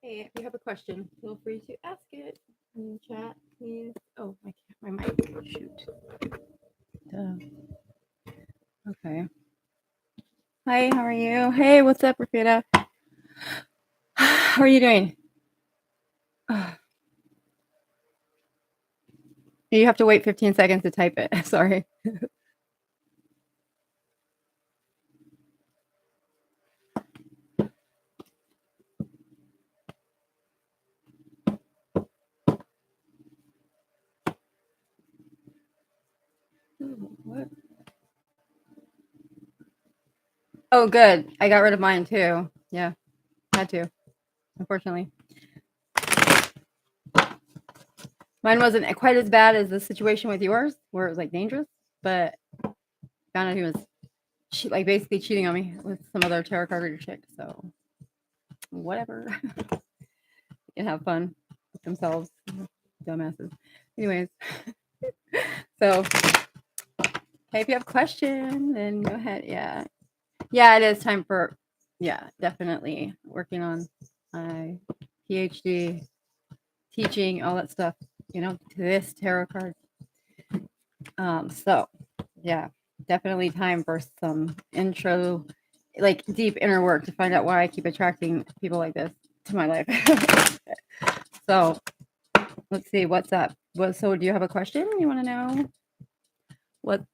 Hey, if you have a question, feel free to ask it in the chat, please. Oh, my mic. Shoot. Duh. Okay. Hi, how are you? Hey, what's up, Rafida? How are you doing? You have to wait 15 seconds to type it. Sorry. What? Oh, good. I got rid of mine too. Yeah, had to, unfortunately. Mine wasn't quite as bad as the situation with yours, where it was like dangerous, but found out he was like basically cheating on me with some other tarot card reader chick. So whatever, they can have fun with themselves, dumbasses. Anyways, so hey, if you have a question, then go ahead. Yeah, it is time for definitely working on my PhD, teaching all that stuff. To this tarot card. So yeah, definitely time for some intro, like deep inner work to find out why I keep attracting people like this to my life. So let's see what's up. So do you have a question you want to know? What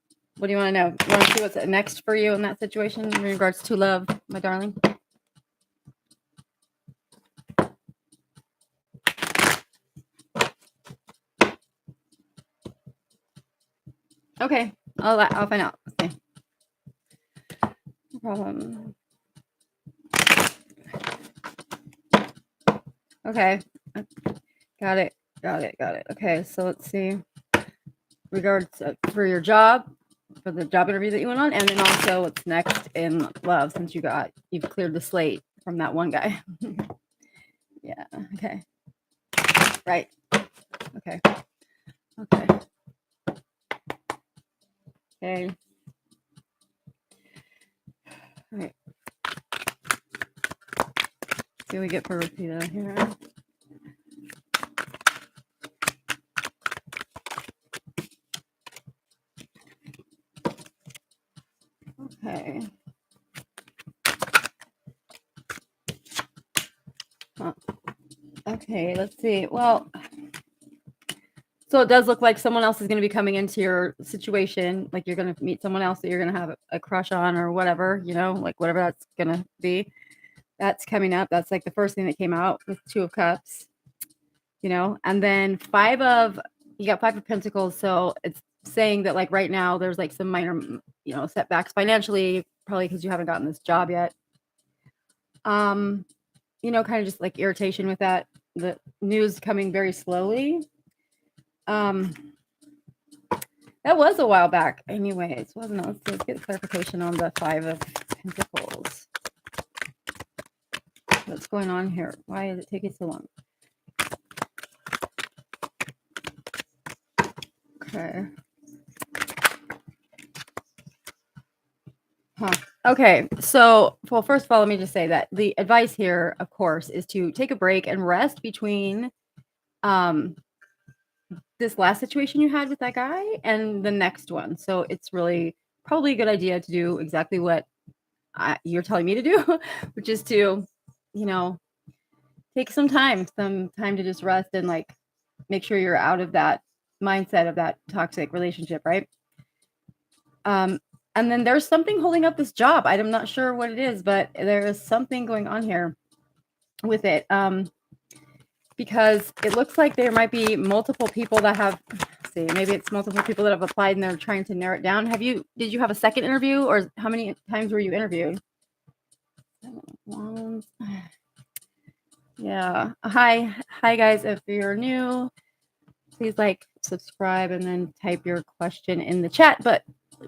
do you want to know? You want to see what's next for you in that situation in regards to love, my darling? Okay, I'll find out. Okay. No problem. Okay. Got it. Okay, so let's see. Regards for your job, for the job interview that you went on, and then also what's next in love, since you've cleared the slate from that one guy. Yeah. Okay. Right. Okay. Okay. All right. See what we get for Rafida here. Okay. Okay, let's see. Well, so it does look like someone else is going to be coming into your situation. Like you're going to meet someone else that you're going to have a crush on or whatever, like whatever that's going to be. That's coming up. That's like the first thing that came out with 2 of Cups, and then you got 5 of Pentacles. So it's saying that like right now there's like some minor, setbacks financially, probably because you haven't gotten this job yet. Kind of just like irritation with that, the news coming very slowly. That was a while back anyways, wasn't it? Let's get clarification on the 5 of Pentacles. What's going on here? Why is it taking so long? Okay. Okay. So, well, first of all, let me just say that the advice here, of course, is to take a break and rest between this last situation you had with that guy and the next one. So it's really probably a good idea to do exactly what you're telling me to do, which is to, take some time to just rest and like make sure you're out of that mindset of that toxic relationship, right? And then there's something holding up this job. I'm not sure what it is, but there is something going on here with it. Because it looks like there might be multiple people that have, maybe it's multiple people that have applied and they're trying to narrow it down. Did you have a second interview, or how many times were you interviewed? Yeah. Hi guys. If you're new, please like, subscribe, and then type your question in the chat. But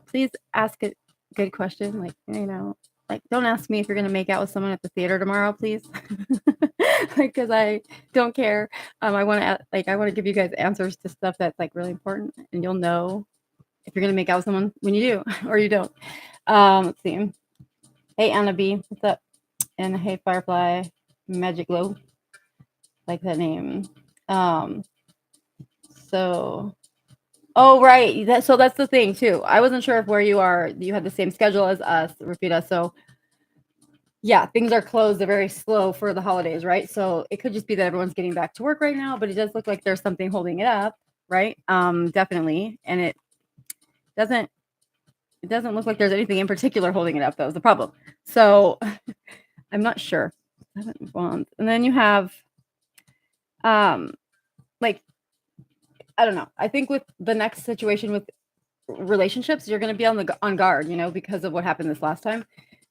please ask a good question. Like, you know, like, don't ask me if you're going to make out with someone at the theater tomorrow, please. Because I don't care. I want to give you guys answers to stuff that's like really important, and you'll know if you're going to make out with someone when you do or you don't. Let's see. Hey, Anna B, what's up? And hey, Firefly Magic Glow. Like that name. So, oh, right. So that's the thing too. I wasn't sure if where you are, you had the same schedule as us, Rafita. So yeah, things are closed. They're very slow for the holidays, right? So it could just be that everyone's getting back to work right now, but it does look like there's something holding it up, right? Definitely. And it doesn't look like there's anything in particular holding it up, though, is the problem. So I'm not sure. And then you have like, I don't know. I think with the next situation with relationships, you're going to be on guard, you know, because of what happened this last time.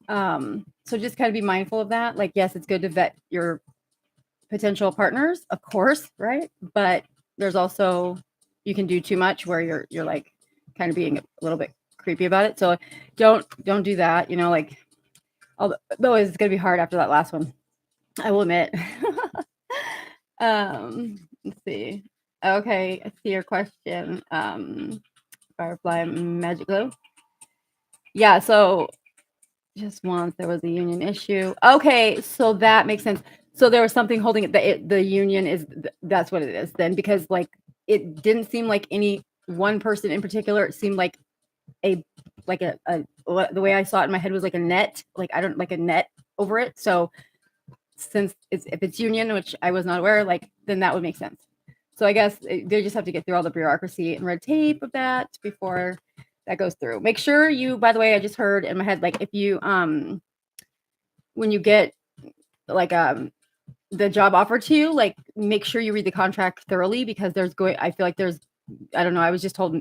So just kind of be mindful of that. Like, yes, it's good to vet your potential partners, of course, right? But there's also, you can do too much where you're like kind of being a little bit creepy about it. So don't do that, you know, like, although it's going to be hard after that last one, I will admit. Let's see. Okay, I see your question. Firefly Magic Glow. Yeah, so just once there was a union issue. Okay, so that makes sense. So there was something holding it. The union is, that's what it is then, because like it didn't seem like any one person in particular. It seemed like the way I saw it in my head was like a net, like a net over it. So since if it's union, which I was not aware, like, then that would make sense. So I guess they just have to get through all the bureaucracy and red tape of that before that goes through. Make sure you, by the way, I just heard in my head, like, if you when you get like the job offered to you, like, make sure you read the contract thoroughly, because I feel like there's, I don't know, I was just told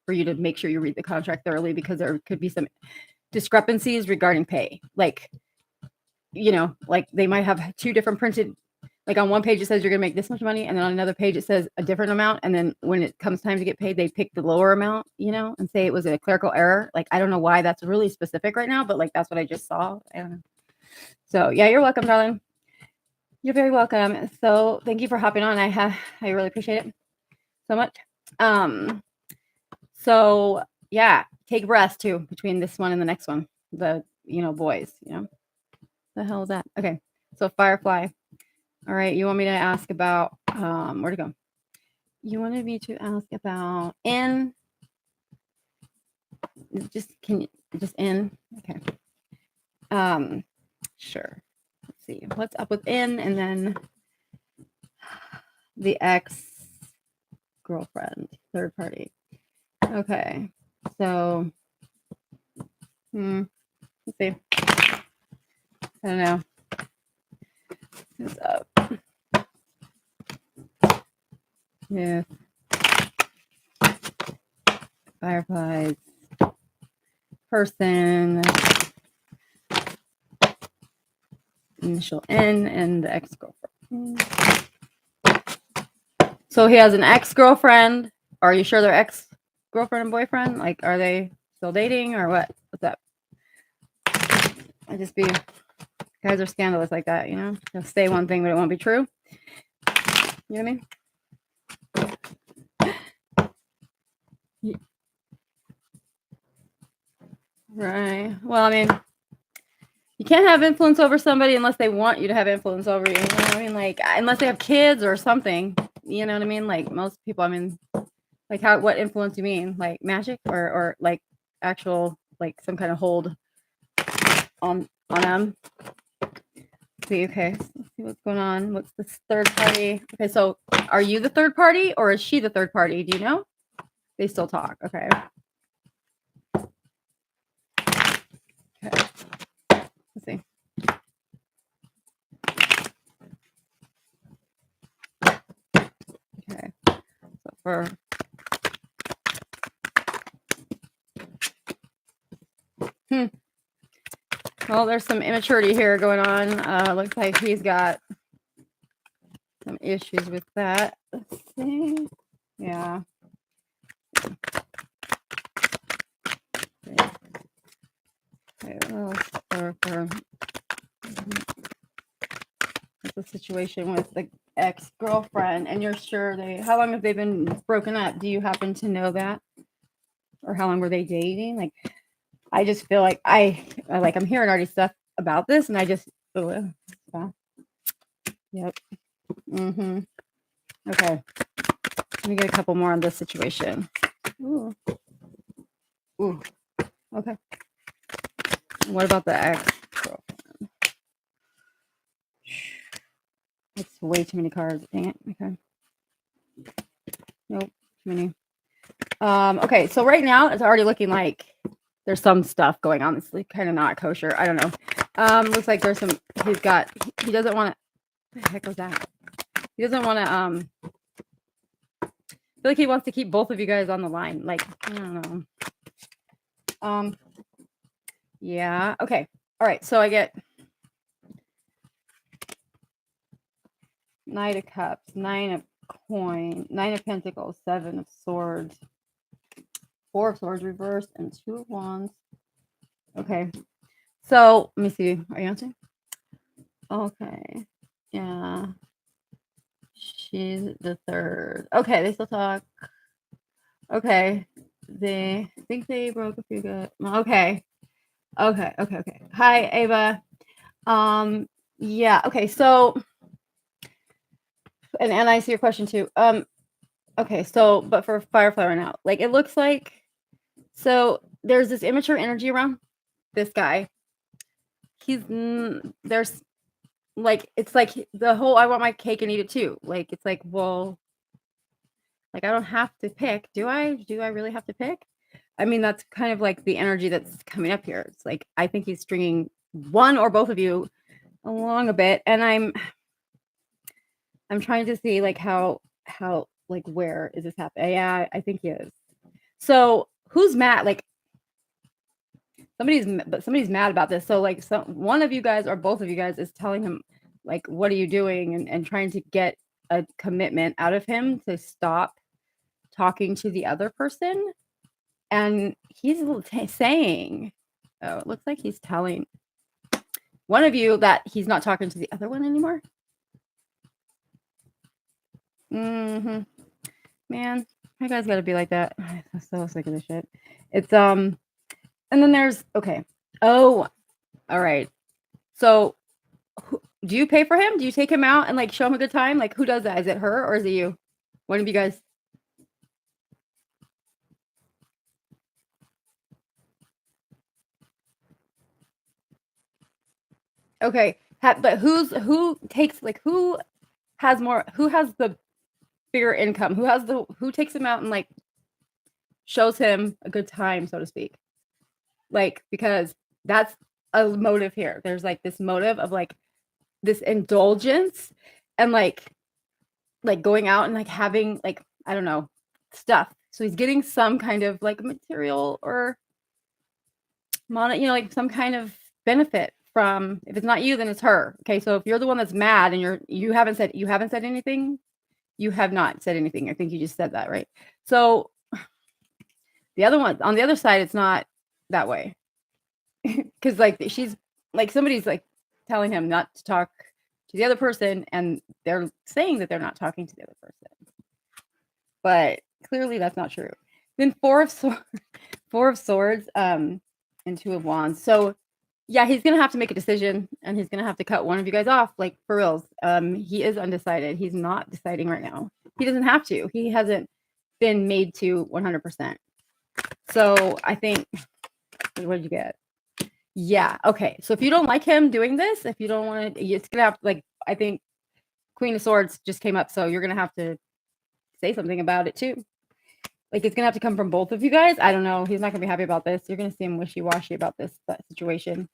for you to make sure you read the contract thoroughly, because there could be some discrepancies regarding pay. Like, you know, like they might have two different printed, like on one page it says you're gonna make this much money, and then on another page it says a different amount, and then when it comes time to get paid, they pick the lower amount, you know, and say it was a clerical error. Like, I don't know why that's really specific right now, but like that's what I just saw. I don't know. So yeah, you're welcome, darling. You're very welcome. So thank you for hopping on. I really appreciate it so much. So yeah, take breaths too between this one and the next one. The, you know, boys, you know, the hell is that? Okay, so Firefly. All right, you want me to ask about where to go? You wanted me to ask about in. Can you just in? Okay. Sure. Let's see what's up with in, and then the ex-girlfriend, third party. Okay, so let's see. I don't know. What's up? Yeah. Fireflies. Person. Initial N and the ex-girlfriend. So he has an ex-girlfriend. Are you sure they're ex-girlfriend and boyfriend? Like, are they still dating or what? What's up? Guys are scandalous like that, you know? They'll say one thing, but it won't be true. You know what I mean? Yeah. Right. Well, I mean, you can't have influence over somebody unless they want you to have influence over you. You know what I mean? Like, unless they have kids or something. You know what I mean? Like, most people, I mean, like, what influence do you mean? Like magic or like actual, like some kind of hold on them? See, okay. Let's see what's going on. What's this third party? Okay, so are you the third party or is she the third party? Do you know? They still talk. Okay. Okay. Let's see. Okay. So for well, there's some immaturity here going on. Looks like he's got some issues with that. Let's see. situation with the ex-girlfriend, and you're sure how long have they been broken up? Do you happen to know that? Or how long were they dating? Like, I just feel like I'm hearing already stuff about this, and I just, yeah. Yep. Okay. Let me get a couple more on this situation. Ooh. Okay. What about the ex-girlfriend? It's way too many cards. Dang it. Okay. Nope. Too many. Okay. So right now it's already looking like there's some stuff going on. It's like kind of not kosher. I don't know. Looks like there's some. He doesn't want to. What the heck was that? He doesn't want to. I feel like he wants to keep both of you guys on the line. Like, I don't know. Yeah. Okay. All right. So I get Knight of Cups, 9 of Coins, 9 of Pentacles, 7 of Swords, 4 of Swords reversed, and 2 of Wands. Okay. So let me see. Are you answering? Okay. Yeah. She's the third. Okay. They still talk. Okay. They think they broke a few good. Okay. Okay. Hi, Ava. Yeah. Okay. So, and I see your question too. Okay. So, but for Firefly right now, like it looks like, so there's this immature energy around this guy. There's like, it's like the whole, I want my cake and eat it too. Like, it's like, well, like I don't have to pick. Do I really have to pick? I mean, that's kind of like the energy that's coming up here. It's like, I think he's stringing one or both of you along a bit. And I'm trying to see like how, like, where is this happening? Yeah, I think he is. So who's mad? Like somebody's mad about this. So like one of you guys or both of you guys is telling him like, what are you doing? And trying to get a commitment out of him to stop talking to the other person. And he's saying, oh, it looks like he's telling one of you that he's not talking to the other one anymore. Man, you guys got to be like that. I'm so sick of this shit. It's and then there's okay. Oh, all right. So, do you pay for him? Do you take him out and like show him a good time? Like, who does that? Is it her or is it you? One of you guys? Okay, but who takes like who has the bigger income? Who takes him out and like shows him a good time, so to speak? Like, because that's a motive here. There's like this motive of like this indulgence and like going out and like having like, I don't know, stuff. So he's getting some kind of like material or like some kind of benefit from, if it's not you, then it's her. Okay. So if you're the one that's mad and you haven't said anything, you have not said anything. I think you just said that, right? So the other one on the other side, it's not that way. Because like she's like, somebody's like telling him not to talk to the other person, and they're saying that they're not talking to the other person, but clearly that's not true. Then 4 of Swords, and 2 of Wands. So yeah, he's gonna have to make a decision, and he's gonna have to cut one of you guys off, like for reals. He is undecided. He's not deciding right now. He doesn't have to. He hasn't been made to 100%. So I think, what did you get? Yeah. Okay. So if you don't like him doing this, if you don't want to, it's gonna have to, like, I think Queen of Swords just came up, so you're gonna have to say something about it too. Like, it's gonna have to come from both of you guys. I don't know. He's not gonna be happy about this. You're gonna see him wishy-washy about that situation.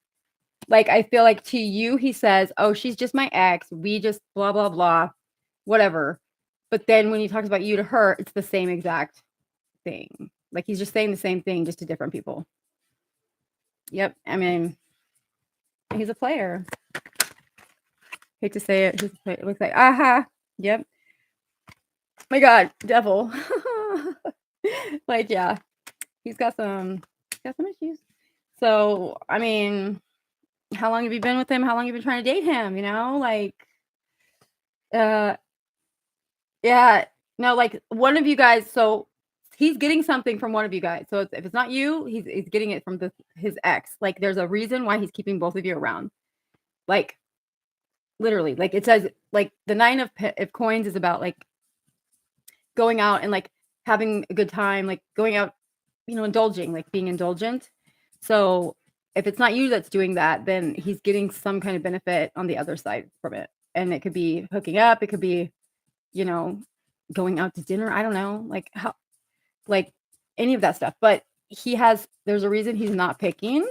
Like, I feel like to you, he says, "Oh, she's just my ex. We just blah blah blah, whatever." But then when he talks about you to her, it's the same exact thing. Like, he's just saying the same thing, just to different people. Yep. I mean, he's a player. Hate to say it. It looks like, aha. Yep. My God, devil. Like, yeah, he's got some issues. So, I mean, how long have you been with him? How long have you been trying to date him? You know, like, Uh, yeah. No, like one of you guys. So he's getting something from one of you guys. So if it's not you, he's getting it from his ex. Like there's a reason why he's keeping both of you around. Like literally, like it says, like the nine of coins is about like going out and like having a good time, like going out, indulging, like being indulgent. So if it's not you that's doing that, then he's getting some kind of benefit on the other side from it. And it could be hooking up, it could be, you know, going out to dinner. I don't know, like how, like any of that stuff. But there's a reason he's not picking.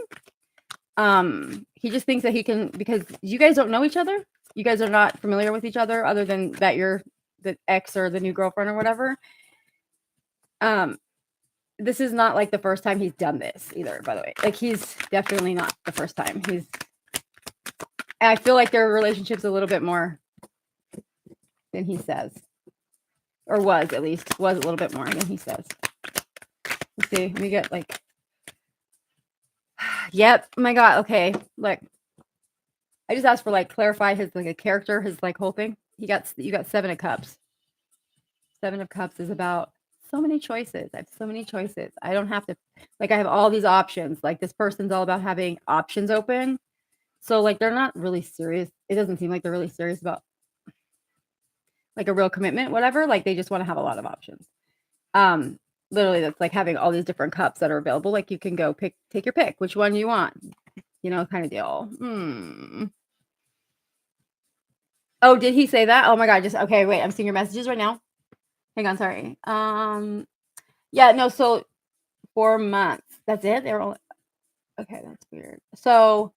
He just thinks that he can, because you guys don't know each other. You guys are not familiar with each other than that you're the ex or the new girlfriend or whatever. This is not like the first time he's done this either, by the way. Like he's definitely not the first time. I feel like their relationship's a little bit more than he says. Or was a little bit more than he says. Let's see. We get like, yep. Oh my God. Okay. Look, I just asked for like clarify his like a character, his like whole thing. You got 7 of Cups. 7 of Cups is about so many choices. I have so many choices. I don't have to, like, I have all these options. Like this person's all about having options open. So like they're not really serious. It doesn't seem like they're really serious about like a real commitment, whatever. Like they just want to have a lot of options. Literally that's like having all these different cups that are available. Like you can go take your pick, which one you want, kind of deal. Oh, did he say that? Oh my God. Okay, wait, I'm seeing your messages right now. Hang on, sorry. Yeah, no, so 4 months. That's it? They're all okay, that's weird. So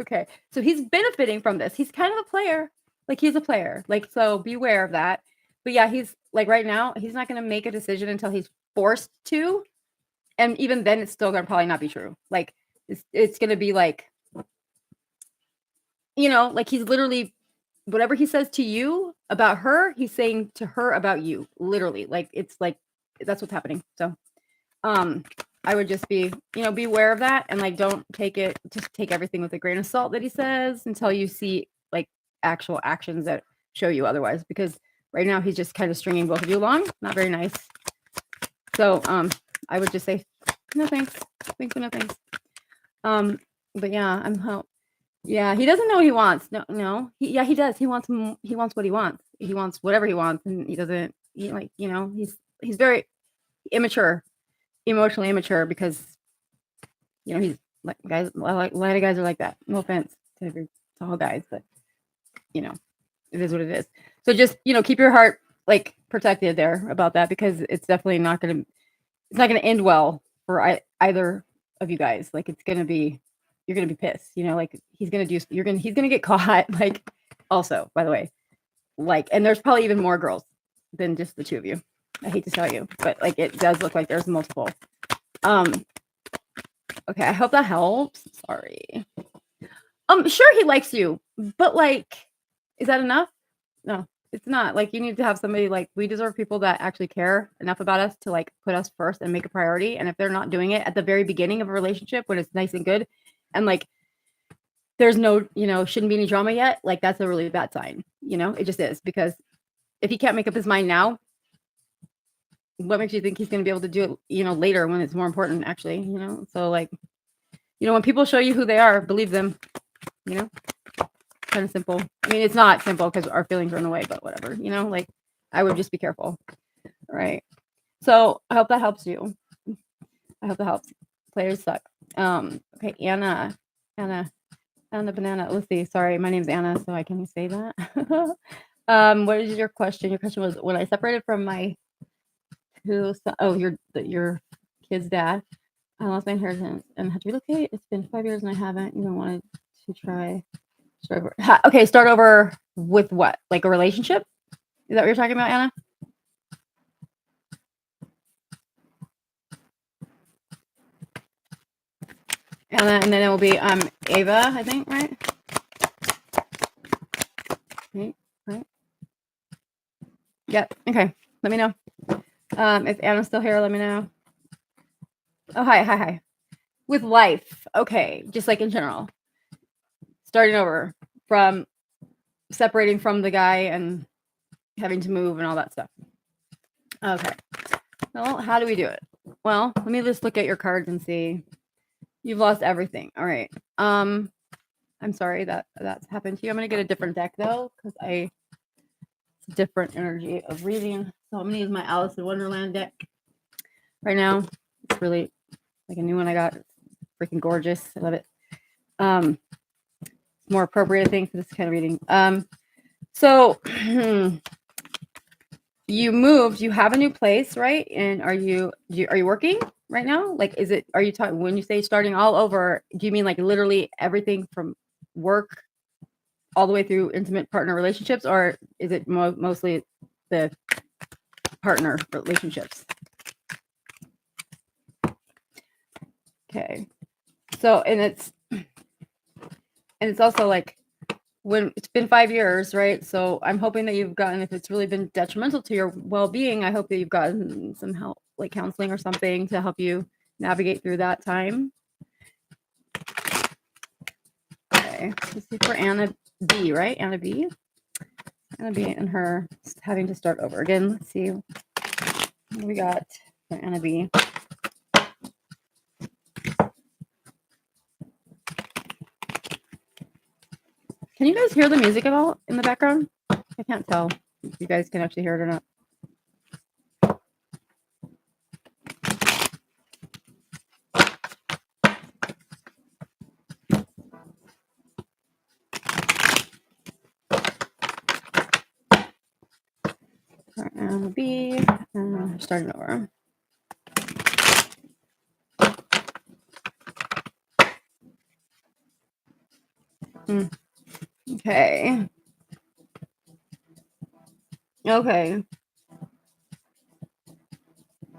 okay. So he's benefiting from this. He's kind of a player. Like he's a player. Like, so beware of that. But yeah, he's like right now, he's not gonna make a decision until he's forced to. And even then it's still gonna probably not be true. Like it's gonna be like, like he's literally whatever he says to you about her, he's saying to her about you. Literally. Like it's like that's what's happening. So I would just be aware of that and like don't take it, just take everything with a grain of salt that he says until you see like actual actions that show you otherwise, because right now he's just kind of stringing both of you along. Not very nice. So I would just say no thanks. Thanks, but no thanks. But yeah, yeah, he doesn't know what he wants. No. He does. He wants what he wants. He wants whatever he wants, and he doesn't. He's very immature, emotionally immature, because he's like guys. A lot of guys are like that. No offense to all guys, but it is what it is. So just keep your heart like protected there about that, because it's definitely not gonna end well for either of you guys. Like you're gonna be pissed, like he's gonna get caught. Like also, by the way, like, and there's probably even more girls than just the two of you. I hate to tell you, but like it does look like there's multiple. Okay, I hope that helps. Sorry. Sure he likes you, but like, is that enough? No, it's not. Like you need to have somebody, like we deserve people that actually care enough about us to like put us first and make a priority. And if they're not doing it at the very beginning of a relationship when it's nice and good, and like there's no, shouldn't be any drama yet, like that's a really bad sign. It just is, because if he can't make up his mind now, what makes you think he's going to be able to do it, later when it's more important, actually, So like, when people show you who they are, believe them, kind of simple. I mean, it's not simple because our feelings run away, but whatever, like I would just be careful. All right. So I hope that helps you. I hope that helps. Players suck. Okay. Anna Banana. Let's see. Sorry. My name's Anna. So I can say that. What is your question? Your question was, when I separated from my your kid's dad, I lost my inheritance and had to relocate. It's been 5 years and I haven't even wanted to try. Start over. Okay, start over with what? Like a relationship? Is that what you're talking about, Anna? And then it will be Ava, I think, right? Right. Yep. Okay. Let me know. If Anna's still here, let me know. Oh, hi. With life. Okay. Just like in general. Starting over from separating from the guy and having to move and all that stuff. Okay. Well, how do we do it? Well, let me just look at your cards and see. You've lost everything. All right. I'm sorry that that's happened to you. I'm gonna get a different deck though, because it's a different energy of reading. So I'm gonna use my Alice in Wonderland deck right now. It's really like a new one I got. It's freaking gorgeous. I love it. More appropriate, I think, for this kind of reading. So you moved. You have a new place, right? And are you working right now? Like, are you talking when you say starting all over? Do you mean like literally everything from work all the way through intimate partner relationships, or is it mostly the partner relationships? Okay. So, and it's also like when it's been 5 years, right? So I'm hoping that you've gotten, if it's really been detrimental to your well-being, I hope that you've gotten some help, like counseling or something to help you navigate through that time. Okay. Let's see for Anna B, right? Anna B and her having to start over again. Let's see what we got for Anna B. Can you guys hear the music at all in the background? I can't tell if you guys can actually hear it or not. Anna B, starting over. Okay. Okay.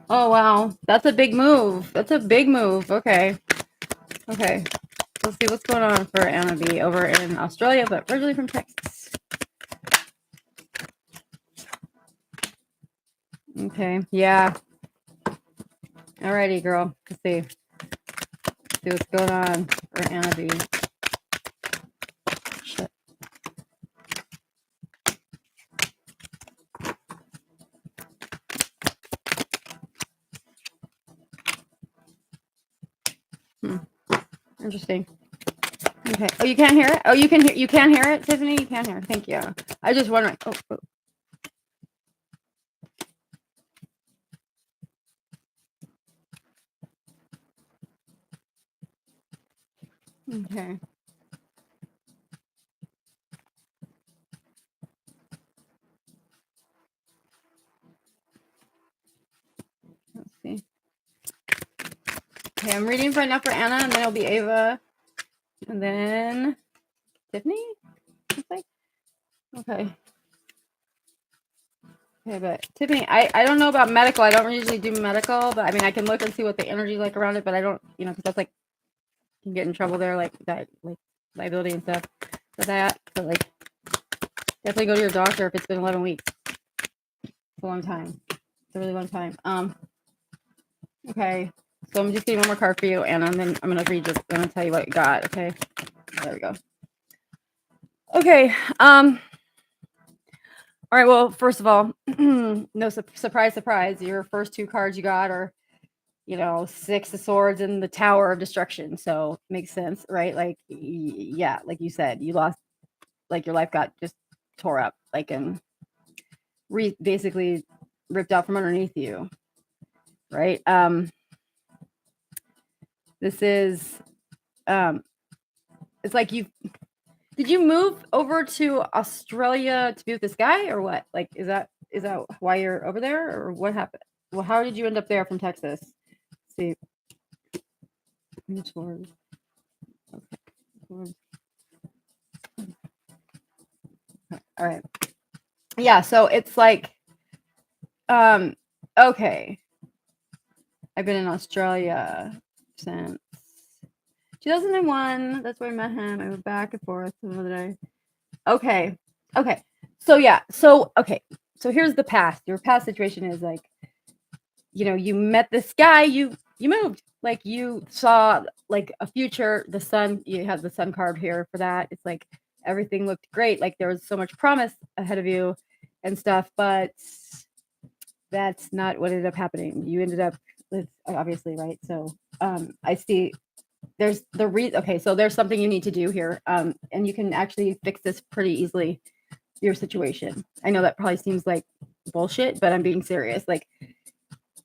Oh, wow. That's a big move. That's a big move. Okay. Okay. Let's see what's going on for Anna B over in Australia, but originally from Texas. Okay. Yeah. Alrighty, girl. Let's see. See what's going on for Anna B. Shit. Interesting. Okay. Oh, you can't hear it? Oh, you can hear it, Tiffany? You can hear it. Thank you. I just wondering. Oh. Okay. Let's see. Okay, I'm reading right now for Anna, and then it'll be Ava, and then Tiffany. Okay. Okay, but Tiffany, I don't know about medical. I don't usually do medical, but I mean, I can look and see what the energy is like around it, but I don't, because that's like, you can get in trouble there, like that, like liability and stuff for that. But like, definitely go to your doctor if it's been 11 weeks. It's a long time. It's a really long time. Okay. So I'm just getting one more card for you, Anna, and then I'm gonna read. I'm gonna tell you what you got. Okay. There we go. Okay. All right. Well, first of all, no surprise. Your first two cards you got are, Six of Swords and the Tower of Destruction. So makes sense, right? Like, yeah, like you said, you lost, like your life got just tore up, like, and basically ripped out from underneath you, right? This is, it's like did you move over to Australia to be with this guy or what? Like, is that why you're over there or what happened? Well, how did you end up there from Texas? Let's see. All right. Yeah, so it's like, okay. I've been in Australia since 2001. That's where I met him. I went back and forth another day. Okay. So yeah. So here's the past. Your past situation is like, you met this guy. You moved. Like you saw like a future. The sun. You have the sun card here for that. It's like everything looked great. Like there was so much promise ahead of you and stuff, but that's not what ended up happening. You ended up with, obviously, right? So I see there's okay, so there's something you need to do here. And you can actually fix this pretty easily, your situation. I know that probably seems like bullshit, but I'm being serious. Like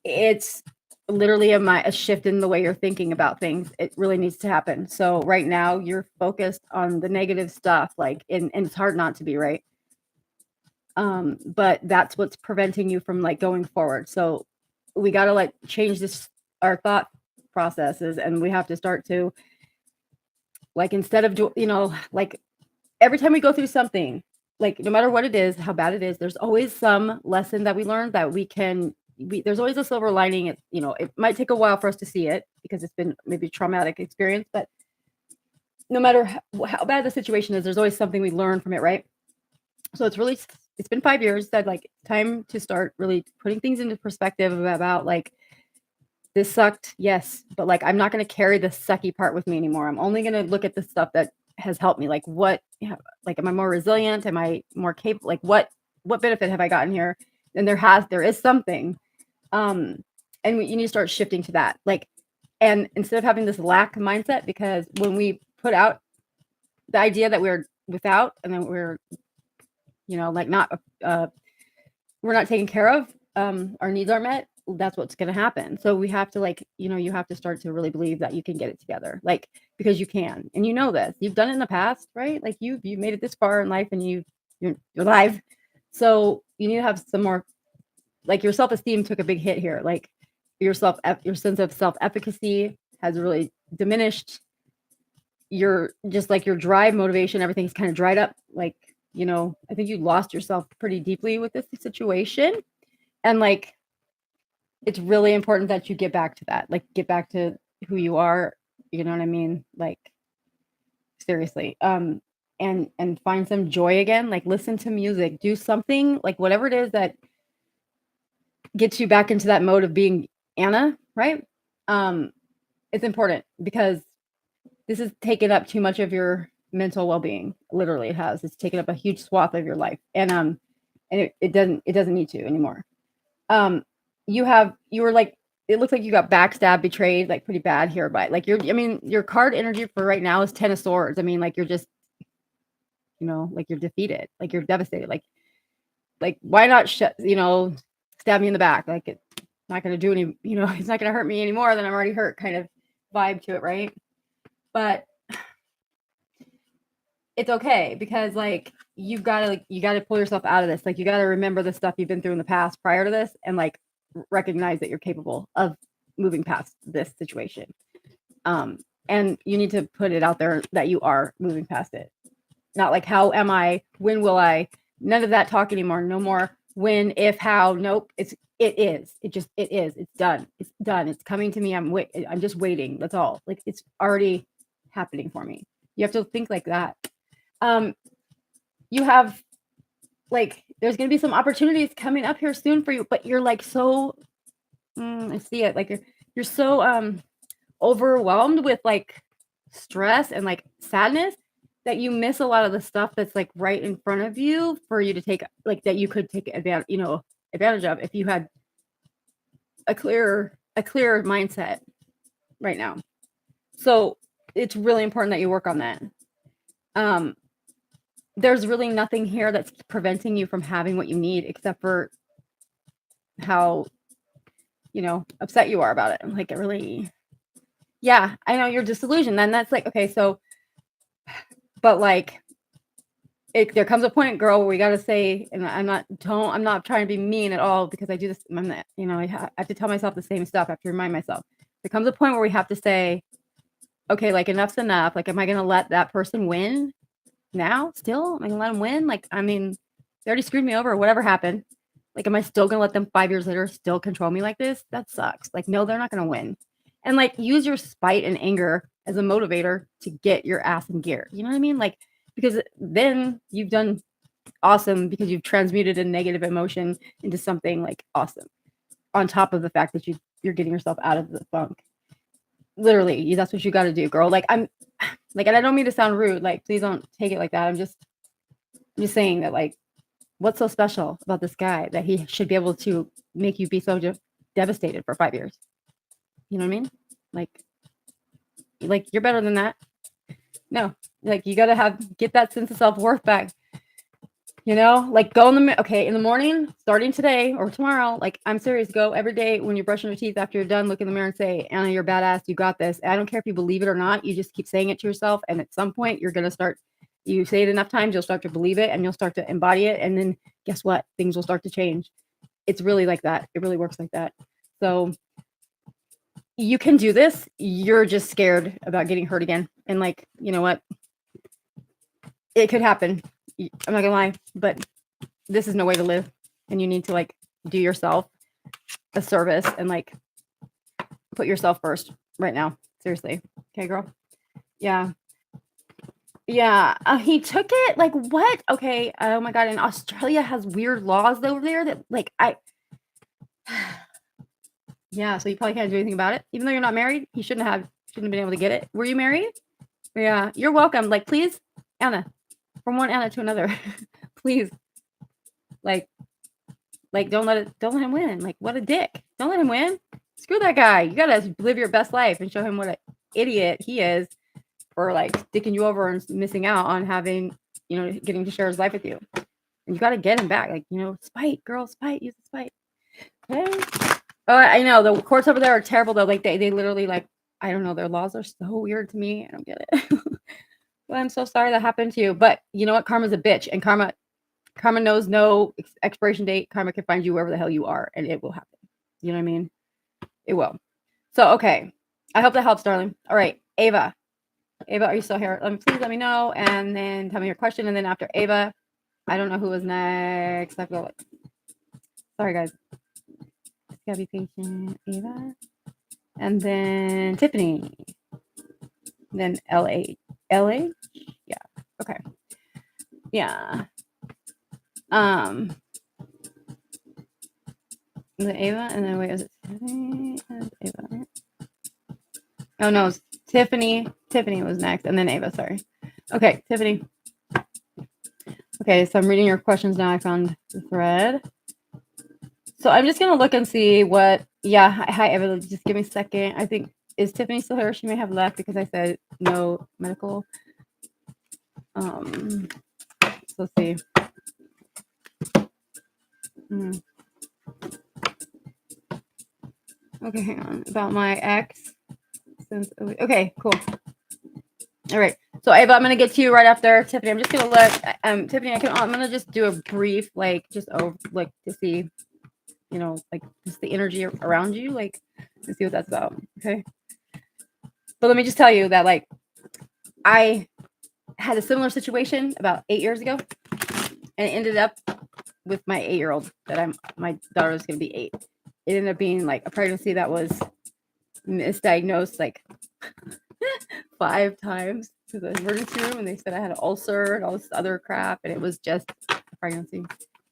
it's literally a shift in the way you're thinking about things. It really needs to happen. So right now you're focused on the negative stuff, like, and it's hard not to be, right? But that's what's preventing you from like going forward. So we got to like change our thought processes, and we have to start to like, instead of like every time we go through something, like no matter what it is, how bad it is, there's always some lesson that we learned that there's always a silver lining. It might take a while for us to see it because it's been maybe a traumatic experience, but no matter how bad the situation is, there's always something we learn from it, right? So it's been 5 years, that like time to start really putting things into perspective about like, this sucked, yes, but like I'm not going to carry the sucky part with me anymore. I'm only going to look at the stuff that has helped me. Like like am I more resilient? Am I more capable? Like what benefit have I gotten here? And there is something, and you need to start shifting to that. Like, and instead of having this lack mindset, because when we put out the idea that we're without, and then we're like not we're not taken care of, our needs aren't met, that's what's going to happen. So we have to like, you have to start to really believe that you can get it together, like, because you can, and this, you've done it in the past, right? Like you made it this far in life, and you're alive. So you need to have some more, like, your self-esteem took a big hit here. Like your sense of self-efficacy has really diminished. You're just like, your drive, motivation, everything's kind of dried up. Like, I think you lost yourself pretty deeply with this situation. And like, it's really important that you get back to that, like get back to who you are. You know what I mean? Like seriously. And find some joy again, like listen to music, do something, like whatever it is that gets you back into that mode of being Anna, right? It's important because this has taken up too much of your mental well-being. Literally, it has. It's taken up a huge swath of your life, and it doesn't need to anymore. You were like, it looks like you got backstabbed, betrayed, like pretty bad here, but like your card energy for right now is 10 of Swords. I mean, like you're just, like you're defeated, like you're devastated, like why not stab me in the back? Like it's not going to do any, it's not going to hurt me any more than I'm already hurt, kind of vibe to it, right? But it's okay, because like you gotta pull yourself out of this. Like you gotta remember the stuff you've been through in the past prior to this, and like recognize that you're capable of moving past this situation. And you need to put it out there that you are moving past it. Not like, how am I? When will I? None of that talk anymore. No more when, if, how. Nope. It is. It's done. It's done. It's coming to me. I'm just waiting. That's all. Like it's already happening for me. You have to think like that. You have like, there's going to be some opportunities coming up here soon for you, but you're like, so I see it. Like you're so overwhelmed with like stress and like sadness that you miss a lot of the stuff that's like right in front of you for you to take, like that you could take advantage of if you had a clear mindset right now. So it's really important that you work on that. There's really nothing here that's preventing you from having what you need, except for how, upset you are about it. Like it really, yeah, I know you're disillusioned. Then that's like, okay, so, but like, there comes a point, girl, where we got to say, and I'm not trying to be mean at all, because I do this, I'm not, I have to tell myself the same stuff. I have to remind myself. There comes a point where we have to say, okay, like enough's enough. Like, am I going to let that person win now? Still, am I going to let them win? Like, I mean, they already screwed me over, whatever happened. Like, am I still going to let them 5 years later still control me like this? That sucks. Like, no, they're not going to win. And like, use your spite and anger as a motivator to get your ass in gear. You know what I mean? Like, because then you've done awesome, because you've transmuted a negative emotion into something like awesome, on top of the fact that you're getting yourself out of the funk. Literally, that's what you got to do, girl. Like, like, and I don't mean to sound rude. Like, please don't take it like that. I'm just saying that, like, what's so special about this guy that he should be able to make you be so devastated for 5 years? You know what I mean? Like you're better than that. No, like you gotta get that sense of self-worth back. You know, like go in the morning, starting today or tomorrow. Like, I'm serious. Go every day when you're brushing your teeth after you're done. Look in the mirror and say, Anna, you're badass. You got this. And I don't care if you believe it or not. You just keep saying it to yourself. And at some point, you're gonna start. You say it enough times, you'll start to believe it, and you'll start to embody it. And then guess what? Things will start to change. It's really like that. It really works like that. So you can do this. You're just scared about getting hurt again. And like, you know what? It could happen. I'm not gonna lie, but this is no way to live. And you need to like do yourself a service and like put yourself first right now. Seriously. Okay, girl. Yeah. Yeah. He took it. Like what? Okay. Oh my God. And Australia has weird laws over there that like yeah, so you probably can't do anything about it. Even though you're not married, he shouldn't have been able to get it. Were you married? Yeah. You're welcome. Like, please, Anna. From one Anna to another. Please. Like don't let him win. Like, what a dick. Don't let him win. Screw that guy. You gotta live your best life and show him what an idiot he is for like sticking you over and missing out on having, you know, getting to share his life with you. And you gotta get him back. Like, you know, spite, girl, spite, use the spite. Okay. Oh, I know the courts over there are terrible though. Like they literally like, I don't know, their laws are so weird to me. I don't get it. Well, I'm so sorry that happened to you. But you know what? Karma's a bitch, and karma knows no expiration date. Karma can find you wherever the hell you are, and it will happen. You know what I mean? It will. So, okay. I hope that helps, darling. All right. Ava, are you still here? Please let me know, and then tell me your question. And then after Ava, I don't know who was next. I feel like, sorry, guys. Just gotta be patient. Ava. And then Tiffany. Then LA. LA? Yeah. Okay. Yeah. And then Ava, and then wait, is it Tiffany? Ava. Oh no, it's Tiffany. Tiffany was next, and then Ava. Sorry. Okay, Tiffany. Okay, so I'm reading your questions now. I found the thread. So I'm just gonna look and see what. Yeah, hi Ava. Just give me a second. I think is Tiffany still here? She may have left because I said no medical. So let's see. Okay, hang on. About my ex. Okay, cool. All right. So Ava, I'm gonna get to you right after Tiffany. I'm just gonna let Tiffany. I'm gonna just do a brief, like, just like to see, you know, like just the energy around you, like to see what that's about. Okay. But let me just tell you that, like, I had a similar situation about 8 years ago, and it ended up with my 8-year-old that my daughter was gonna be 8. It ended up being like a pregnancy that was misdiagnosed like 5 times to the emergency room, and they said I had an ulcer and all this other crap, and it was just a pregnancy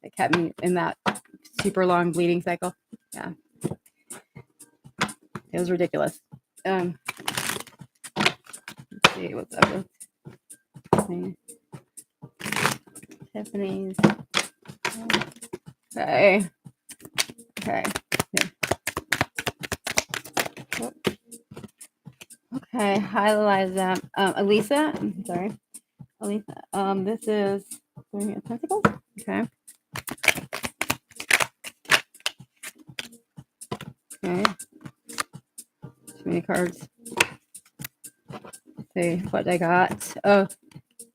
that kept me in that super long bleeding cycle. Yeah, it was ridiculous. Let's see what's up with Tiffany's. Okay. Okay. Okay. Hi, Eliza. Elisa. I'm sorry. Elisa. This is Three of Pentacles. Okay. Okay. Too many cards. Let's see what I got. Oh,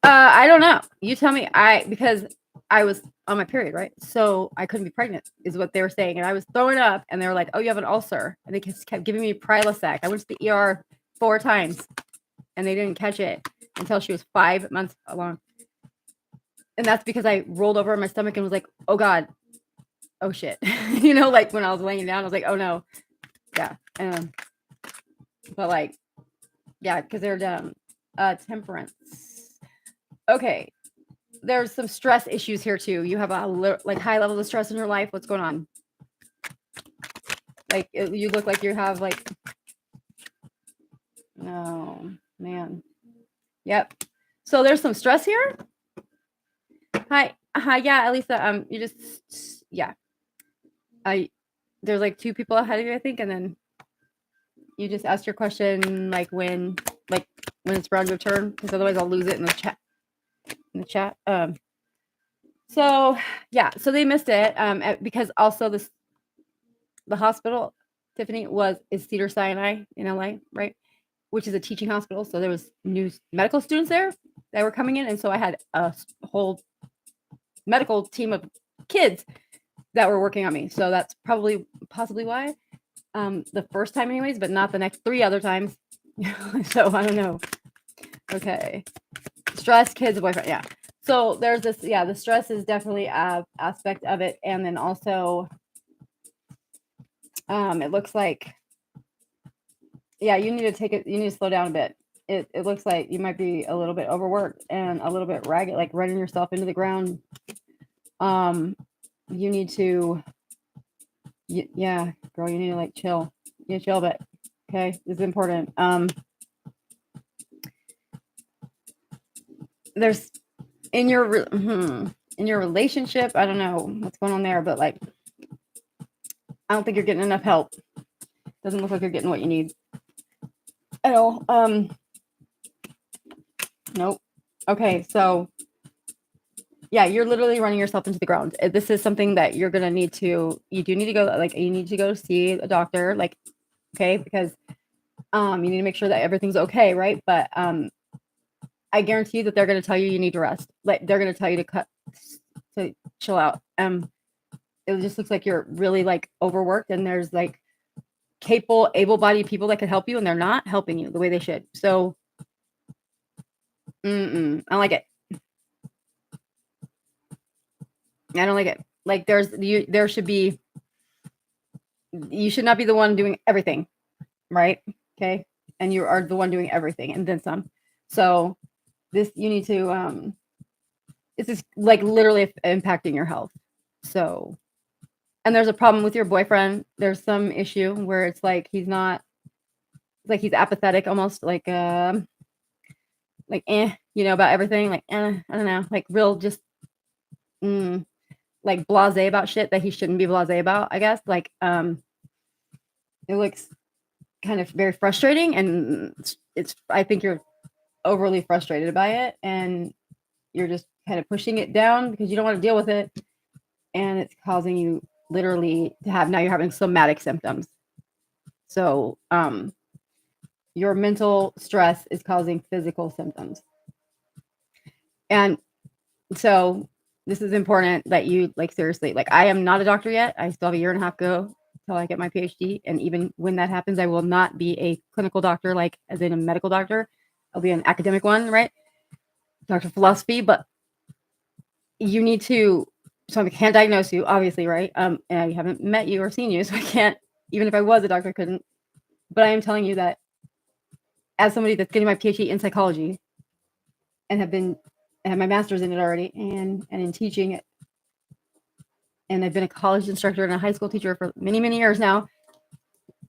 I don't know. You tell me. Because I was on my period, right? So I couldn't be pregnant, is what they were saying, and I was throwing up, and they were like, "Oh, you have an ulcer," and they just kept giving me Prilosec. I went to the ER 4 times, and they didn't catch it until she was 5 months along. And that's because I rolled over on my stomach and was like, "Oh God, oh shit," you know, like when I was laying down, I was like, "Oh no," yeah. But like, yeah, because they're dumb. Temperance. Okay. There's some stress issues here too. You have a like high level of stress in your life. What's going on? Like you look like you have like, oh man. Yep. So there's some stress here. Hi. Yeah, Elisa. You just, yeah. There's like 2 people ahead of you, I think, and then you just asked your question like when it's around your turn, because otherwise I'll lose it in the chat. So yeah, so they missed it because also the hospital, Tiffany, is Cedars-Sinai in LA, right? Which is a teaching hospital. So there was new medical students there that were coming in, and so I had a whole medical team of kids that were working on me. So that's possibly why. The first time anyways, but not the next 3 other times. So I don't know. Okay. Stress, kids, boyfriend. Yeah. So there's this, the stress is definitely an aspect of it. And then also, it looks like, you need to slow down a bit. It looks like you might be a little bit overworked and a little bit ragged, like running yourself into the ground. You need to, girl, you need to like chill. You need to chill a bit. Okay. This is important. There's in your relationship, I don't know what's going on there, but like, I don't think you're getting enough help. Doesn't look like you're getting what you need at all. Nope. Okay. So you're literally running yourself into the ground. This is something that you do need to go, you need to go see a doctor, okay, because you need to make sure that everything's okay, right? But I guarantee you that they're going to tell you need to rest. Like, they're going to tell you to chill out. It just looks like you're really like overworked, and there's like capable, able-bodied people that could help you, and they're not helping you the way they should. So, I don't like it. I don't like it. Like, you should not be the one doing everything, right? Okay. And you are the one doing everything and then some. So you need to, this is like literally impacting your health. So, and there's a problem with your boyfriend. There's some issue where it's like, he's apathetic, almost like, about everything. Like, I don't know, like real, just, like blasé about shit that he shouldn't be blasé about, I guess. Like, it looks kind of very frustrating, and I think you're overly frustrated by it, and you're just kind of pushing it down because you don't want to deal with it, and it's causing you literally now you're having somatic symptoms. So, your mental stress is causing physical symptoms. And so this is important that you, like, seriously, like, I am not a doctor yet. I still have a year and a half to go till I get my PhD. And even when that happens, I will not be a clinical doctor, like as in a medical doctor. I'll be an academic one, right? Doctor of philosophy. But you need to, so I can't diagnose you, obviously, right? And I haven't met you or seen you, so I can't, even if I was a doctor, I couldn't. But I am telling you that as somebody that's getting my PhD in psychology and I have my master's in it already, and in teaching it. And I've been a college instructor and a high school teacher for many, many years now,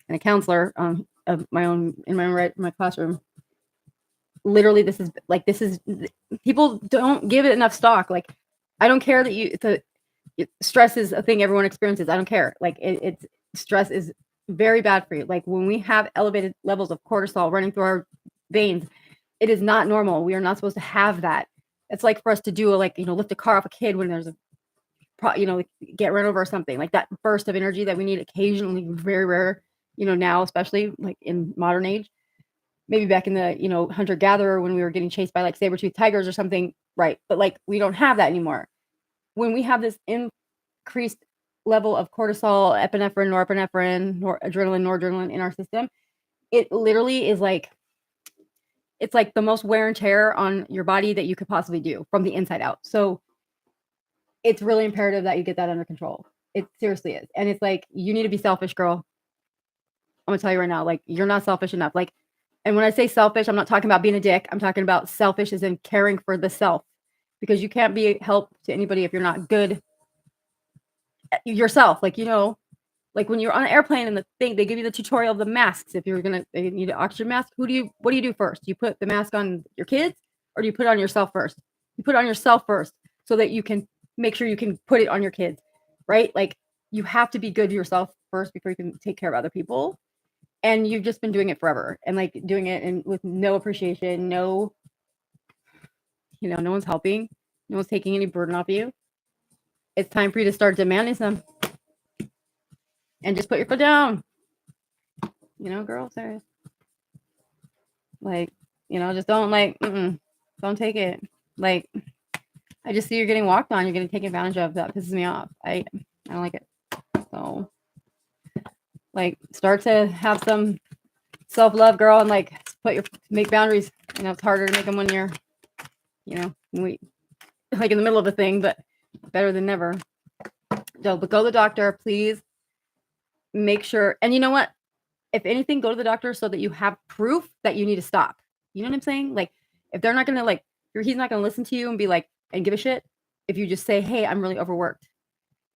and a counselor of my own in my classroom. Literally, this is people don't give it enough stock. Like, I don't care that stress is a thing everyone experiences. I don't care. Like, it's stress is very bad for you. Like, when we have elevated levels of cortisol running through our veins, it is not normal. We are not supposed to have that. It's like for us to do lift a car off a kid when there's get run over or something, like that burst of energy that we need occasionally, very rare, now, especially like in modern age, maybe back in the, hunter gatherer when we were getting chased by like saber-toothed tigers or something. Right. But like, we don't have that anymore. When we have this increased level of cortisol, epinephrine, norepinephrine, adrenaline, noradrenaline in our system, it literally is like, it's like the most wear and tear on your body that you could possibly do from the inside out. So it's really imperative that you get that under control. It seriously is. And it's like, you need to be selfish, girl. I'm gonna tell you right now, like, you're not selfish enough. Like, and when I say selfish, I'm not talking about being a dick. I'm talking about selfish as in caring for the self, because you can't be help to anybody if you're not good yourself. Like, like when you're on an airplane and they give you the tutorial of the masks. If they need an oxygen mask, what do you do first? You put the mask on your kids, or do you put it on yourself first? You put it on yourself first so that you can make sure you can put it on your kids, right? Like you have to be good to yourself first before you can take care of other people. And you've just been doing it forever and like doing it and with no appreciation, no, no one's helping, no one's taking any burden off you. It's time for you to start demanding some and just put your foot down. Girl, serious. Like, just don't don't take it. Like, I just see you're getting walked on. You're getting taken advantage of. That pisses me off. I don't like it. So, like, start to have some self-love, girl, and like make boundaries. It's harder to make them when you're, like in the middle of a thing, but better than never. So, but go to the doctor, please. Make sure, and you know what? If anything, go to the doctor so that you have proof that you need to stop. You know what I'm saying? Like, if they're not gonna he's not gonna listen to you and be like and give a shit. If you just say, "Hey, I'm really overworked,"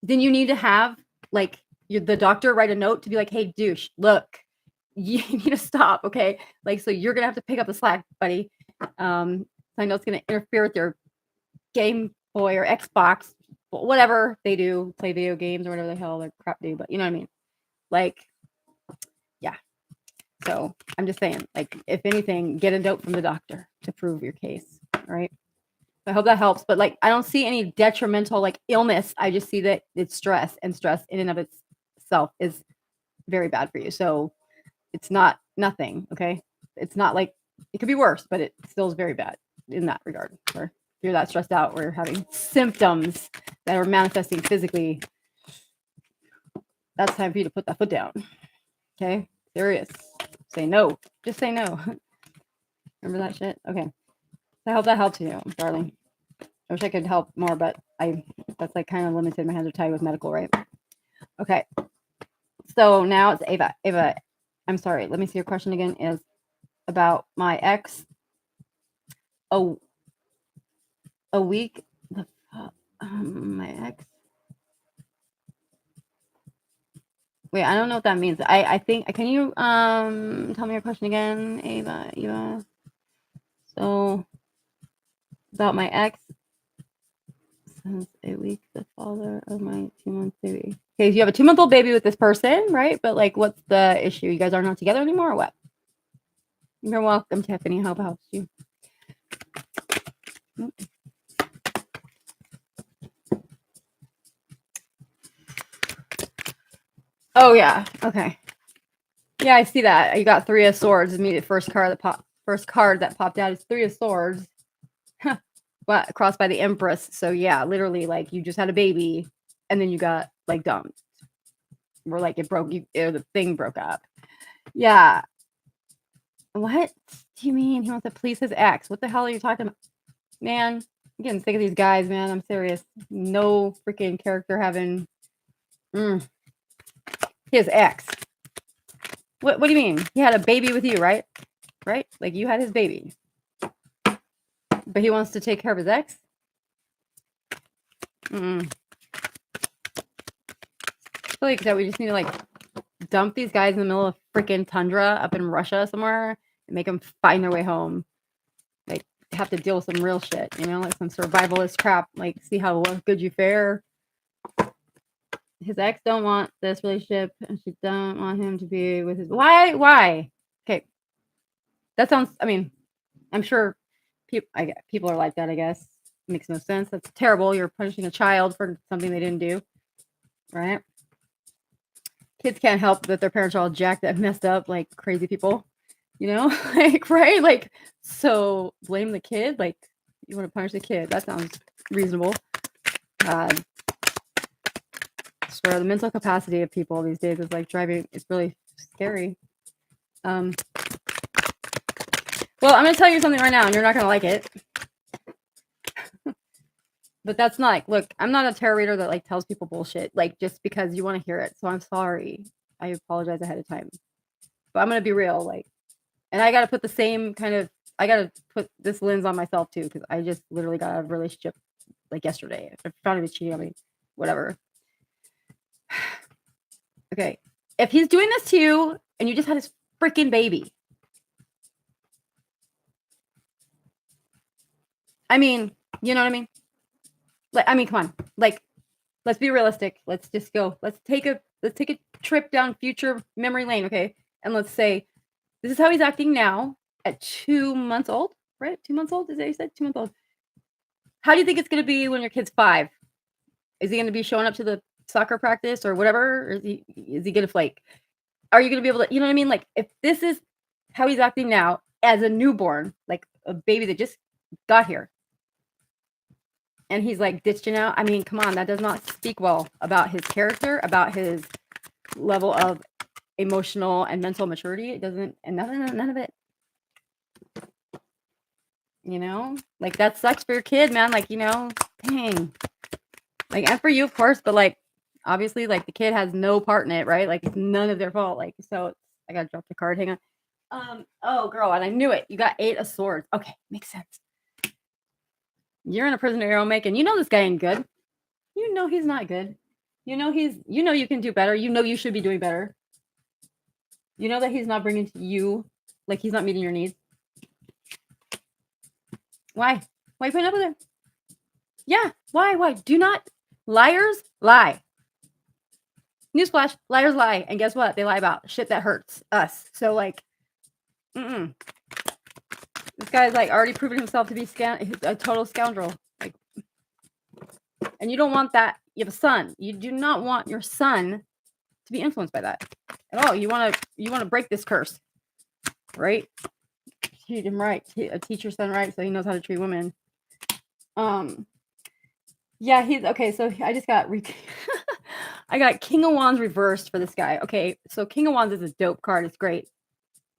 then you need to have the doctor write a note to be like, "Hey, douche, look, you need to stop, okay? Like, so you're gonna have to pick up the slack, buddy. I know it's gonna interfere with your Game Boy or Xbox, whatever they do, play video games or whatever the hell their crap do. But you know what I mean? Like, yeah." So I'm just saying, like, if anything, get a note from the doctor to prove your case, right? I hope that helps. But like, I don't see any detrimental illness. I just see that it's stress, and stress in and of itself is very bad for you. So it's not nothing. Okay. It's not like it could be worse, but it still is very bad in that regard. Or if you're that stressed out, or having symptoms that are manifesting physically, that's time for you to put that foot down. Okay. Serious. Say no. Just say no. Remember that shit? Okay. I hope that helps you, darling. I wish I could help more, but that's like kind of limited. My hands are tied with medical, right? Okay. So now it's Ava. Ava, I'm sorry. Let me see your question again. Is about my ex. A week. My ex. Wait, I don't know what that means. I think. Can you tell me your question again, Ava? So about my ex. Since a week, the father of my 2-month baby. Okay, so you have a 2-month-old baby with this person, right? But like, what's the issue? You guys are not together anymore, or what? You're welcome, Tiffany. How helps you? Oh yeah. Okay. Yeah, I see that. You got 3 of Swords. Immediate first card that popped out is 3 of Swords. But crossed by the Empress. So yeah, literally, like, you just had a baby, and then you got like dumped, or like it broke. The thing broke up. Yeah. What do you mean he wants to please his ex? What the hell are you talking about, man? I'm getting sick of these guys, man. I'm serious. No freaking character having. His ex. What do you mean? He had a baby with you, right? Right? Like, you had his baby. But he wants to take care of his ex? I feel like that we just need to like dump these guys in the middle of freaking tundra up in Russia somewhere and make them find their way home. Like, have to deal with some real shit, like some survivalist crap. Like, see how good you fare. His ex don't want this relationship, and she don't want him to be with his. Why? Okay, that sounds. I mean, I'm sure people are like that. I guess it makes no sense. That's terrible. You're punishing a child for something they didn't do, right? Kids can't help that their parents are all jacked up, messed up, like crazy people, like, right? Like, so blame the kid. Like, you want to punish the kid? That sounds reasonable. God. I swear, the mental capacity of people these days is like driving. It's really scary. Well, I'm gonna tell you something right now, and you're not gonna like it. But that's not like, look, I'm not a tarot reader that like tells people bullshit, like, just because you want to hear it. So I'm sorry. I apologize ahead of time. But I'm gonna be real, like, and I gotta put the same kind of. I gotta put this lens on myself too, because I just literally got out of a relationship like yesterday. I found him was cheating on me, whatever. Okay, if he's doing this to you and you just had his freaking baby, I mean, you know what I mean? Like, I mean, come on. Like, let's be realistic. Let's just go. Let's take a trip down future memory lane, okay? And let's say this is how he's acting now at 2 months old, right? 2 months old? Is that what you said? 2 months old. How do you think it's gonna be when your kid's 5? Is he gonna be showing up to the soccer practice or whatever? Or is he gonna flake? Are you gonna be able to, you know what I mean? Like, if this is how he's acting now as a newborn, like a baby that just got here, and he's like ditched you now. I mean, come on, that does not speak well about his character, about his level of emotional and mental maturity. It doesn't, and none of it. You know, like that sucks for your kid, man. Like, you know, dang. Like, and for you, of course, but like, obviously, like the kid has no part in it, right? Like, it's none of their fault. Like, so I gotta drop the card. Hang on. Oh, girl, and I knew it. You got 8 of swords. Okay, makes sense. You're in a prison of your own making. You know this guy ain't good. You know he's not good. You know you can do better. You know you should be doing better. You know that he's not bringing to you, like he's not meeting your needs. Why? Why are you putting up with it? Yeah, why? Do not. Liars lie. Newsflash, liars lie. And guess what? They lie about shit that hurts us. So like, this guy's like already proven himself to be a total scoundrel. Like, and you don't want that. You have a son. You do not want your son to be influenced by that at all. You want to break this curse, right? Treat him right. Teach your son right so he knows how to treat women. Yeah, he's okay. So I just got I got King of Wands reversed for this guy. Okay, so King of Wands is a dope card. It's great,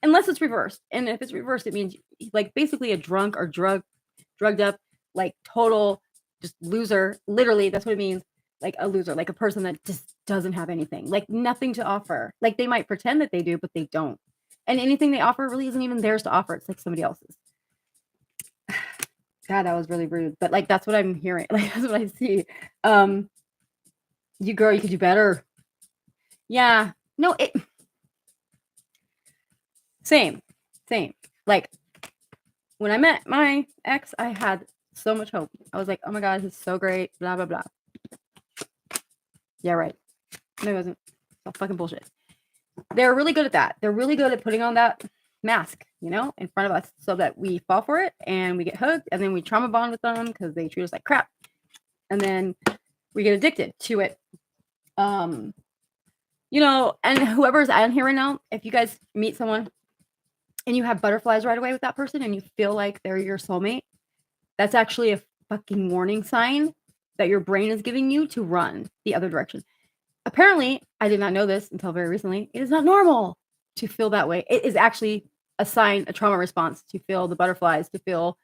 unless it's reversed. And if it's reversed, it means like basically a drunk or drugged up, like total just loser. Literally, that's what it means. Like a loser, like a person that just doesn't have anything, like nothing to offer. Like they might pretend that they do, but they don't. And anything they offer really isn't even theirs to offer. It's like somebody else's. God, that was really rude. But like that's what I'm hearing. Like that's what I see. You girl, you could do better. Yeah. No, it same. Like when I met my ex, I had so much hope. I was like, oh my God, he's so great, blah, blah, blah. Yeah, right. No, it wasn't. It's all fucking bullshit. They're really good at that. They're really good at putting on that mask, you know, in front of us so that we fall for it and we get hooked and then we trauma bond with them because they treat us like crap. And then we get addicted to it. You know, and whoever's on here right now, if you guys meet someone and you have butterflies right away with that person and you feel like they're your soulmate, that's actually a fucking warning sign that your brain is giving you to run the other direction. Apparently, I did not know this until very recently. It is not normal to feel that way. It is actually a sign, a trauma response to feel the butterflies, to feel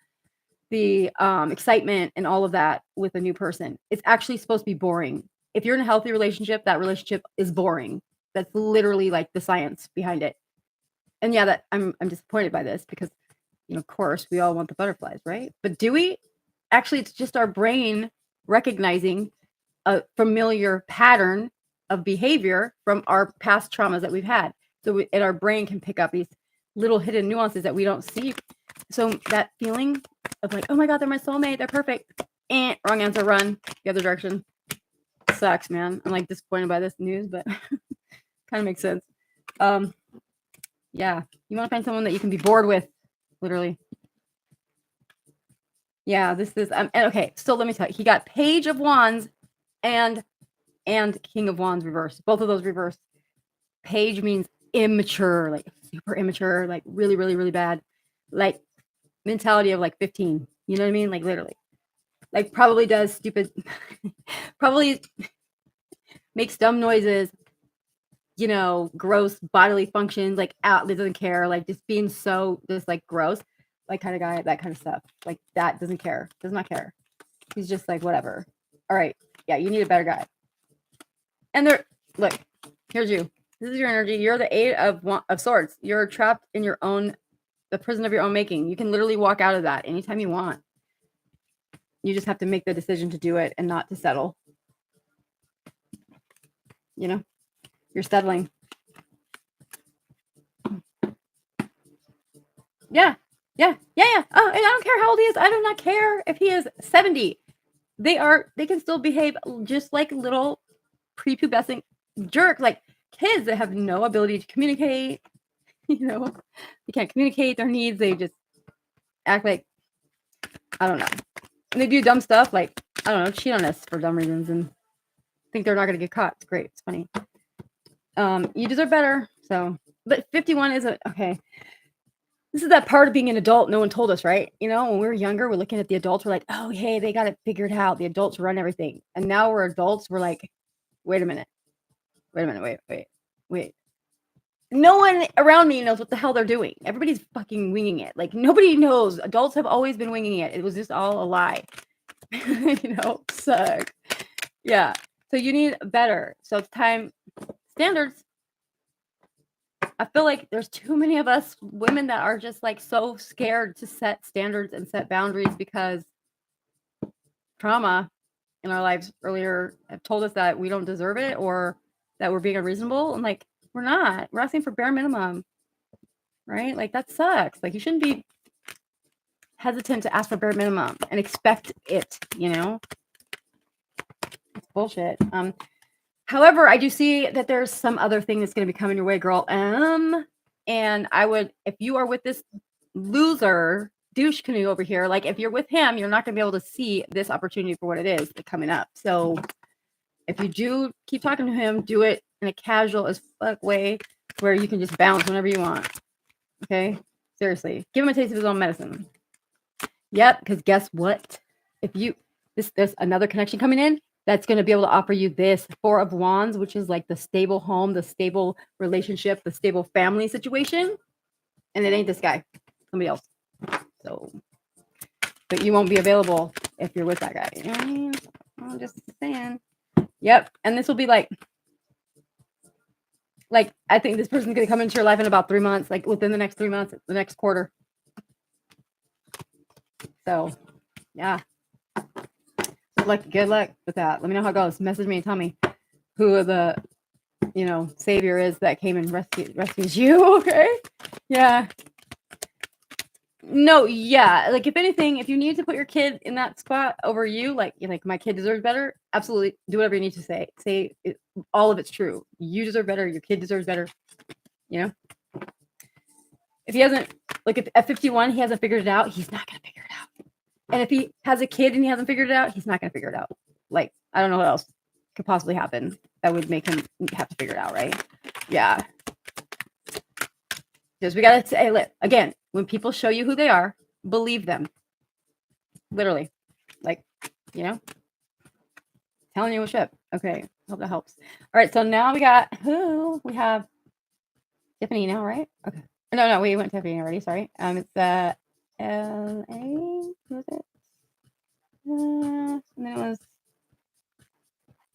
the excitement and all of that with a new person. It's actually supposed to be boring. If you're in a healthy relationship, that relationship is boring. That's literally like the science behind it. And yeah, that I'm disappointed by this because, you know, of course, we all want the butterflies, right? But do we? Actually, it's just our brain recognizing a familiar pattern of behavior from our past traumas that we've had. So and our brain can pick up these little hidden nuances that we don't see. So that feeling of like, oh my God, they're my soulmate, they're perfect. Wrong answer, run the other direction. Sucks, man. I'm like disappointed by this news, but kind of makes sense. Yeah, you want to find someone that you can be bored with, literally. Yeah, this is and okay. So let me tell you, he got Page of Wands and King of Wands reversed. Both of those reversed. Page means immature, like super immature, like really, really, really bad, like mentality of like 15. You know what I mean? Like literally, like probably does stupid, probably makes dumb noises. You know, gross bodily functions, like out, doesn't care, like just being so just like gross, like kind of guy, that kind of stuff, like that does not care. He's just like whatever. All right, yeah, you need a better guy. And they're look, here's you. This is your energy. You're the 8 of Swords. You're trapped in the prison of your own making. You can literally walk out of that anytime you want. You just have to make the decision to do it and not to settle. You know, you're settling. Yeah, Yeah. Yeah. Yeah. Oh, and I don't care how old he is. I do not care if he is 70. They can still behave just like little prepubescent jerks, like kids that have no ability to communicate. You know, they can't communicate their needs. They just act like, I don't know. And they do dumb stuff like, I don't know, cheat on us for dumb reasons and think they're not going to get caught. It's great. It's funny. You deserve better. So, but 51 isn't okay. This is that part of being an adult no one told us, right? You know, when we were younger, we're looking at the adults. We're like, oh, hey, they got it figured out. The adults run everything. And now we're adults. We're like, wait a minute. Wait. No one around me knows what the hell they're doing. Everybody's fucking winging it. Like, nobody knows. Adults have always been winging it. It was just all a lie. You know, suck. Yeah. So you need better. So it's time. Standards. I feel like there's too many of us women that are just like so scared to set standards and set boundaries because trauma in our lives earlier have told us that we don't deserve it or that we're being unreasonable. And like, we're not. We're asking for bare minimum, right? Like, that sucks. Like, you shouldn't be hesitant to ask for bare minimum and expect it, you know? It's bullshit. However, I do see that there's some other thing that's going to be coming your way, girl. And I would, if you are with this loser douche canoe over here, like if you're with him, you're not going to be able to see this opportunity for what it is coming up. So if you do keep talking to him, do it in a casual as fuck way where you can just bounce whenever you want. Okay? Seriously. Give him a taste of his own medicine. Yep, because guess what? If you, there's another connection coming in that's going to be able to offer you this Four of Wands, which is like the stable home, the stable relationship, the stable family situation. And it ain't this guy, somebody else. So, but you won't be available if you're with that guy. You know what I mean? I'm just saying. Yep. And this will be like I think this person's going to come into your life in about 3 months, like within the next 3 months, the next quarter. So, yeah. Good luck with that. Let me know how it goes. Message me and tell me who the, savior is that came and rescues you. Okay. Yeah. No, yeah. Like, if anything, if you need to put your kid in that spot over you, like my kid deserves better, absolutely do whatever you need to say. Say it, all of it's true. You deserve better. Your kid deserves better. You know? If he hasn't, like, if at 51 he hasn't figured it out, he's not going to figure it out. And if he has a kid and he hasn't figured it out, he's not going to figure it out. Like, I don't know what else could possibly happen that would make him have to figure it out, right? Yeah. Because we got to say, again, when people show you who they are, believe them. Literally. Like, telling you a ship. Okay. Hope that helps. All right. So now we have Tiffany now, right? Okay. No, we went to Tiffany already. Sorry. It's LA. Who is it? And then it was,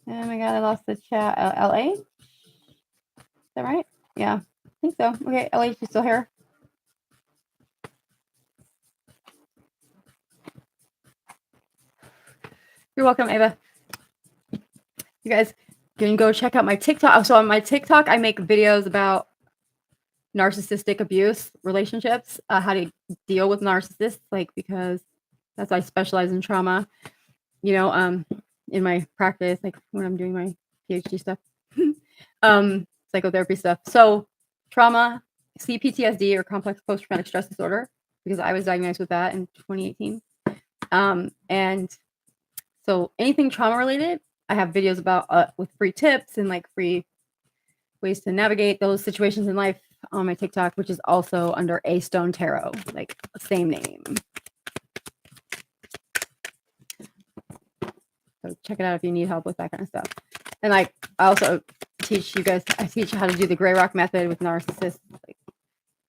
oh my god, I lost the chat. LA? Is that right? Yeah, I think so. Okay, LA, you still here? You're welcome, Ava. You guys can go check out my TikTok. So on my TikTok, I make videos about narcissistic abuse relationships, how to deal with narcissists, because that's why I specialize in trauma, in my practice, like when I'm doing my PhD stuff, psychotherapy stuff. So trauma, CPTSD or complex post-traumatic stress disorder, because I was diagnosed with that in 2018. And so anything trauma related, I have videos about with free tips and free ways to navigate those situations in life on my TikTok, which is also under A Stone Tarot, same name. So check it out if you need help with that kind of stuff. And I also teach you guys, I teach you how to do the gray rock method with narcissists,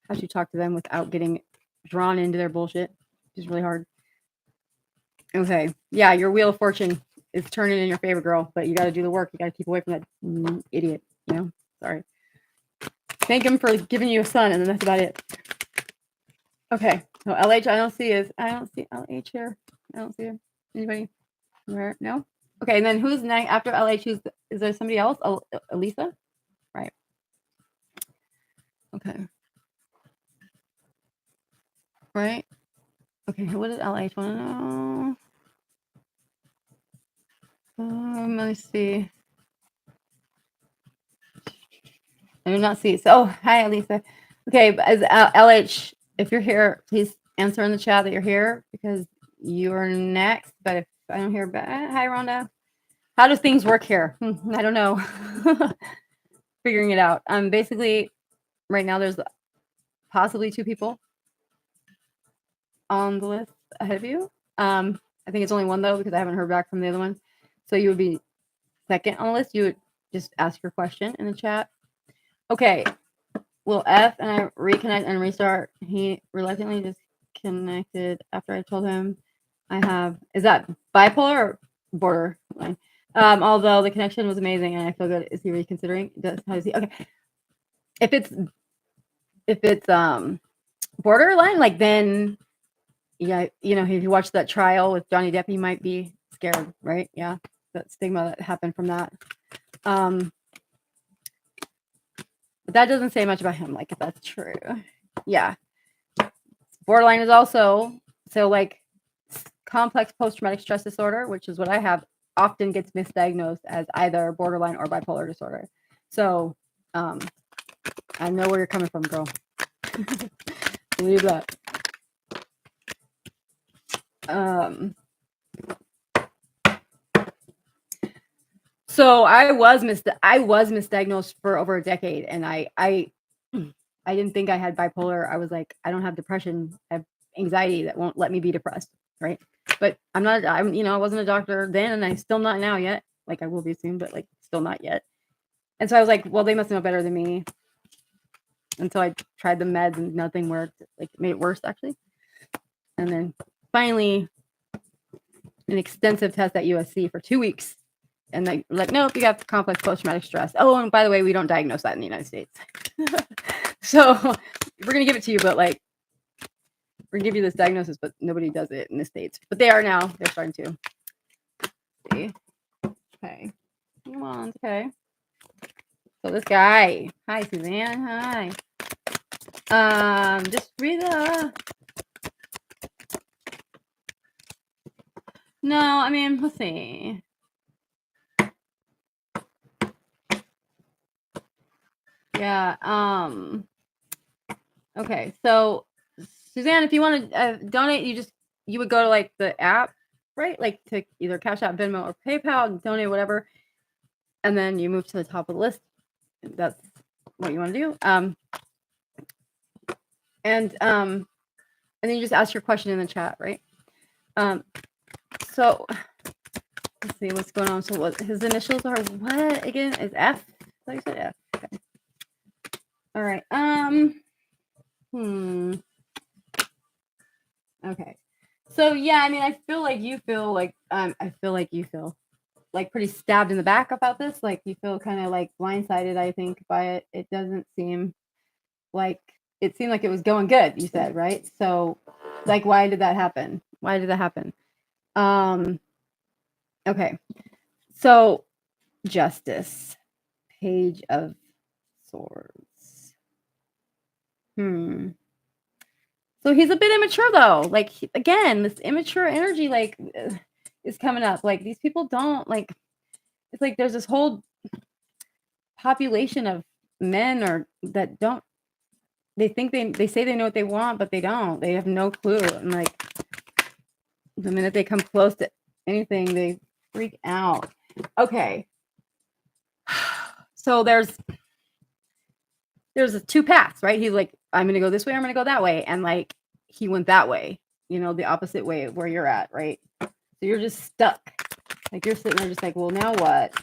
how to talk to them without getting drawn into their bullshit, which is really hard. Okay. Yeah, your wheel of fortune is turning in your favor, girl, but you got to do the work. You got to keep away from that idiot, Sorry. Thank him for giving you a son, and then that's about it. Okay. So LH, I don't see LH here. I don't see him. Anybody? Where? No? Okay, and then who's next after LH? Is there somebody else? Elisa? Right. Okay. right? Okay, what did LH want to know? Let me see. I do not see. So, hi, Lisa. Okay, as LH, if you're here, please answer in the chat that you're here because you are next. But if I don't hear back, hi, Rhonda. How does things work here? I don't know. Figuring it out. Basically, right now there's possibly 2 people on the list ahead of you. I think it's only 1 though because I haven't heard back from the other one. So you would be second on the list. You would just ask your question in the chat. Okay. Will F and I reconnect and restart? He reluctantly disconnected after I told him I have. Is that bipolar or borderline? Although the connection was amazing and I feel good. Is he reconsidering? How does he? Okay. If it's borderline, like then yeah, if you watch that trial with Johnny Depp, you might be scared, right? Yeah, that stigma that happened from that. But that doesn't say much about him, like if that's true. Yeah. Borderline is also like complex post-traumatic stress disorder, which is what I have, often gets misdiagnosed as either borderline or bipolar disorder. So I know where you're coming from, girl. Believe that. So I was misdiagnosed for over a decade, and I didn't think I had bipolar. I was like, I don't have depression. I have anxiety that won't let me be depressed, right? But I wasn't a doctor then, and I'm still not now yet. Like I will be soon, but like still not yet. And so I was like, well, they must know better than me. And so I tried the meds and nothing worked. Like it made it worse actually. And then finally, an extensive test at USC for 2 weeks. And they were like, nope, you got complex post-traumatic stress. Oh, and by the way, we don't diagnose that in the United States. So we're going to give it to you, but like, we're going to give you this diagnosis, but nobody does it in the States. But they are now. They're starting to. See? Okay. Come on. Okay. So this guy. Hi, Suzanne. Hi. Just read the. No, I mean, let's see. Yeah. Okay. So, Suzanne, if you want to donate, you would go to like the app, right? Like to either Cash App, Venmo, or PayPal, and donate whatever, and then you move to the top of the list. That's what you want to do. And then you just ask your question in the chat, right? So let's see what's going on. So what his initials are? What again? Is F? Like you said, F. Okay. All right. Okay. So yeah, I mean, I feel like you feel like like pretty stabbed in the back about this. Like you feel kind of like blindsided, I think, by it. It doesn't seem like it seemed like it was going good, you said, right? So like why did that happen? Okay. So Justice, Page of Swords. So he's a bit immature though. Like again, this immature energy like is coming up. Like these people don't like. It's like there's this whole population of men that don't. They think they say they know what they want, but they don't. They have no clue. And like the minute they come close to anything, they freak out. Okay. So there's 2 paths, right? He's like, I'm gonna go this way, I'm gonna go that way, and like he went that way, the opposite way of where you're at, right? So you're just stuck. Like you're sitting there just like, well, now what?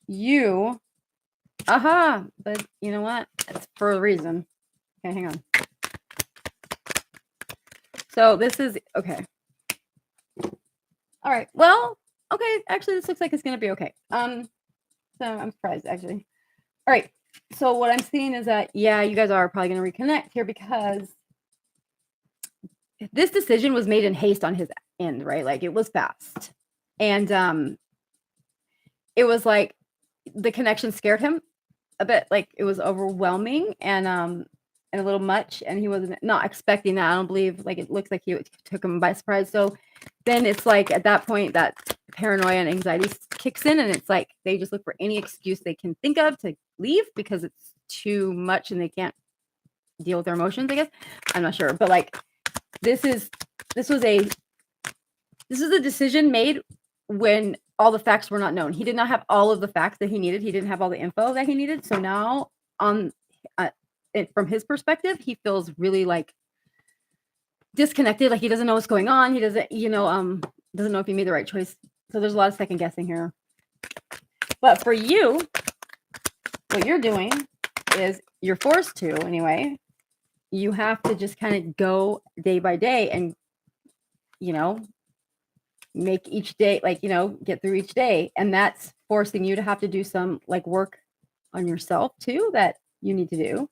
But you know what? It's for a reason. Okay, hang on. So this is okay. All right. Well, okay. Actually, this looks like it's gonna be okay. So I'm surprised actually. All right. So what I'm seeing is that, yeah, you guys are probably going to reconnect here because this decision was made in haste on his end, right? Like it was fast. And it was like the connection scared him a bit, like it was overwhelming. And and a little much, and he wasn't not expecting that. I don't believe, like, it looks like he took him by surprise. So then it's like at that point that paranoia and anxiety kicks in, and it's like they just look for any excuse they can think of to leave because it's too much and they can't deal with their emotions, I guess. I'm not sure, but like this was a decision made when all the facts were not known. He did not have all of the facts that he needed. He didn't have all the info that he needed. So now on from his perspective, he feels really like disconnected. Like he doesn't know what's going on. He doesn't, doesn't know if he made the right choice. So there's a lot of second guessing here. But for you, what you're doing is you're forced to anyway. You have to just kind of go day by day and, make each day, like, get through each day. And that's forcing you to have to do some like work on yourself too, that you need to do.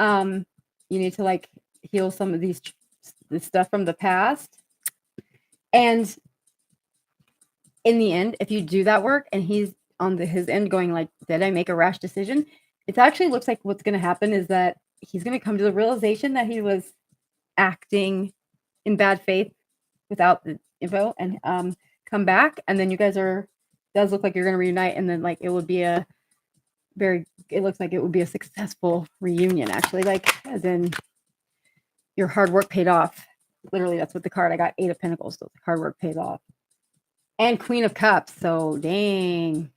You need to like heal some of this stuff from the past. And in the end, if you do that work and he's on his end going like, did I make a rash decision? It actually looks like what's going to happen is that he's going to come to the realization that he was acting in bad faith without the info and come back. And then you guys does look like you're going to reunite. And then like, it looks like it would be a successful reunion actually, like as in your hard work paid off. Literally, that's what the card, I got 8 of Pentacles. So hard work pays off. And Queen of Cups. So dang.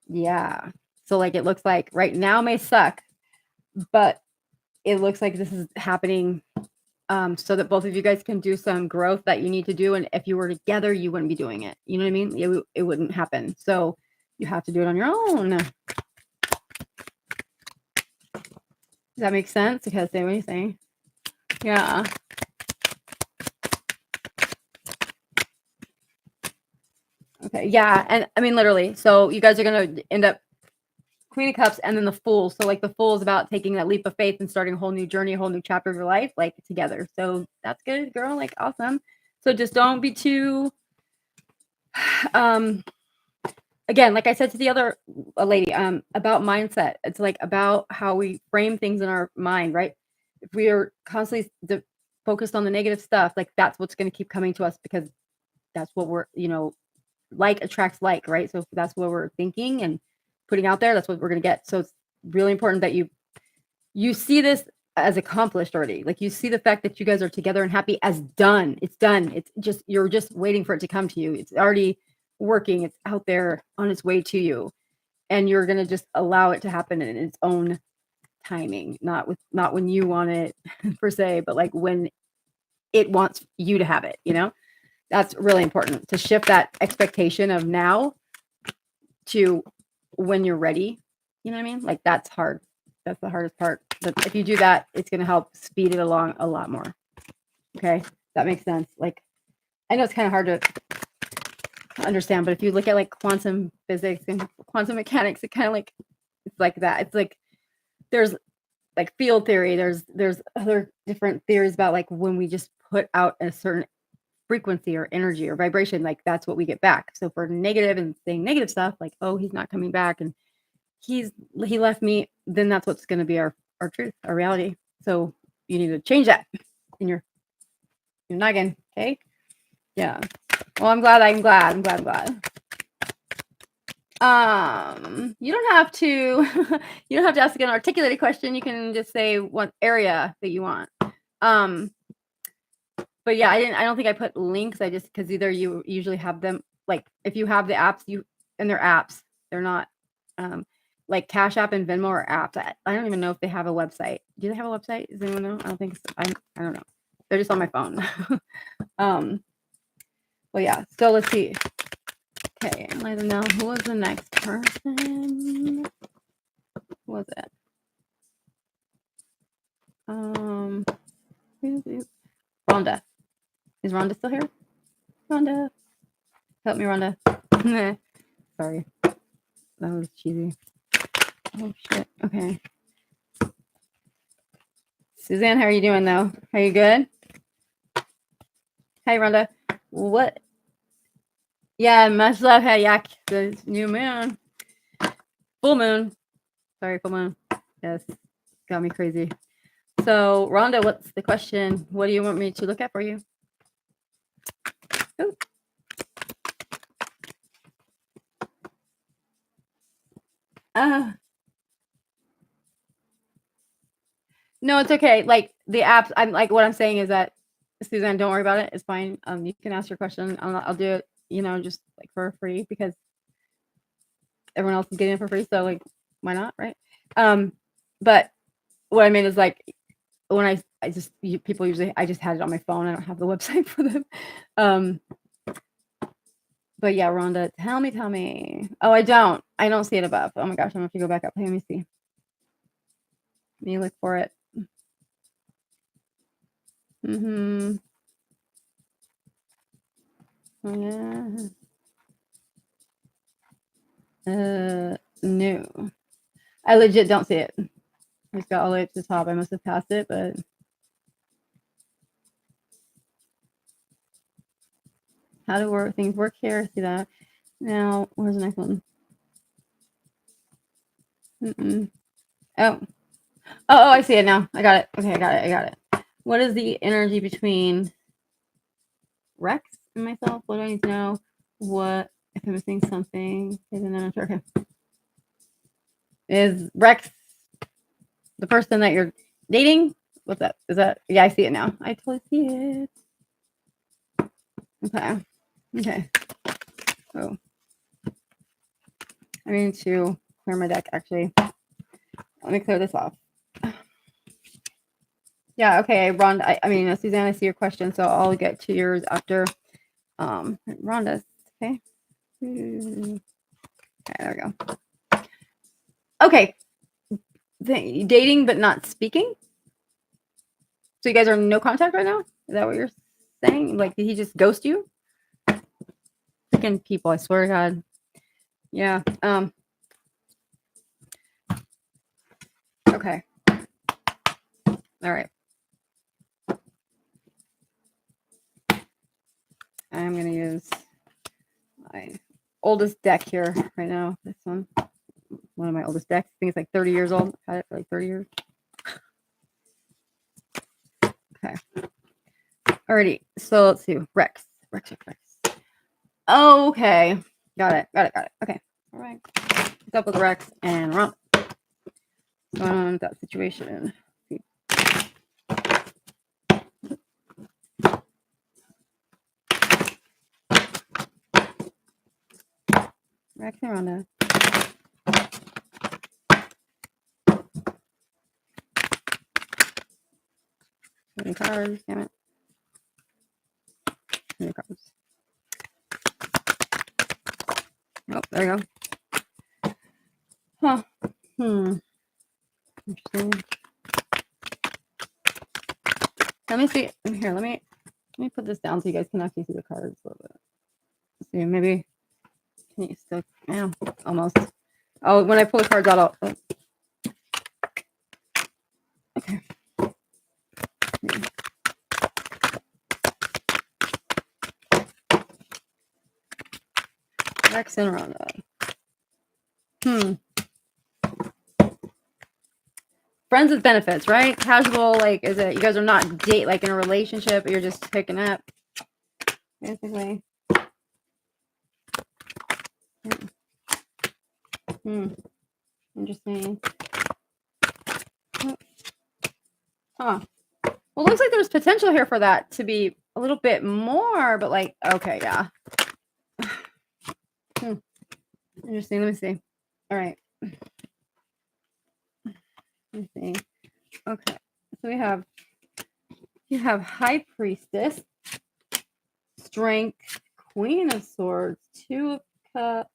Yeah. So like, it looks like right now may suck, but it looks like this is happening so that both of you guys can do some growth that you need to do. And if you were together, you wouldn't be doing it. You know what I mean? It wouldn't happen. So you have to do it on your own. Does that make sense? Because say what you think. Yeah. Okay. Yeah. And I mean, literally. So you guys are going to end up Queen of Cups and then the Fool. So like the Fool is about taking that leap of faith and starting a whole new journey, a whole new chapter of your life, like together. So that's good, girl. Like awesome. So just don't be too, again, like I said to the other lady, about mindset. It's like about how we frame things in our mind, right? If we are constantly focused on the negative stuff, like that's what's going to keep coming to us because that's what we're, like attracts like, right? So if that's what we're thinking and putting out there, that's what we're going to get. So it's really important that you see this as accomplished already. Like you see the fact that you guys are together and happy as done. It's done. It's just, you're just waiting for it to come to you. It's already working. It's out there on its way to you. And you're going to just allow it to happen in its own timing, not when you want it per se, but like when it wants you to have it, That's really important to shift that expectation of now to when you're ready. You know what I mean? Like that's hard. That's the hardest part. But if you do that, it's going to help speed it along a lot more. Okay. That makes sense. Like, I know it's kind of hard to understand, but if you look at like quantum physics and quantum mechanics, it kind of like, it's like that. It's like, there's like field theory. There's other different theories about like when we just put out a certain frequency or energy or vibration, like that's what we get back. So for negative and saying negative stuff, like, oh, he's not coming back and he left me, then that's what's going to be our truth, our reality. So you need to change that in your noggin. Okay. Yeah. Well, I'm glad. You don't have to ask an articulated question. You can just say what area that you want. But yeah, I don't think I put links. I just, because either you usually have them, like if you have the apps, and they're apps, they're not like Cash App and Venmo are apps. I don't even know if they have a website. Do they have a website? Does anyone know? I don't think so. I don't know. They're just on my phone. Well, yeah. So let's see. Okay, let them know who was the next person. Who was it? Rhonda. Is Rhonda still here? Rhonda. Help me, Rhonda. Sorry. That was cheesy. Oh, shit. Okay. Suzanne, how are you doing, though? Are you good? Hi, Rhonda. What? Yeah, much love, Hayak. The new moon. Full moon. Sorry, full moon. Yes. got me crazy. So, Rhonda, what's the question? What do you want me to look at for you? Ooh. No, it's okay. Like the apps, I'm like, what I'm saying is that, Suzanne, don't worry about it. It's fine. You can ask your question. I'll do it, just like for free because everyone else is getting it for free. So like, why not, right? But what I mean is like, when people usually, I just had it on my phone. I don't have the website for them. But yeah, Rhonda, tell me. Oh, I don't see it above. Oh my gosh, I'm gonna have to go back up. Let me see. Let me look for it. Oh, yeah. No. I legit don't see it. I just got all the way up to the top. I must have passed it, but how do things work here? See that? Now, where's the next one? Oh, I see it now. I got it. Okay, I got it. What is the energy between Rex and myself? What do I need to know? What if I'm missing something? Okay. Is Rex the person that you're dating? What's that? Is that? Yeah, I see it now. I totally see it. Okay. Oh, I need to clear my deck. Actually, let me clear this off. Yeah. Okay, Rhonda. I mean, Suzanne, I see your question, so I'll get to yours after. Rhonda's. Okay. Okay, there we go. Okay. Dating but not speaking. So you guys are in no contact right now? Is that what you're saying? Like, did he just ghost you? Freaking people, I swear to God. Yeah. Okay. All right. I'm gonna use my oldest deck here right now. This one of my oldest decks. I think it's like 30 years old. I've had it for like 30 years. Okay. Alrighty. So let's see. Rex. Oh, okay. Got it. Okay. All right. What's up with Rex and Ron? What's going on with that situation? Rex and Rhonda. Any cards? Damn it. Any cards? Oh, there you go. Huh. Interesting. Let me see. Here, let me put this down so you guys can actually see the cards a little bit. Let's see, maybe can you still? Yeah, almost. Oh, when I pull the cards out, I'll. Okay. Rex and Rhonda. Friends with benefits, right? Casual, like, is it you guys are not like in a relationship, but you're just picking up, basically. Interesting. Huh. Well, looks like there's potential here for that to be a little bit more, but like, okay, yeah. Interesting. Let me see. All right. Let me see. Okay. So you have High Priestess, Strength, Queen of Swords, Two of Cups,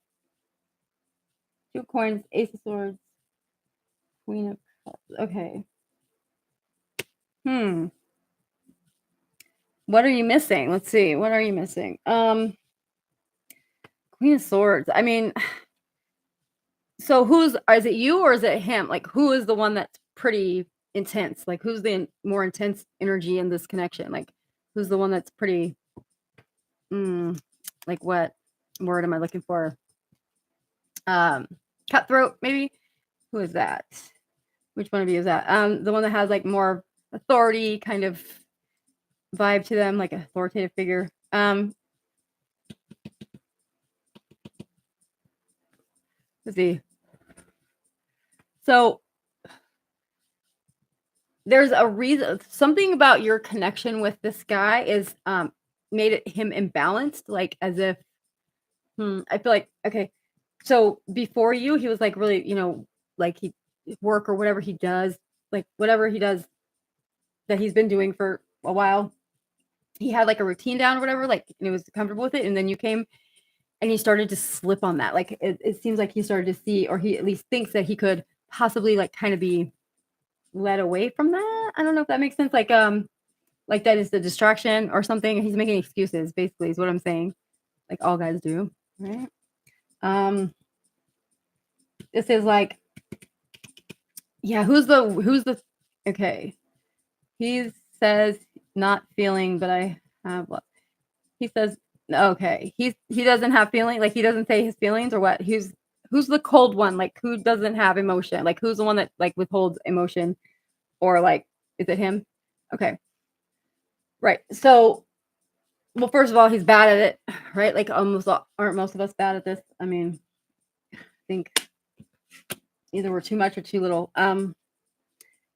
2 coins, Ace of Swords, Queen of Cups. Okay. What are you missing? Let's see. What are you missing? Queen of Swords. I mean, so is it you or is it him? Like, who is the one that's pretty intense? Like, who's the more intense energy in this connection? Like, who's the one that's pretty, like, what word am I looking for? Cutthroat, maybe? Who is that? Which one of you is that? The one that has like more authority kind of vibe to them, like an authoritative figure. Let's see. So there's a reason, something about your connection with this guy is made him imbalanced, like as if I feel like, okay, so before you, he was like really, like he work or whatever he does, like whatever he does that he's been doing for a while, he had like a routine down or whatever, like, and he was comfortable with it. And then you came and he started to slip on that. Like it seems like he started to see, or he at least thinks that he could possibly like kind of be led away from that. I don't know if that makes sense. Like that is the distraction or something. He's making excuses, basically, is what I'm saying. Like all guys do, right? This is like, yeah, who's the okay. He says not feeling, but I have what? He says okay. He doesn't have feeling, like he doesn't say his feelings or what. Who's the cold one? Like who doesn't have emotion? Like who's the one that like withholds emotion? Or like, is it him? Okay. Right. So, well, first of all, he's bad at it, right? Like aren't most of us bad at this? I mean, I think either we're too much or too little.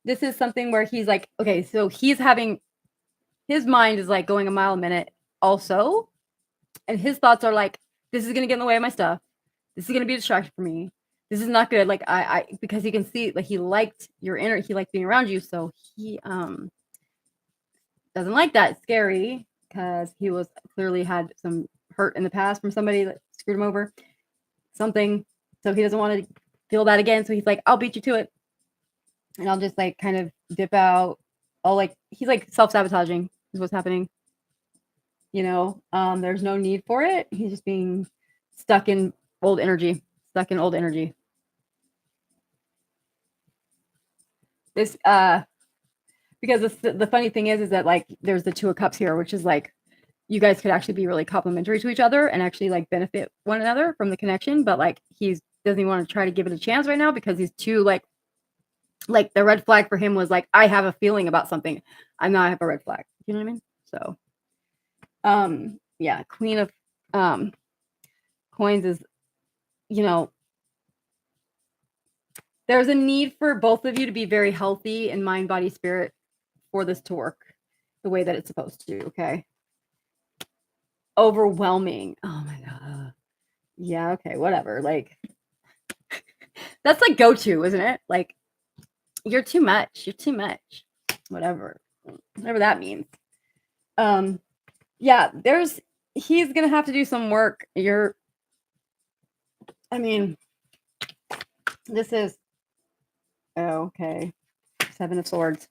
This is something where he's like, okay, so he's having, his mind is like going a mile a minute also. And his thoughts are like, this is going to get in the way of my stuff. This is going to be a distraction for me. This is not good. Like I because he can see, like he liked he liked being around you. So he doesn't like that. It's scary because he was clearly had some hurt in the past from somebody that screwed him over. Something. So he doesn't want to feel that again. So he's like, I'll beat you to it. And I'll just like kind of dip out. He's like self-sabotaging is what's happening. There's no need for it. He's just being stuck in old energy. This because the funny thing is that like there's the Two of Cups here, which is like you guys could actually be really complementary to each other and actually like benefit one another from the connection, but like doesn't even want to try to give it a chance right now because he's too like the red flag for him was like, I have a feeling about something. I have a red flag. You know what I mean? So yeah, Queen of Coins is, there's a need for both of you to be very healthy in mind, body, spirit for this to work the way that it's supposed to. Okay. Overwhelming. Oh my God. Yeah. Okay. Whatever. Like, that's like go-to, isn't it? Like, you're too much. Whatever that means. Yeah, he's going to have to do some work. This is, okay. 7 of Swords.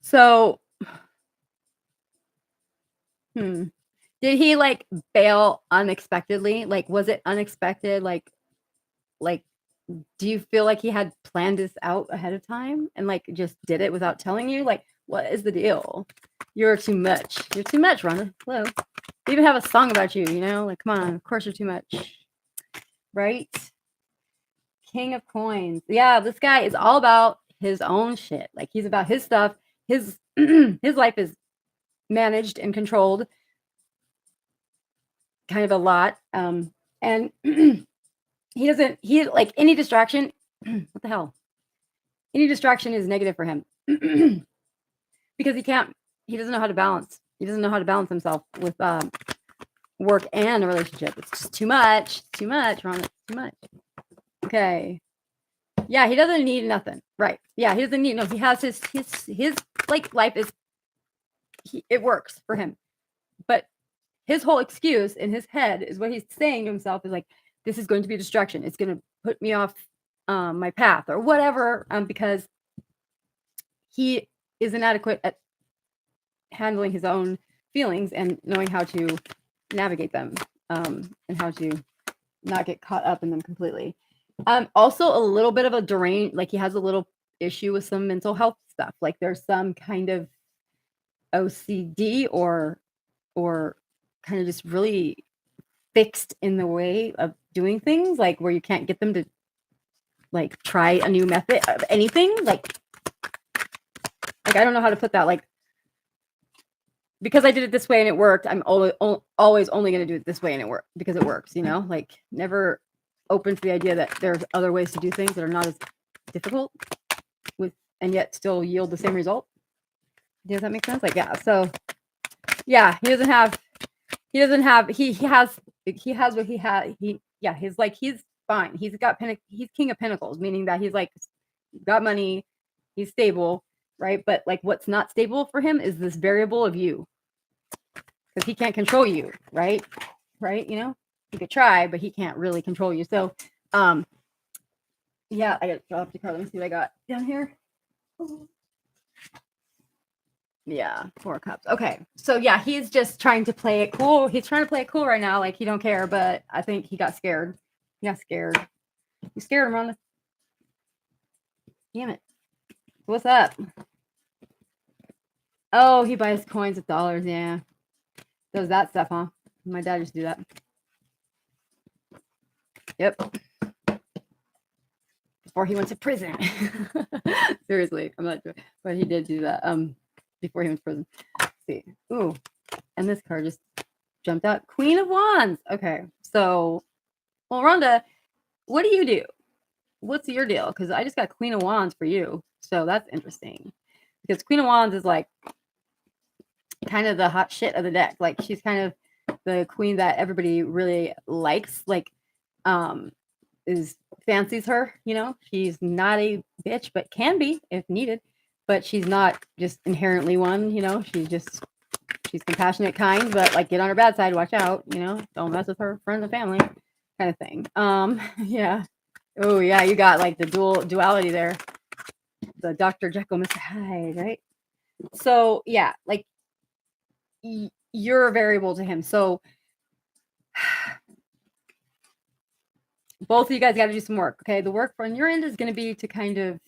So, did he like bail unexpectedly? Like, was it unexpected? Like, do you feel like he had planned this out ahead of time and like just did it without telling you? Like, what is the deal? You're too much, Rhonda. Hello. They even have a song about you, like, come on, of course you're too much. Right? King of Coins. Yeah, this guy is all about his own shit. Like he's about his stuff. His his life is managed and controlled kind of a lot. And he like any distraction. What the hell? Any distraction is negative for him because he doesn't know how to balance. He doesn't know how to balance himself with work and a relationship. It's just too much, Ron. It's too much. Okay. Yeah, he doesn't need nothing. Right. Yeah, he doesn't need he has his like life is it works for him. But his whole excuse in his head is what he's saying to himself is like, this is going to be a distraction. It's going to put me off my path or whatever, because he is inadequate at handling his own feelings and knowing how to navigate them, and how to not get caught up in them completely. Also a little bit of a like he has a little issue with some mental health stuff. Like there's some kind of OCD or kind of just really fixed in the way of doing things, like where you can't get them to like try a new method of anything. Like I don't know how to put that. Like, because I did it this way and it worked, I'm always only going to do it this way and it worked because it works, you know, like never open to the idea that there's other ways to do things that are not as difficult with, and yet still yield the same result. Does that make sense? Like, yeah. So yeah, he has what he had. He's fine. He's king of pentacles, meaning that he's like got money, he's stable, right? But like what's not stable for him is this variable of you, because he can't control you, right? You know, he could try, but he can't really control you. So yeah, I gotta draw up the card. Let me see what I got down here. Yeah, 4 of Cups. Okay, so yeah, he's just trying to play it cool. He's trying to play it cool right now, like he don't care. But I think he got scared. You scared him, Rhonda. Damn it. What's up? Oh, he buys coins with dollars. Yeah, does that stuff, huh? My dad used to do that. Yep. Before he went to prison. Seriously, I'm not sure, but he did do that. Before he went to prison. Let's see. Ooh, and this card just jumped out. Queen of Wands. Okay, so, well, Rhonda, what do you do? What's your deal? Because I just got Queen of Wands for you, so that's interesting. Because Queen of Wands is like kind of the hot shit of the deck. Like she's kind of the queen that everybody really likes. Like, fancies her. You know, she's not a bitch, but can be if needed. But she's not just inherently one, you know, she's compassionate, kind, but like get on her bad side, watch out, you know, don't mess with her friends and family kind of thing. Yeah. Oh yeah, you got like the duality there. The Dr. Jekyll, Mr. Hyde, right? So yeah, like you're a variable to him. So both of you guys got to do some work. Okay. The work on your end is going to be to kind of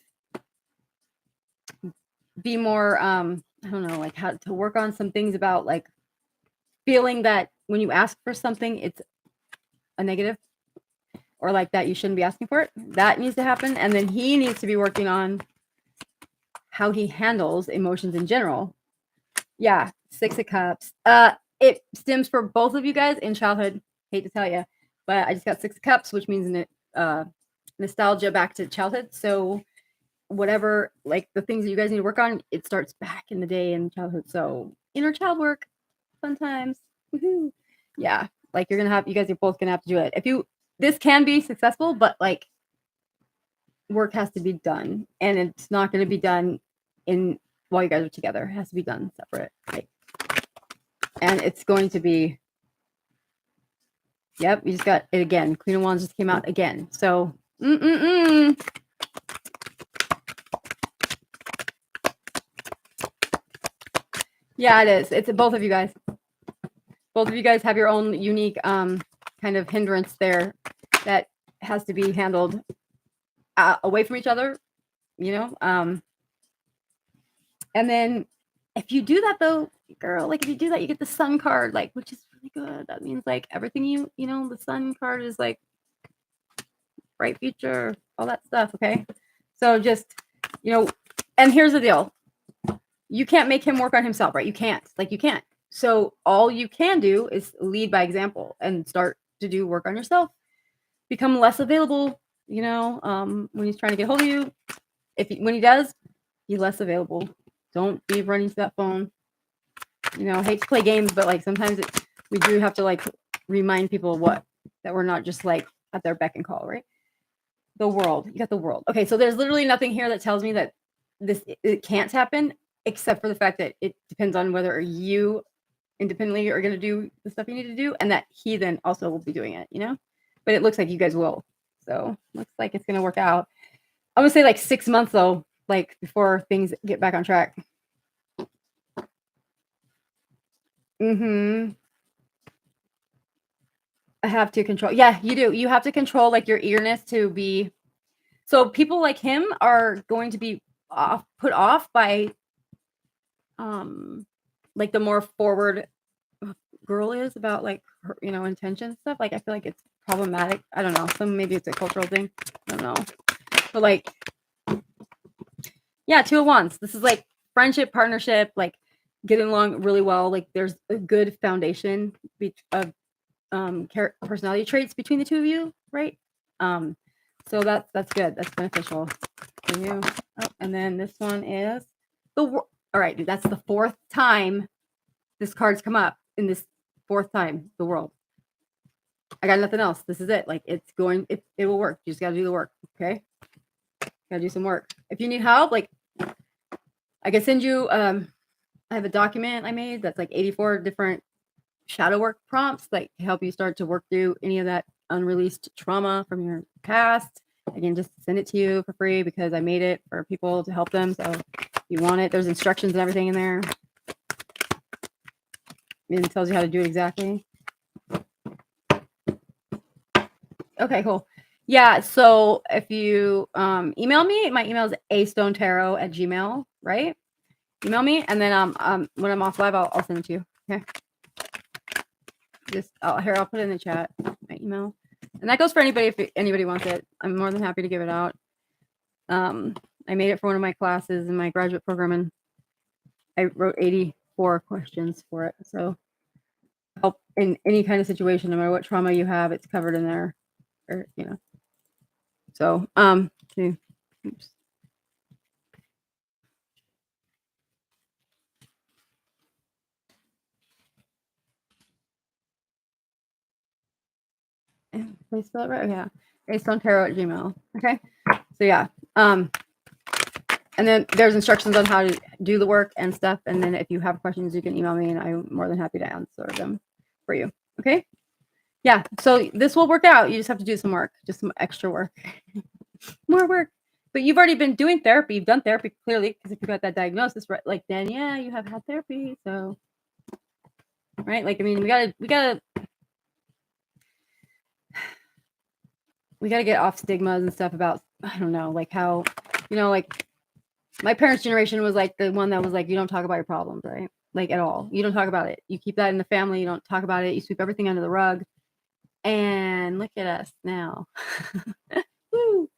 be more I don't know, like how to work on some things about like feeling that when you ask for something it's a negative, or like that you shouldn't be asking for it. That needs to happen. And then he needs to be working on how he handles emotions in general. Yeah, 6 of Cups. It stems for both of you guys in childhood. Hate to tell you, but I just got 6 of Cups, which means nostalgia back to childhood. So whatever, like the things that you guys need to work on, it starts back in the day in childhood. So inner child work, fun times. Woohoo. Yeah, like you guys are both gonna have to do it. This can be successful, but like work has to be done, and it's not going to be done while you guys are together. It has to be done separate, like, and it's going to be. Yep, you just got it again. Queen of Wands just came out again. So, yeah, it is. It's both of you guys. Both of you guys have your own unique kind of hindrance there that has to be handled away from each other, you know. And then if you do that though, girl, like if you do that, you get the Sun card, like, which is really good. That means like everything you know, the Sun card is like bright future, all that stuff. Okay. So just, you know, and here's the deal. You can't make him work on himself, right? You can't. So all you can do is lead by example and start to do work on yourself. Become less available, you know, when he's trying to get hold of you. When he does, be less available. Don't be running to that phone. You know, I hate to play games, but like sometimes we do have to like remind people that we're not just like at their beck and call, right? The world. You got the world. Okay, so there's literally nothing here that tells me that it can't happen, except for the fact that it depends on whether you independently are going to do the stuff you need to do, and that he then also will be doing it, you know. But it looks like you guys will, so looks like it's going to work out. I'm gonna say like 6 months though, like before things get back on track. I have to control. Yeah, you do. You have to control like your eagerness to be. So people like him are going to be put off by like the more forward girl is about like her, you know, intention stuff. Like I feel like it's problematic. I don't know. Maybe it's a cultural thing. I don't know. But like, yeah, 2 of Wands. This is like friendship, partnership, like getting along really well. Like there's a good foundation of personality traits between the two of you, right? So that's good. That's beneficial for you. Oh, and then this one is all right, dude. That's the 4th time this card's come up in this 4th time. The World. I got nothing else. This is it. Like it will work. You just gotta do the work. Okay. Gotta do some work. If you need help, like I can send you. I have a document I made that's like 84 different shadow work prompts that can help you start to work through any of that unreleased trauma from your past. I can just send it to you for free because I made it for people to help them. So if you want it, there's instructions and everything in there. It tells you how to do it exactly. Okay, cool. Yeah, so if you email me, my email is astonetarot@gmail.com, right? Email me, and then when I'm off live, I'll send it to you. Okay. Here, I'll put it in the chat, my email. And that goes for anybody if anybody wants it. I'm more than happy to give it out. I made it for one of my classes in my graduate program, and I wrote 84 questions for it. So help in any kind of situation, no matter what trauma you have, it's covered in there. Or, you know. So, oops. Did I spell it right? Yeah. astonetarot@gmail.com. Okay. So yeah. And then there's instructions on how to do the work and stuff. And then if you have questions, you can email me and I'm more than happy to answer them for you. Okay. Yeah. So this will work out. You just have to do some work, just some extra work, more work. But you've already been doing therapy. You've done therapy clearly because if you got that diagnosis, right? Like then, yeah, you have had therapy. So, right. Like, I mean, we gotta get off stigmas and stuff about, I don't know, like how, like my parents' generation was like the one that was like, you don't talk about your problems, right? Like at all. You don't talk about it. You keep that in the family. You don't talk about it. You sweep everything under the rug. And look at us now. Woo.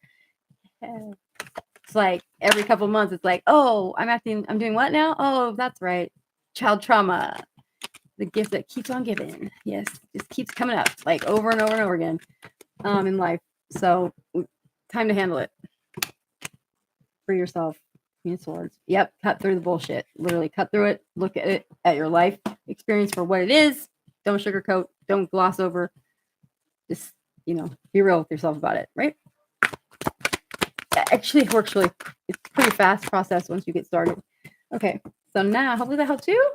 It's like every couple months, it's like, oh, I'm doing what now? Oh, that's right. Child trauma. The gift that keeps on giving. Yes. Just keeps coming up like over and over and over again in life. So time to handle it for yourself. Queen of Swords. Yep. Cut through the bullshit. Literally cut through it. Look at it, at your life experience for what it is. Don't sugarcoat. Don't gloss over. Just, be real with yourself about it. Right. Actually, it works really. It's a pretty fast process once you get started. Okay. So now, hopefully that helps you.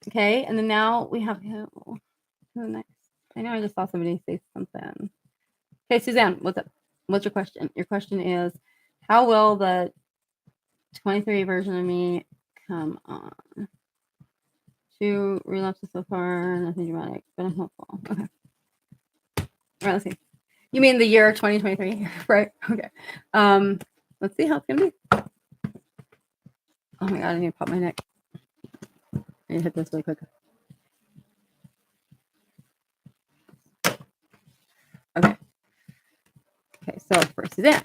Okay. And then now we have who next? I know I just saw somebody say something. Okay, Suzanne, what's up? What's your question? Your question is, how will the 23 version of me come on? 2 relapses so far, nothing dramatic, but I'm hopeful. Okay. All right, let's see. You mean the year 2023, right? Okay. Let's see how it's gonna be. Oh my god, I need to pop my neck. I need to hit this really quick. Okay. Okay, so for Suzanne.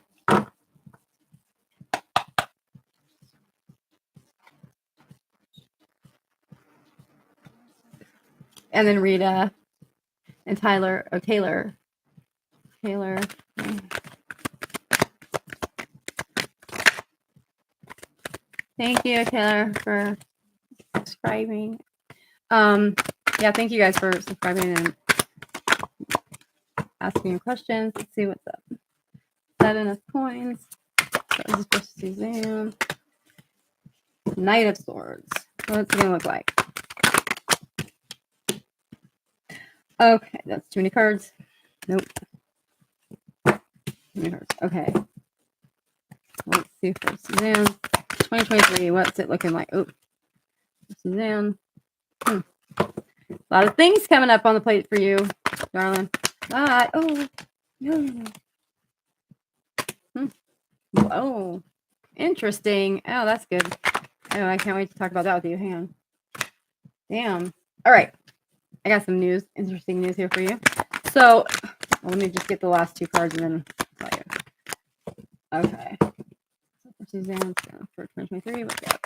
And then Rita and Taylor. Thank you, Taylor, for subscribing. Yeah, thank you guys for subscribing and asking questions. Let's see what's up. That enough coins. This is for Suzanne. Knight of Swords. What's it gonna look like? Okay, that's too many cards. Nope. Too many cards. Okay. Let's see for Suzanne. 2023. What's it looking like? Oh, Suzanne. A lot of things coming up on the plate for you, darling. Oh, no. Oh, interesting. Oh, that's good. Oh, I can't wait to talk about that with you. Hang on. Damn. All right. I got some news, interesting news here for you. So let me just get the last 2 cards and then tell you. Okay. So for Suzanne, for 2023, what's up?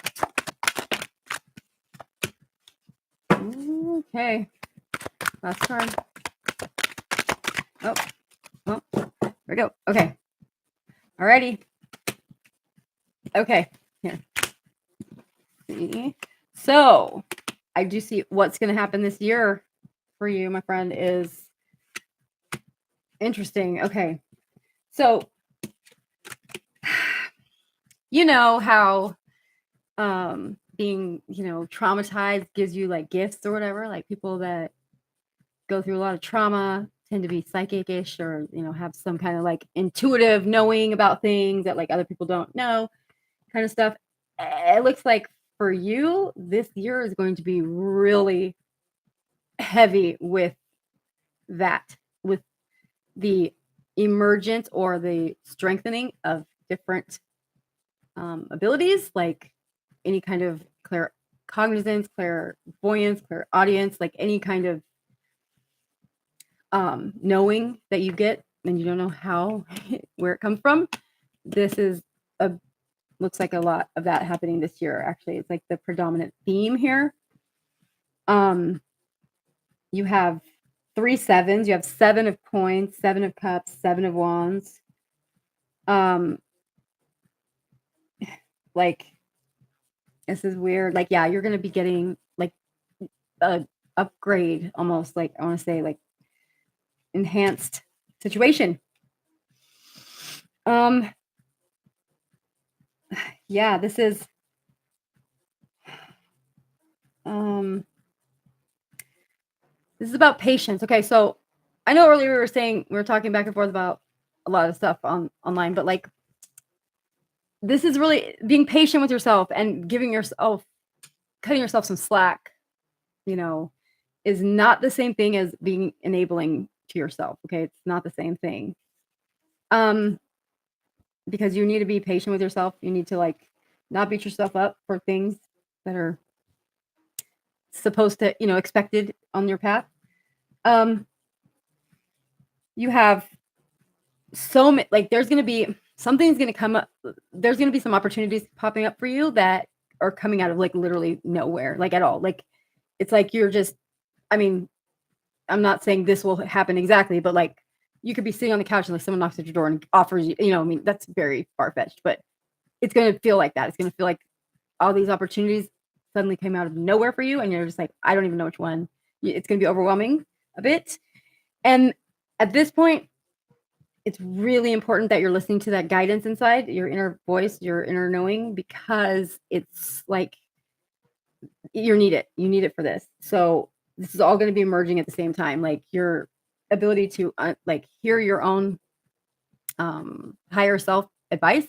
Okay. Last card. Oh, there we go. Okay. Alrighty. Okay. Here. See. So I do see what's going to happen this year for you, my friend, is interesting. Okay. So you know how being, traumatized gives you like gifts or whatever, like people that go through a lot of trauma tend to be psychic-ish or, have some kind of like intuitive knowing about things that like other people don't know kind of stuff. It looks like for you, this year is going to be really heavy with that, with the emergence or the strengthening of different abilities, like any kind of claircognizance, clairvoyance, clairaudience, like any kind of knowing that you get and you don't know how, where it comes from. This is looks like a lot of that happening this year. Actually, it's like the predominant theme here. You have 3 sevens. You have 7 of coins, 7 of cups, 7 of wands. Like, this is weird. Like, yeah, you're going to be getting like a upgrade, almost like, I want to say like enhanced situation. Yeah, this is about patience. Okay, so I know earlier we were talking back and forth about a lot of stuff online, but like this is really being patient with yourself and cutting yourself some slack, is not the same thing as being enabling to yourself. Okay, it's not the same thing. Because you need to be patient with yourself. You need to like not beat yourself up for things that are supposed to, expected on your path. You have so many, like there's going to be something's going to come up. There's going to be some opportunities popping up for you that are coming out of like literally nowhere, like at all. Like it's like you're just, I mean, I'm not saying this will happen exactly, but like you could be sitting on the couch and like someone knocks at your door and offers you, I mean, that's very far-fetched, but it's going to feel like that. It's going to feel like all these opportunities suddenly came out of nowhere for you. And you're just like, I don't even know which one. It's going to be overwhelming a bit. And at this point, it's really important that you're listening to that guidance inside, your inner voice, your inner knowing, because it's like you need it. You need it for this. So this is all going to be emerging at the same time. Like your ability to like hear your own higher self advice,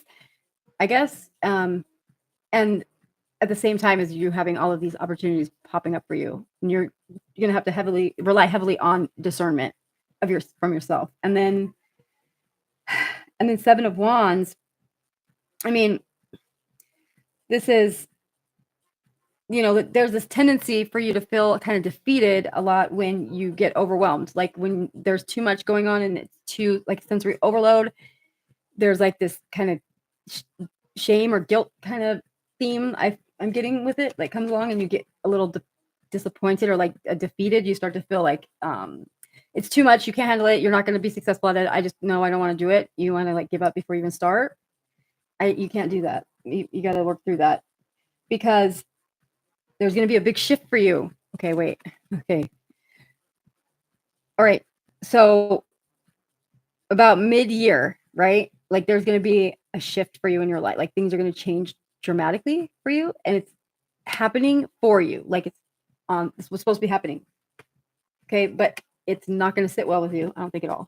I guess. And at the same time as you having all of these opportunities popping up for you, and you're going to have to rely heavily on discernment from yourself. And then 7 of wands. I mean, this is, there's this tendency for you to feel kind of defeated a lot when you get overwhelmed. Like when there's too much going on and it's too like sensory overload, there's like this kind of shame or guilt kind of theme I'm getting with it, like comes along and you get a little disappointed or like defeated. You start to feel like it's too much. You can't handle it. You're not going to be successful at it. I don't want to do it. You want to like give up before you even start. You can't do that. You got to work through that because there's going to be a big shift for you. Okay, wait. Okay. All right. So about mid-year, right? Like there's going to be a shift for you in your life. Like things are going to change dramatically for you and it's happening for you. Like this was supposed to be happening. Okay. But it's not going to sit well with you. I don't think at all.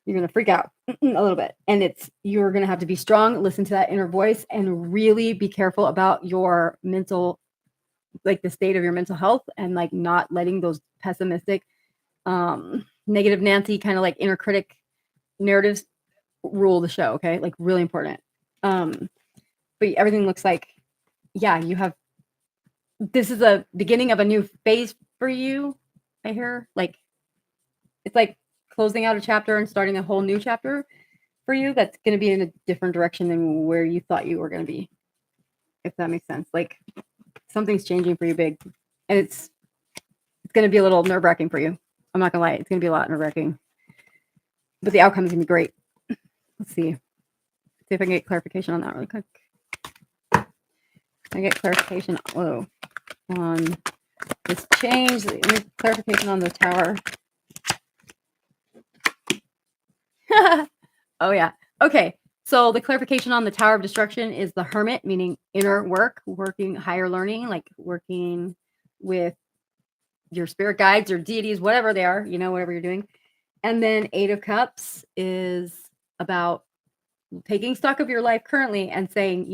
You're going to freak out a little bit. And you're going to have to be strong, listen to that inner voice and really be careful about your mental, like the state of your mental health and like not letting those pessimistic, negative Nancy kind of like inner critic narratives rule the show. Okay. Like really important. But everything looks like, yeah, this is a beginning of a new phase for you. I hear like, it's like closing out a chapter and starting a whole new chapter for you that's going to be in a different direction than where you thought you were going to be, if that makes sense. Like something's changing for you big, and it's going to be a little nerve-wracking for you. I'm not going to lie. It's going to be a lot nerve-wracking, but the outcome is going to be great. Let's see. See if I can get clarification on that really quick. I get clarification on this change. Clarification on the tower. Oh yeah. Okay. So the clarification on the Tower of Destruction is the Hermit, meaning inner work, working higher learning, like working with your spirit guides or deities, whatever they are, whatever you're doing. And then Eight of Cups is about taking stock of your life currently and saying,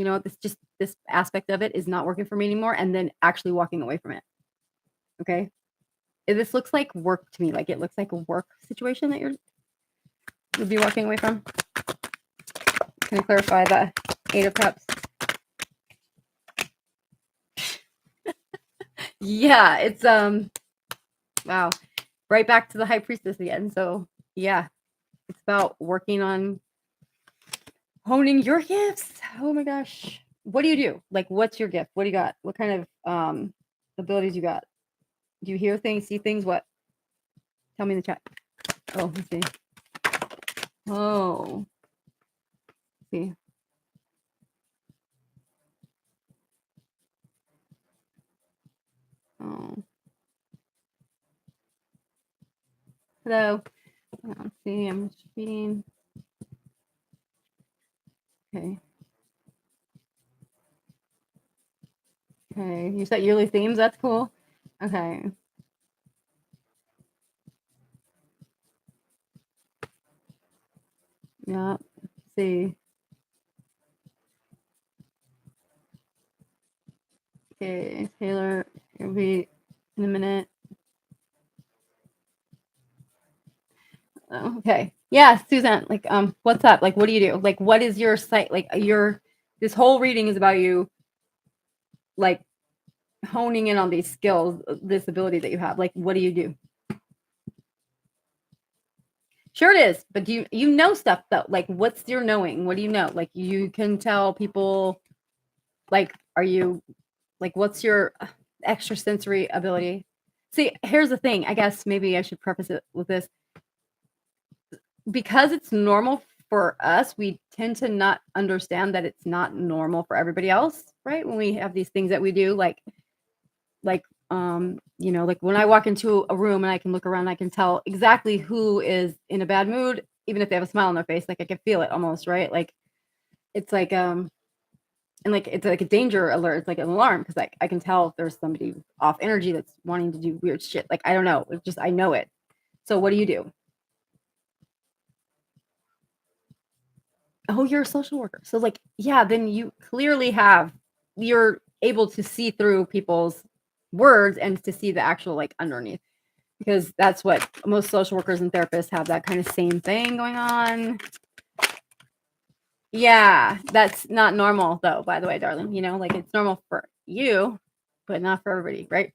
this aspect of it is not working for me anymore, and then actually walking away from it. Okay. This looks like work to me. Like it looks like a work situation that you'll be walking away from. Can I clarify the Eight of Cups? Yeah, it's wow. Right back to the High Priestess again. So yeah, it's about working on honing your gifts. Oh my gosh. What do you do? Like, what's your gift? What do you got? What kind of abilities you got? Do you hear things, see things? What? Tell me in the chat. Oh, let's see. Oh. Let's see. Oh. Hello. Let's see. I'm just reading. Okay. Okay. You set yearly themes. That's cool. Okay. Yeah. Let's see. Okay, Taylor, it'll be in a minute. Okay. Yeah, Suzanne, like, what's up? Like, what do you do? Like, what is your site? Like, this whole reading is about you, like, honing in on these skills, this ability that you have. Like, what do you do? Sure it is, but do you know stuff though? Like, what's your knowing? What do you know? Like, you can tell people, like, are you, like, what's your extrasensory ability? See, here's the thing. I guess maybe I should preface it with this. Because it's normal for us, we tend to not understand that it's not normal for everybody else, right? When we have these things that we do, like like when I walk into a room and I can look around, I can tell exactly who is in a bad mood, even if they have a smile on their face. Like I can feel it almost, right? Like it's like and like it's like a danger alert. It's like an alarm because like I can tell if there's somebody off energy that's wanting to do weird shit. Like I don't know, it's just I know it. So what do you do? Oh, you're a social worker. So like, yeah, then you clearly you're able to see through people's words and to see the actual like underneath, because that's what most social workers and therapists have, that kind of same thing going on. Yeah, that's not normal though, by the way, darling. Like it's normal for you, but not for everybody, right?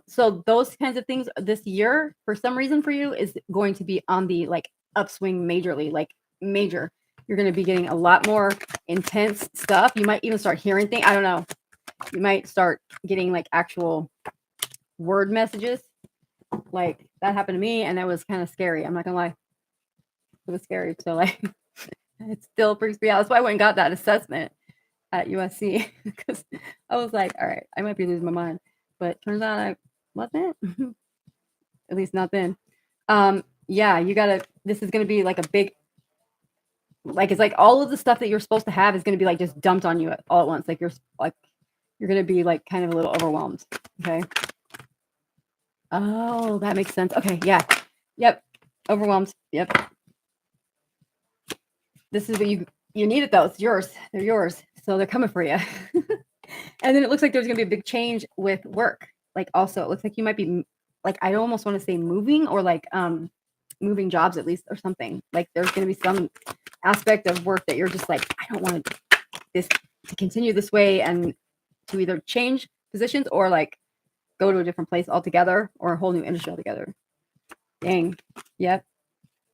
So those kinds of things this year, for some reason for you, is going to be on the like upswing majorly, like major. You're going to be getting a lot more intense stuff. You might even start hearing things. I don't know. You might start getting like actual word messages. Like that happened to me, and it was kind of scary. I'm not going to lie. It was scary. So like, it still freaks me out. That's why I went and got that assessment at USC, because I was like, all right, I might be losing my mind. But turns out I wasn't. At least not then. Yeah, this is going to be like a big, like it's like all of the stuff that you're supposed to have is going to be like just dumped on you all at once. Like you're going to be like kind of a little overwhelmed. Okay. Oh, that makes sense. Okay. Yeah. Yep. Overwhelmed. Yep. This is what you need it though. It's yours. They're yours. So they're coming for you. And then it looks like there's going to be a big change with work. Like also, it looks like you might be like, I almost want to say moving, or like moving jobs at least, or something. Like there's going to be some aspect of work that you're just like, I don't want this to continue this way, and to either change positions or like go to a different place altogether, or a whole new industry altogether. Dang. Yep.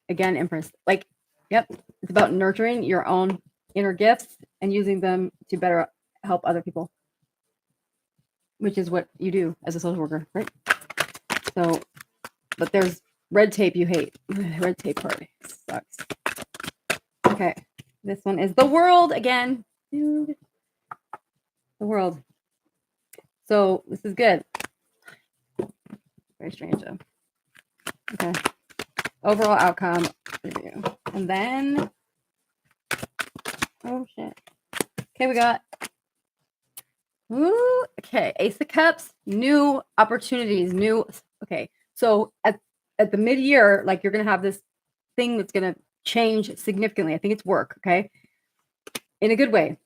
Again, Empress. Like Yep. It's about nurturing your own inner gifts and using them to better help other people, which is what you do as a social worker, right? So, but there's red tape you hate. Red tape part sucks. Okay. This one is the world again. Dude. The world. So this is good. Very strange though. Okay. Overall outcome review. And then, oh shit. Okay, we got, ooh, okay, Ace of Cups, new opportunities, okay. So at the mid-year, like you're going to have this thing that's going to change significantly. I think it's work, okay? In a good way.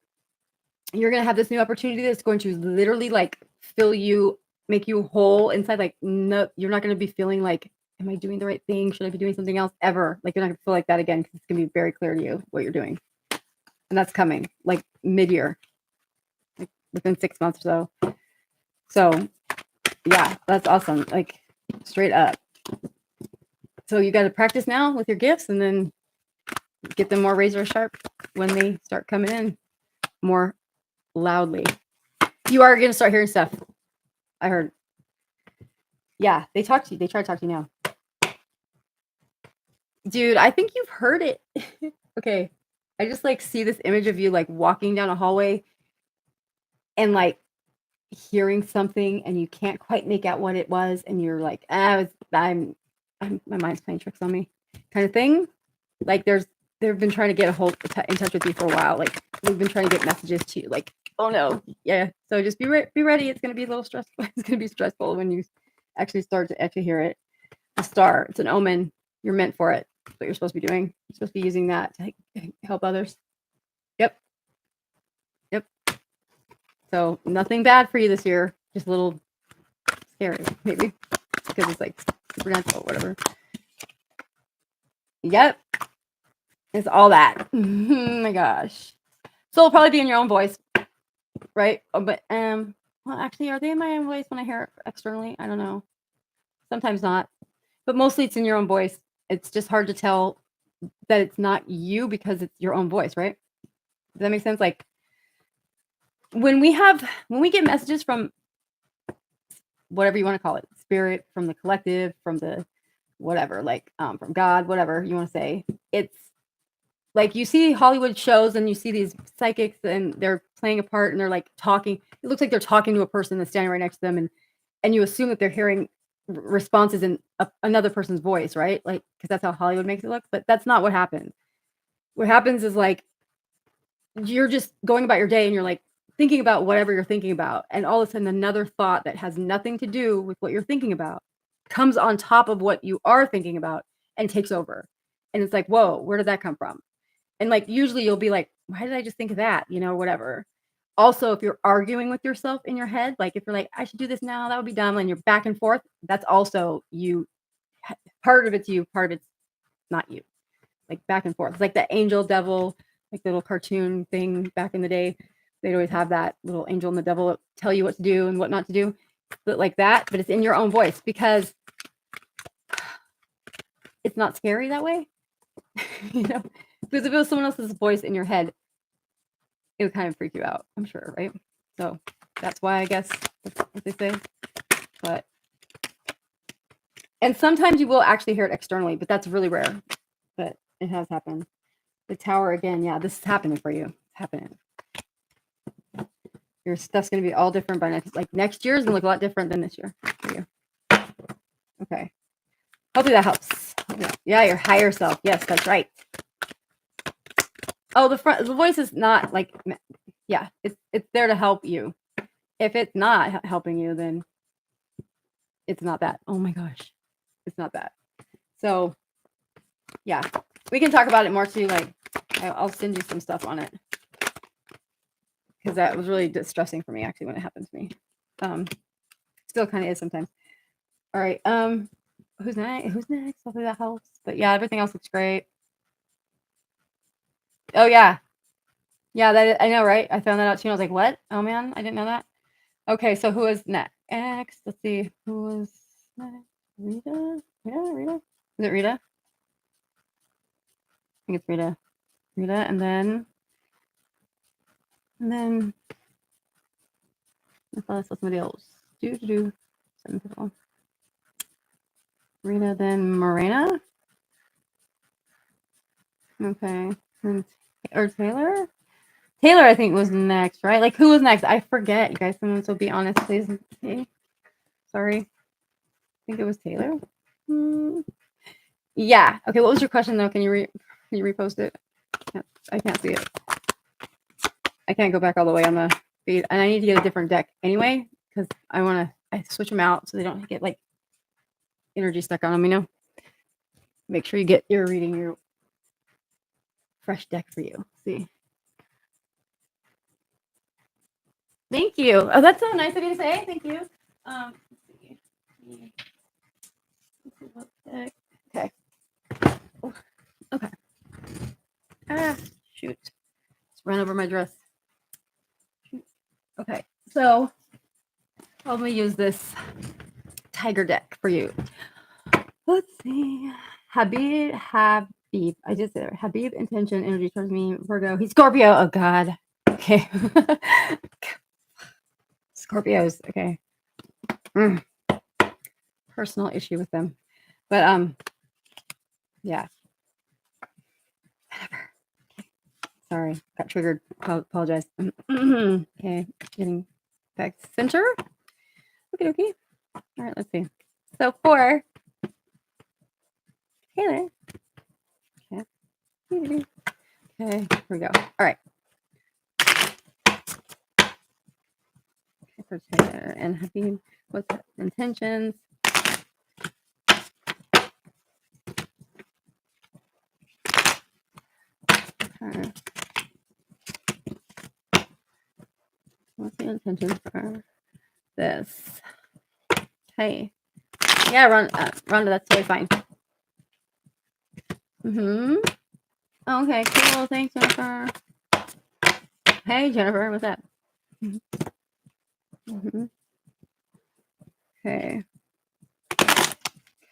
You're going to have this new opportunity that's going to literally like fill you, make you whole inside. Like, no, you're not going to be feeling like, am I doing the right thing? Should I be doing something else ever? Like, you're not going to feel like that again because it's going to be very clear to you what you're doing. And that's coming like mid-year, like within 6 months or so. So yeah, that's awesome. Like straight up. So you got to practice now with your gifts and then get them more razor sharp when they start coming in more loudly. You are going to start hearing stuff. I heard. Yeah, they talk to you. They try to talk to you now. Dude, I think you've heard it. Okay. I just like see this image of you like walking down a hallway and like hearing something and you can't quite make out what it was and you're like, my mind's playing tricks on me kind of thing. Like they've been trying to get in touch with you for a while. Like we've been trying to get messages to you like, oh no. Yeah. So just be ready. It's going to be a little stressful. It's going to be stressful when you actually start to actually hear it. A star. It's an omen. You're meant for it. That's what you're supposed to be doing. You're supposed to be using that to help others. Yep. So nothing bad for you this year. Just a little scary, maybe. Because it's like supernatural or whatever. Yep. It's all that. Oh my gosh. So it'll probably be in your own voice. Right? But well actually, are they in my own voice when I hear it externally? I don't know. Sometimes not. But mostly it's in your own voice. It's just hard to tell that it's not you because it's your own voice, right? Does that make sense? Like when we get messages from whatever you want to call it, spirit, from the collective, from the whatever, like from God, whatever you want to say, it's like you see Hollywood shows and you see these psychics and they're playing a part and they're like talking. It looks like they're talking to a person that's standing right next to them, and you assume that they're hearing responses in another person's voice, right? Like, because that's how Hollywood makes it look, but that's not what happens. What happens is like you're just going about your day and you're like thinking about whatever you're thinking about, and all of a sudden another thought that has nothing to do with what you're thinking about comes on top of what you are thinking about and takes over. And it's like, whoa, where did that come from? And like usually you'll be like, why did I just think of that? You know, whatever. Also, if you're arguing with yourself in your head, like if you're like, I should do this now, that would be dumb, and you're back and forth, that's also you. Part of it's you, part of it's not you. Like back and forth. It's like the angel devil, like the little cartoon thing back in the day. They'd always have that little angel and the devil tell you what to do and what not to do. But like that, but it's in your own voice because it's not scary that way. You know? Because if it was someone else's voice in your head, it would kind of freak you out, I'm sure, right? So that's why I guess that's what they say. But and sometimes you will actually hear it externally, but that's really rare. But it has happened. The tower again, yeah, this is happening for you. It's happening. Your stuff's gonna be all different by next year is gonna look a lot different than this year for you. Okay. Hopefully that helps. Yeah, your higher self. Yes, that's right. Oh, the voice is not like, yeah, it's there to help you. If it's not helping you, then it's not that. Oh my gosh, it's not that. So yeah, we can talk about it more too. Like I'll send you some stuff on it because that was really distressing for me actually when it happened to me. Still kind of is sometimes. All right. Who's next? Hopefully that helps. But yeah, everything else looks great. Oh yeah. Yeah, that I know, right? I found that out too. And I was like, what? Oh man, I didn't know that. Okay, so who is next? Let's see. Who was next? Rita? Yeah, Rita. Is it Rita? think it's Rita. Rita, and then I thought I saw somebody else. Seven people. Rita, then Morena. Okay. Or Taylor? Taylor, I think, was next, right? Like, who was next? I forget, you guys. Someone, so be honest, please. Okay. Sorry. I think it was Taylor. Yeah. Okay. What was your question, though? Can you repost it? I can't see it. I can't go back all the way on the feed, and I need to get a different deck anyway because I switch them out so they don't get like energy stuck on them. You know. Make sure you're reading your fresh deck for you. See. Thank you. Oh, that's so nice of you to say. Thank you. Let's see. Okay. Okay. Ah, shoot. Just ran over my dress. Okay. So I'm going to use this tiger deck for you. Let's see. Habib. I just said it. Habib intention energy towards me. Virgo. He's Scorpio. Oh God. Okay. Scorpios. Okay. Personal issue with them, but yeah. Whatever. Okay. Sorry, got triggered. Apologize. Okay, getting back to center. Okay. All right. Let's see. So for Taylor. Okay. Okay. Here we go. All right. Okay, for Taylor and Habib. What's the intentions? What's the intention for this? Hey, yeah, Rhonda, that's totally fine. Okay, cool. Thanks, Jennifer. Hey, Jennifer, what's up? Okay.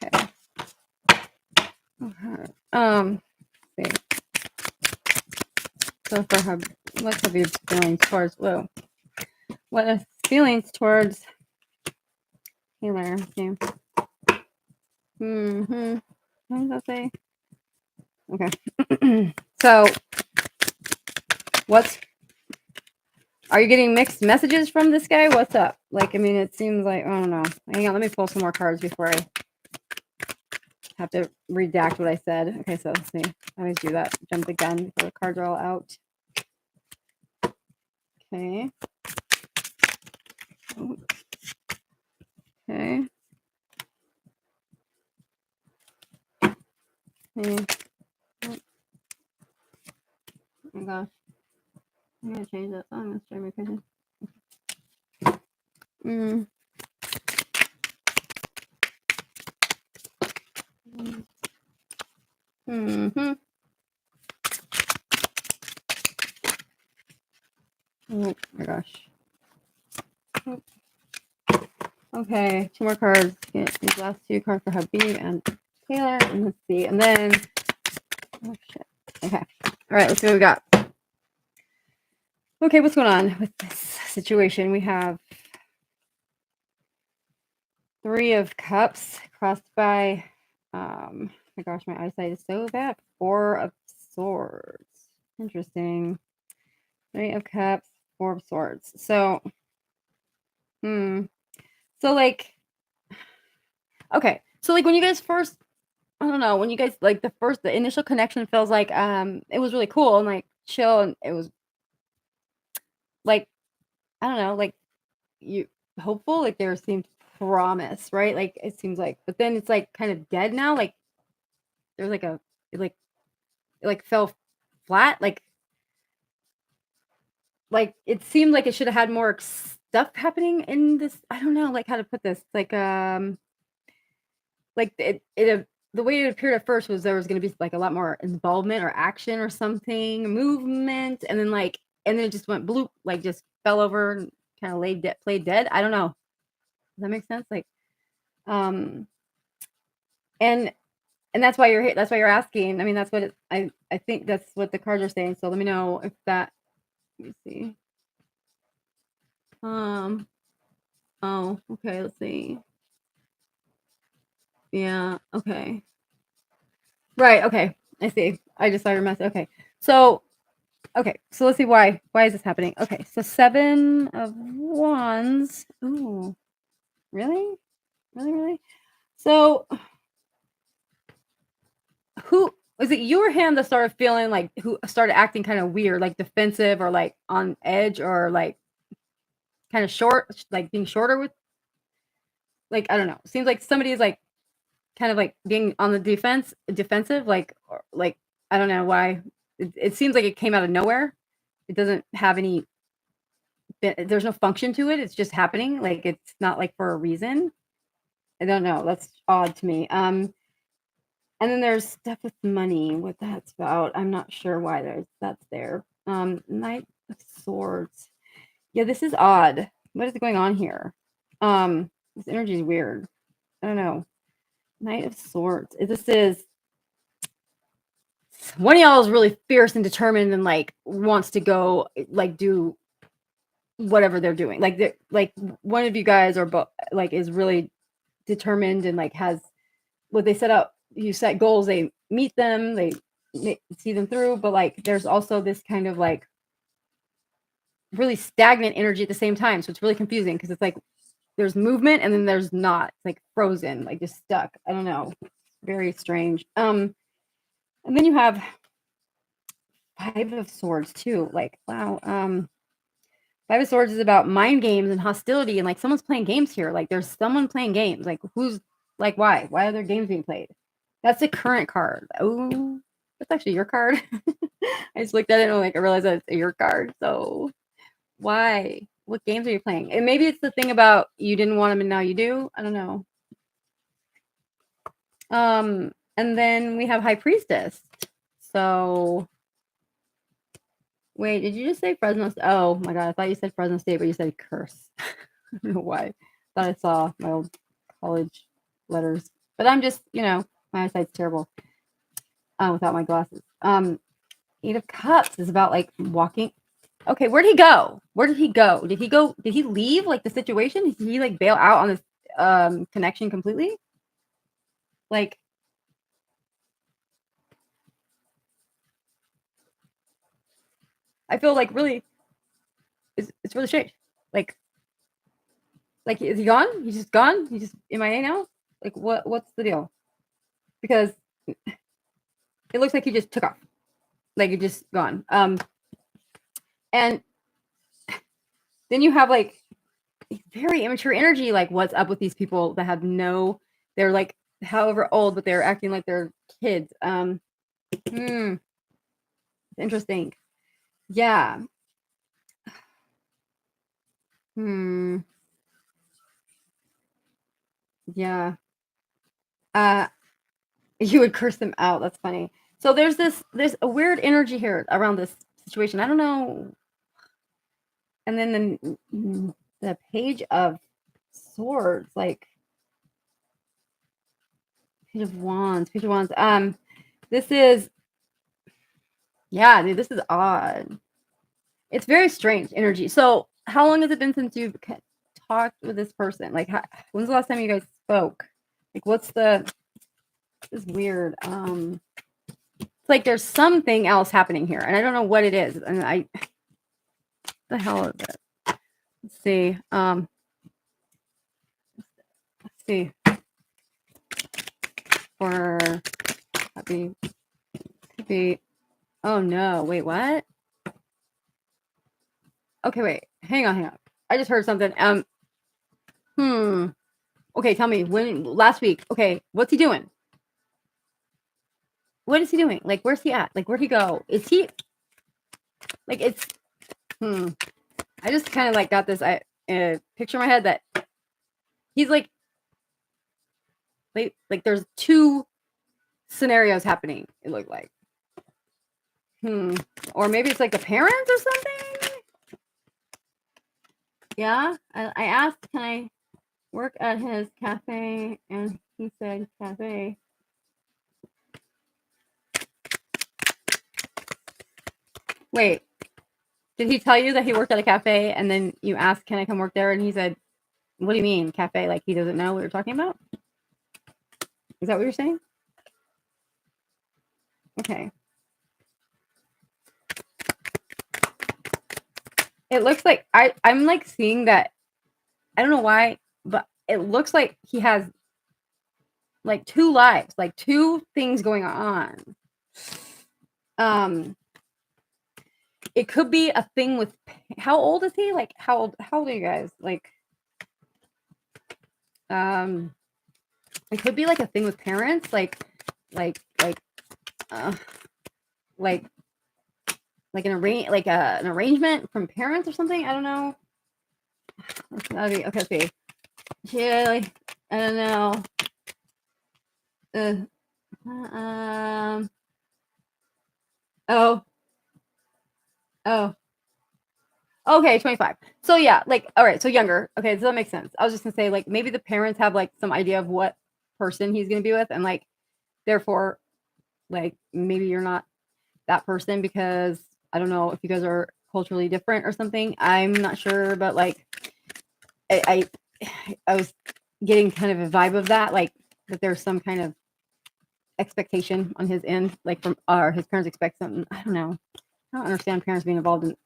Okay. See. So for her, what's her feelings towards? Whoa. What are feelings towards Taylor? Okay. What does that say? Okay. So, are you getting mixed messages from this guy? What's up? Like, I mean, it seems like, I don't know. Hang on, let me pull some more cards before I have to redact what I said. Okay, so let's see. I always do that. Jump the gun before the cards are all out. Okay. Okay. Okay. Oh my gosh. I'm going to change that song. That's driving me crazy. Oh my gosh. Okay, 2 more cards. Get these last 2 cards for Habib and Taylor. And let's see. And then, oh shit. Okay. All right, let's see what we got. Okay, what's going on with this situation? We have 3 of Cups crossed by, my gosh, my eyesight is so bad. 4 of Swords. Interesting. 3 of Cups, 4 of Swords. So, so like, okay. So like when you guys first, I don't know, when you guys like the initial connection feels like it was really cool and like chill, and it was like, I don't know, like you hopeful, like there seemed promise, right? Like it seems like, but then it's like kind of dead now. Like there's like it fell flat. Like it seemed like it should have had more stuff happening in this. I don't know, like how to put this. Like the way it appeared at first was there was going to be like a lot more involvement or action or something, movement, and then it just went bloop, like just fell over and kind of played dead. I don't know. Does that make sense? Like, and And that's why you're here. That's why you're asking. I mean, that's what I think that's what the cards are saying. So let me know if that. Let me see. Oh, okay. Let's see. Yeah. Okay. Right. Okay. I see. I just saw your message. Okay. So. Okay. So let's see why. Why is this happening? Okay. So 7 of Wands. Ooh. Really? Really? Really? So who was it? You or him that started feeling like who started acting kind of weird, like defensive or like on edge or like kind of short, like being shorter with like I don't know. Seems like somebody is like kind of like being on the defensive, like or, like I don't know why. It seems like it came out of nowhere. It doesn't have any. There's no function to it. It's just happening. Like it's not like for a reason. I don't know. That's odd to me. And then there's stuff with money. What that's about? I'm not sure why that's there. Knight of Swords. Yeah, this is odd. What is going on here? This energy is weird. I don't know. Knight of Swords. This is one of y'all is really fierce and determined and like wants to go like do whatever they're doing. Like one of you guys are like is really determined and like has what they set up. You set goals, they meet them, they see them through. But like there's also this kind of like really stagnant energy at the same time. So it's really confusing because it's like there's movement and then there's not. It's like frozen, like just stuck. I don't know. Very strange. And then you have 5 of Swords too. Like, wow. 5 of Swords is about mind games and hostility, and like someone's playing games here. Like there's someone playing games. Like who's like why? Why are there games being played? That's the current card. Oh, that's actually your card. I just looked at it and like I realized that it's your card. So why? What games are you playing? And maybe it's the thing about you didn't want them and now you do. I don't know. And then we have High Priestess. So wait, did you just say Fresno State? Oh my god, I thought you said Fresno State, but you said curse. I don't know why. Thought I saw my old college letters. But I'm just, my eyesight's terrible. Without my glasses. 8 of Cups is about like walking. Okay, where'd he go? Where did he go? Did he leave like the situation? Did he like bail out on this connection completely? Like I feel like really it's really strange. Like is he gone? He's just gone? He's just MIA now? Like what's the deal? Because it looks like he just took off. Like he just gone. And then you have like very immature energy. Like what's up with these people that have they're like however old, but they're acting like they're kids. Interesting. Yeah. Yeah. You would curse them out. That's funny. So there's a weird energy here around this situation. I don't know. And then the Page of Swords, like Page of Wands. This is dude, this is odd. It's very strange energy. So how long has it been since you've talked with this person? Like when's the last time you guys spoke? Like this is weird. It's like there's something else happening here, and I don't know what it is. And what the hell is it? Let's see. Let's see. For could be. Oh no! Wait, what? Okay, wait. Hang on. I just heard something. Okay, tell me when last week. Okay, what's he doing? What is he doing? Like, where's he at? Like, where'd he go? Is he like it's I just kind of like got this picture in my head that he's like there's 2 scenarios happening, it looked like. Or maybe it's like the parents or something. Yeah. I asked, can I work at his cafe? And he said cafe. Wait, did he tell you that he worked at a cafe and then you asked, can I come work there? And he said, what do you mean, cafe? Like he doesn't know what you're talking about? Is that what you're saying? Okay. It looks like I'm like seeing that. I don't know why, but it looks like he has like two lives, like two things going on. It could be a thing with, how old is he? Like how old are you guys? Like it could be like a thing with parents, like uh like an arrangement from parents or something. I don't know. Okay, let's see. Yeah, like, I don't know. Oh. Okay, 25. So yeah, like, all right, so younger. Okay, so that makes sense. I was just gonna say, like, maybe the parents have like some idea of what person he's gonna be with, and like, therefore, like, maybe you're not that person because I don't know if you guys are culturally different or something. I'm not sure, but like, I was getting kind of a vibe of that, like that there's some kind of expectation on his end, like from his parents expect something. I don't know. I don't understand parents being involved in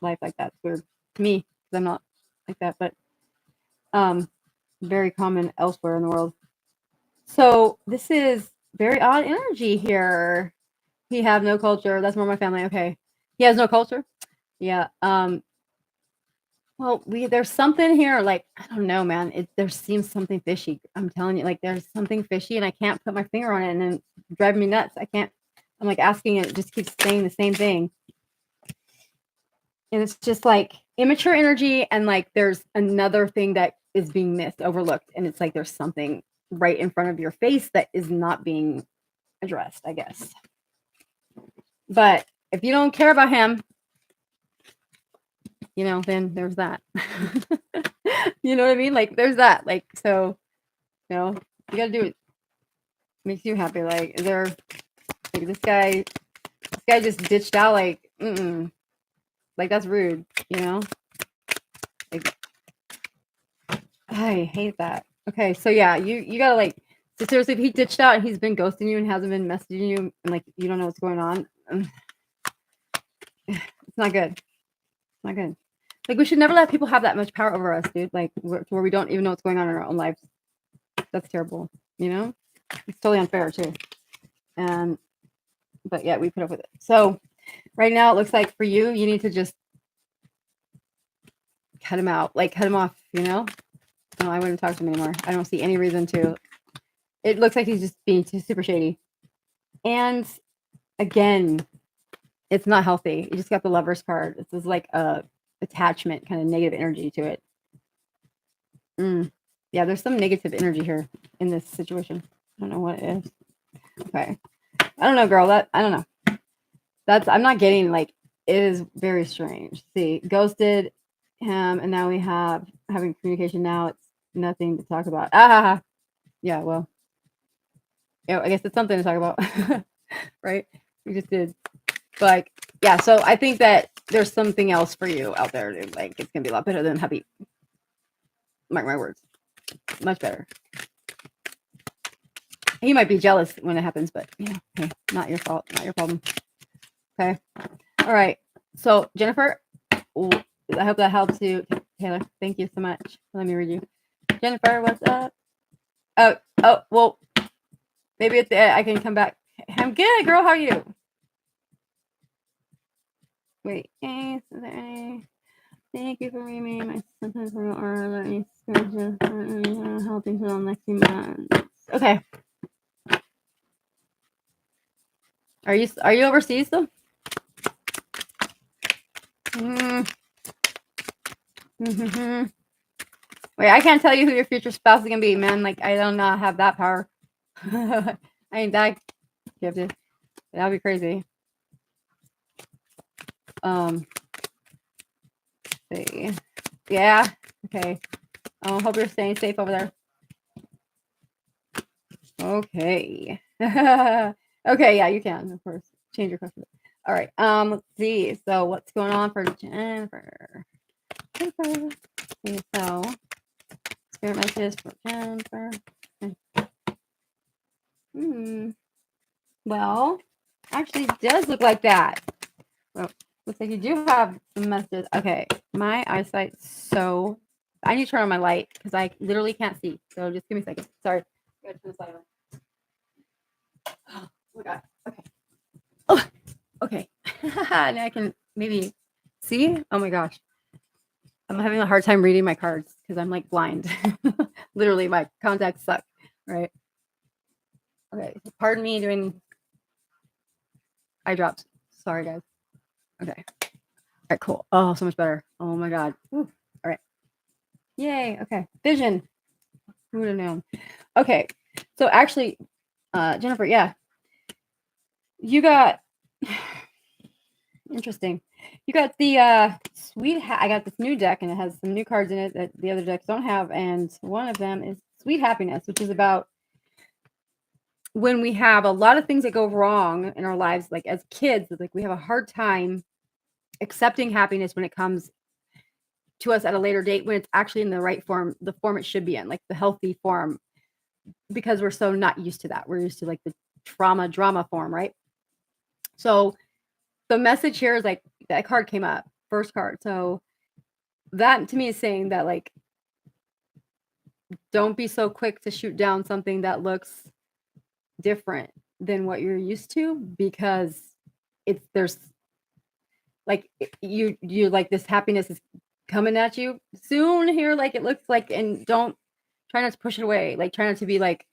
life like that. It's weird to me because I'm not like that, but very common elsewhere in the world. So this is very odd energy here. He have no culture. That's more my family. Okay. He has no culture. Yeah. Well, there's something here, like, I don't know, man. There seems something fishy. I'm telling you, like, there's something fishy, and I can't put my finger on it, and then it's driving me nuts. I can't. I'm like asking it just keeps saying the same thing, and it's just like immature energy, and like there's another thing that is being missed, overlooked, and it's like there's something right in front of your face that is not being addressed, I guess. But if you don't care about him, then there's that. You know what I mean? Like there's that. Like, so, you gotta do it. Makes you happy. Like, is there like this guy just ditched out, like, like that's rude, Like, I hate that. Okay, so yeah, you gotta like, so seriously, if he ditched out and he's been ghosting you and hasn't been messaging you and like you don't know what's going on, it's not good. It's not good. Like, we should never let people have that much power over us, dude. Like, where we don't even know what's going on in our own lives. That's terrible. It's totally unfair too. But yeah, we put up with it. So right now, it looks like for you, you need to just cut him out, like cut him off. No, I wouldn't talk to him anymore. I don't see any reason to. It looks like he's just being super shady. And again, it's not healthy. You just got the Lover's card. This is like a attachment, kind of negative energy to it. Yeah, there's some negative energy here in this situation. I don't know what it is. Okay. I don't know, girl. I don't know. I'm not getting, like, it is very strange. See, ghosted him, and now we have having communication. Now it's nothing to talk about. Yeah, well, yeah, I guess it's something to talk about. Right? We just did. But, like, yeah, so I think that there's something else for you out there, dude. Like, it's gonna be a lot better than happy. Mark my words. Much better. He might be jealous when it happens, but hey, not your fault, not your problem. Okay. All right. So Jennifer, I hope that helps you. Taylor, thank you so much. Let me read you. Jennifer, what's up? Oh, well, maybe I can come back. I'm good, girl. How are you? Wait. Thank you for reading my sentence or let me helping for the next few months. Okay. Are you overseas though? Wait, I can't tell you who your future spouse is gonna be, man. Like, I do not have that power. I ain't that gifted. That'd be crazy. See. Yeah. Okay. Hope you're staying safe over there. Okay. Okay. Yeah, you can, of course. Change your question. All right. Let's see. So what's going on for Jennifer? Jennifer. Okay, so spirit messages for Jennifer. Well, actually it does look like that. Well, looks like you do have some messages. Okay. My eyesight's so I need to turn on my light because I literally can't see. So just give me a second. Sorry. I gotta turn this light on. Oh my god. Okay. Oh, okay. Now I can maybe see. Oh my gosh. I'm having a hard time reading my cards because I'm like blind. Literally, my contacts suck. Right. Okay. So pardon me doing eye drops. Sorry, guys. Okay. All right. Cool. Oh, so much better. Oh my god. Woo. All right. Yay. Okay. Vision. Who would have known? Okay. So actually, Jennifer, yeah, you got interesting. You got the sweet. I got this new deck, and it has some new cards in it that the other decks don't have, and one of them is Sweet Happiness, which is about when we have a lot of things that go wrong in our lives, like as kids, like we have a hard time accepting happiness when it comes to us at a later date when it's actually in the right form, the form it should be in, like the healthy form, because we're so not used to that. We're used to like the trauma drama form, right? So the message here is like that card came up, first card. So that to me is saying that like don't be so quick to shoot down something that looks different than what you're used to, because there's like you like this happiness is coming at you soon here, like it looks like, and don't try not to push it away, like try not to be like,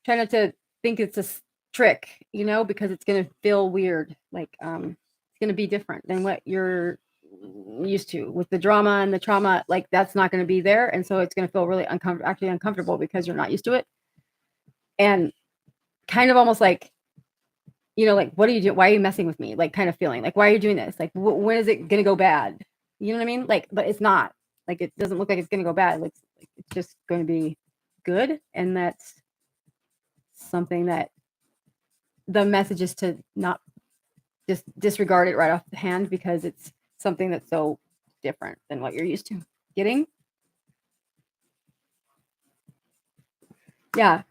try not to think it's a trick, because it's going to feel weird, like it's going to be different than what you're used to with the drama and the trauma, like that's not going to be there, and so it's going to feel really uncomfortable because you're not used to it, and kind of almost like, like, what are you doing? Why are you messing with me? Like, kind of feeling like, why are you doing this? Like, when is it going to go bad? You know what I mean? Like, but it's not. Like, it doesn't look like it's going to go bad. It looks like it's just going to be good. And that's something that the message is to not just disregard it right off the hand, because it's something that's so different than what you're used to getting. Yeah.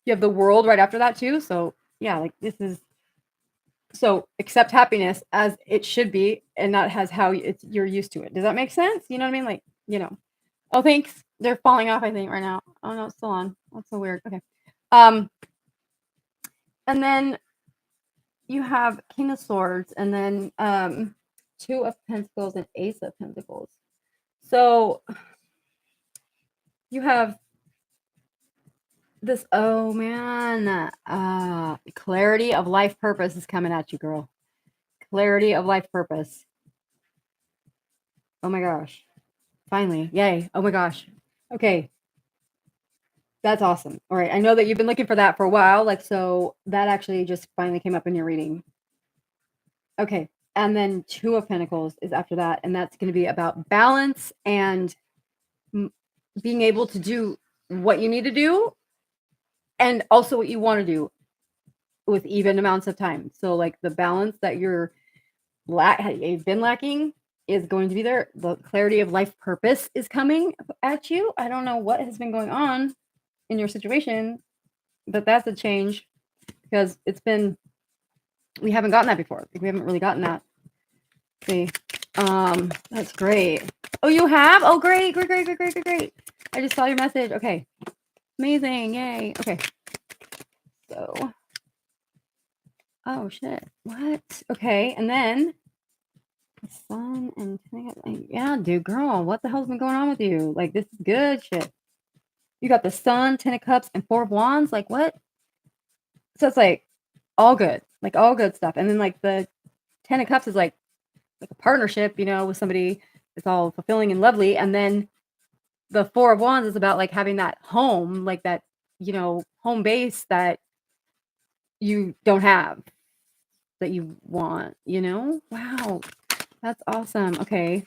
You have the World right after that too. So yeah, like this is, so accept happiness as it should be and not as how you're used to it. Does that make sense? You know what I mean? Like, oh, thanks. They're falling off, I think, right now. Oh no, it's still on. That's so weird. Okay. And then you have King of Swords, and then Two of Pentacles and Ace of Pentacles. So you have this, oh man, clarity of life purpose is coming at you, girl. Clarity of life purpose. Oh my gosh. Finally. Yay. Oh my gosh. Okay. That's awesome. All right. I know that you've been looking for that for a while. Like, so that actually just finally came up in your reading. Okay. And then Two of Pentacles is after that. And that's going to be about balance and being able to do what you need to do and also what you want to do with even amounts of time. So like the balance that you've been lacking is going to be there. The clarity of life purpose is coming at you. I don't know what has been going on in your situation, but that's a change, because we haven't gotten that before. We haven't really gotten that. See, that's great. Oh, you have? Oh, great. I just saw your message. Okay. Amazing. Yay. Okay. So, oh shit. What? Okay. And then Sun and yeah, dude, girl, what the hell's been going on with you? Like, this is good shit. You got the Sun, Ten of Cups, and Four of Wands. Like, what? So it's like all good stuff. And then like the Ten of Cups is like a partnership, with somebody that's all fulfilling and lovely. And then the Four of Wands is about like having that home, like that, home base that you don't have, that you want, Wow. That's awesome. Okay.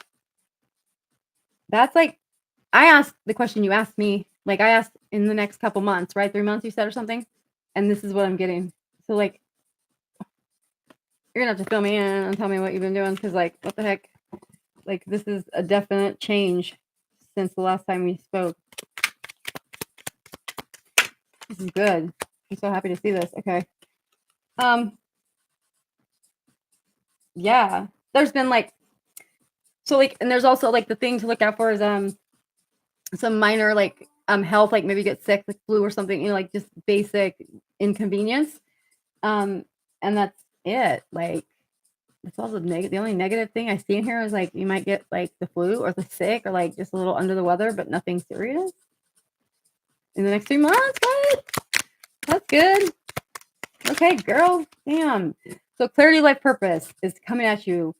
That's like, I asked the question you asked me, like I asked in the next couple months, right? 3 months you said or something. And this is what I'm getting. So like, You're gonna have to fill me in and tell me what you've been doing, because like, what the heck? Like, this is a definite change since the last time we spoke. This is good. I'm so happy to see this. Okay. Yeah. There's been like, so like, and there's also like the thing to look out for is some minor like health, like maybe get sick, like flu or something, like just basic inconvenience. And that's it. Like, that's all the only negative thing I see in here is like you might get like the flu or the sick or like just a little under the weather, but nothing serious in the next 3 months. What? That's good. Okay, girl. Damn. So clarity, life purpose is coming at you.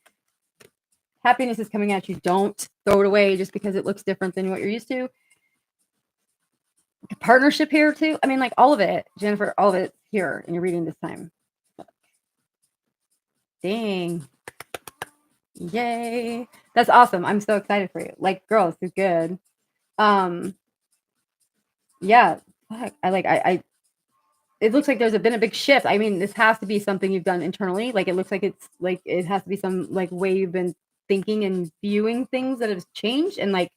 Happiness is coming at you. Don't throw it away just because it looks different than what you're used to. Partnership here too. I mean, like all of it, Jennifer, all of it here in your reading this time. Dang. Yay. That's awesome. I'm so excited for you. Like, girl, this is good. Yeah. I it looks like there's been a big shift. I mean, this has to be something you've done internally. Like, it looks like it's like it has to be some like way you've been thinking and viewing things that have changed, and like,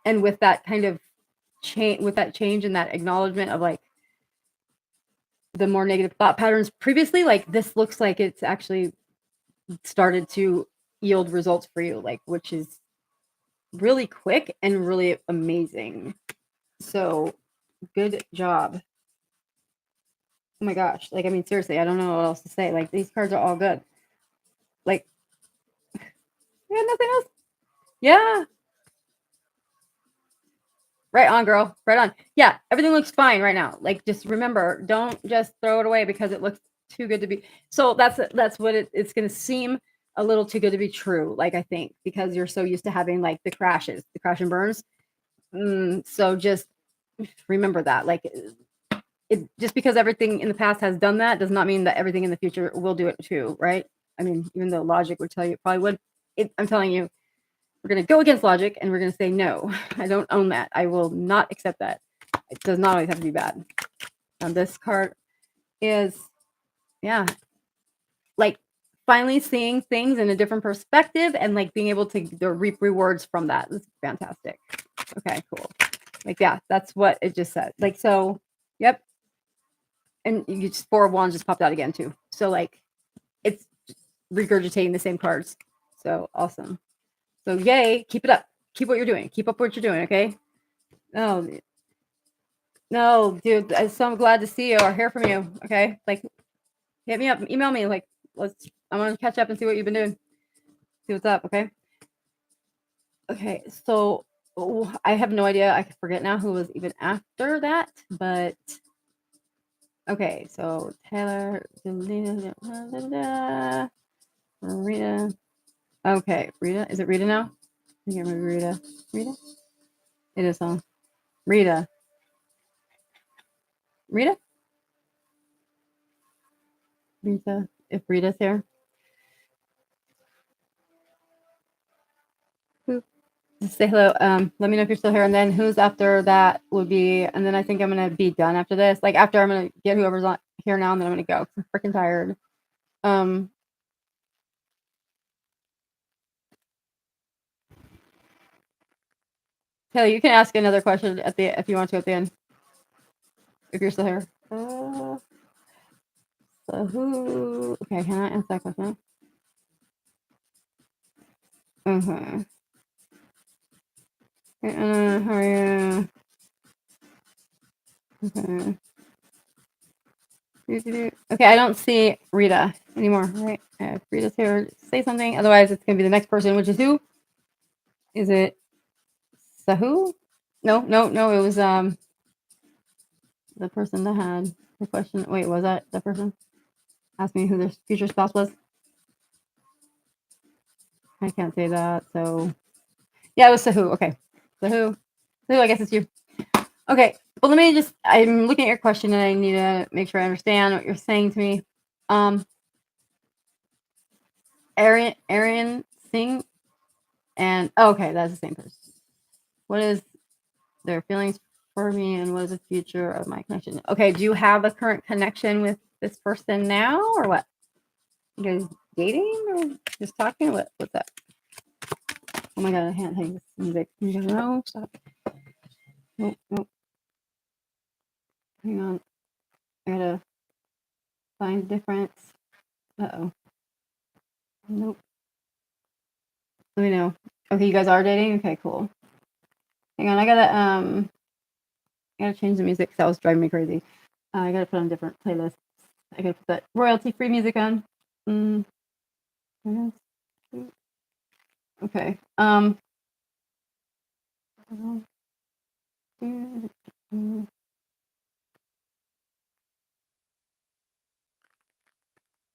and with that kind of change, with that change and that acknowledgement of like the more negative thought patterns previously, like this looks like it's actually started to yield results for you, like, which is really quick and really amazing. So good job. Oh my gosh. Like, I mean, seriously, I don't know what else to say. Like, these cards are all good. Like, yeah, nothing else. Yeah. Right on, girl. Right on. Yeah, everything looks fine right now. Like, just remember, don't just throw it away because it looks too good to be. So that's what it's going to seem a little too good to be true. Like, I think because you're so used to having like the crash and burns. So just remember that. Like, it just because everything in the past has done that does not mean that everything in the future will do it too, right? I mean, even though logic would tell you it probably would, I'm telling you, we're going to go against logic and we're going to say, no, I don't own that. I will not accept that. It does not always have to be bad. This card is, yeah, like finally seeing things in a different perspective and like being able to reap rewards from that. This is fantastic. Okay, cool. Like, yeah, that's what it just said. Like, so, yep. And you just 4 of Wands just popped out again too. So like, it's regurgitating the same cards. So awesome. So yay, keep it up. Keep what you're doing. Keep up what you're doing, okay? Oh, no, dude, I'm so glad to see you or hear from you, okay? Like, hit me up, email me, like, I want to catch up and see what you've been doing. See what's up, okay? Okay, so I have no idea. I forget now who was even after that, but okay, so Taylor, Rita. Okay, Rita. Is it Rita now? I can't remember Rita. Rita? It is, huh? Rita. Rita? Rita. If Rita's here. Who? Just say hello. Let me know if you're still here. And then who's after that would be, and then I think I'm gonna be done after this. Like, after I'm gonna get whoever's on here now, and then I'm gonna go. I'm freaking tired. Taylor, you can ask another question at the if you want to at the end. If you're still here. So who? Okay, can I answer that question? How are you? Okay. Okay, I don't see Rita anymore. Right? If Rita's here, say something. Otherwise, it's gonna be the next person, which is who? Is it Sahu? No. It was the person that had the question. Wait, was that the person? Asked me who their future spouse was. I can't say that. So yeah, it was Sahu. Okay, Sahu. I guess it's you. Okay, well, let me just. I'm looking at your question, and I need to make sure I understand what you're saying to me. Arian Singh, and okay, that's the same person. What is their feelings for me, and what is the future of my connection? Okay, do you have a current connection with this person now or what? You guys dating or just talking? What's up? Oh my god, I can't hang this music. No, stop. Nope, nope. Hang on. I gotta find difference. Uh-oh. Nope. Let me know. Okay, you guys are dating? Okay, cool. Hang on, I gotta change the music because that was driving me crazy. I gotta put on different playlists. I gotta put that royalty-free music on. Okay.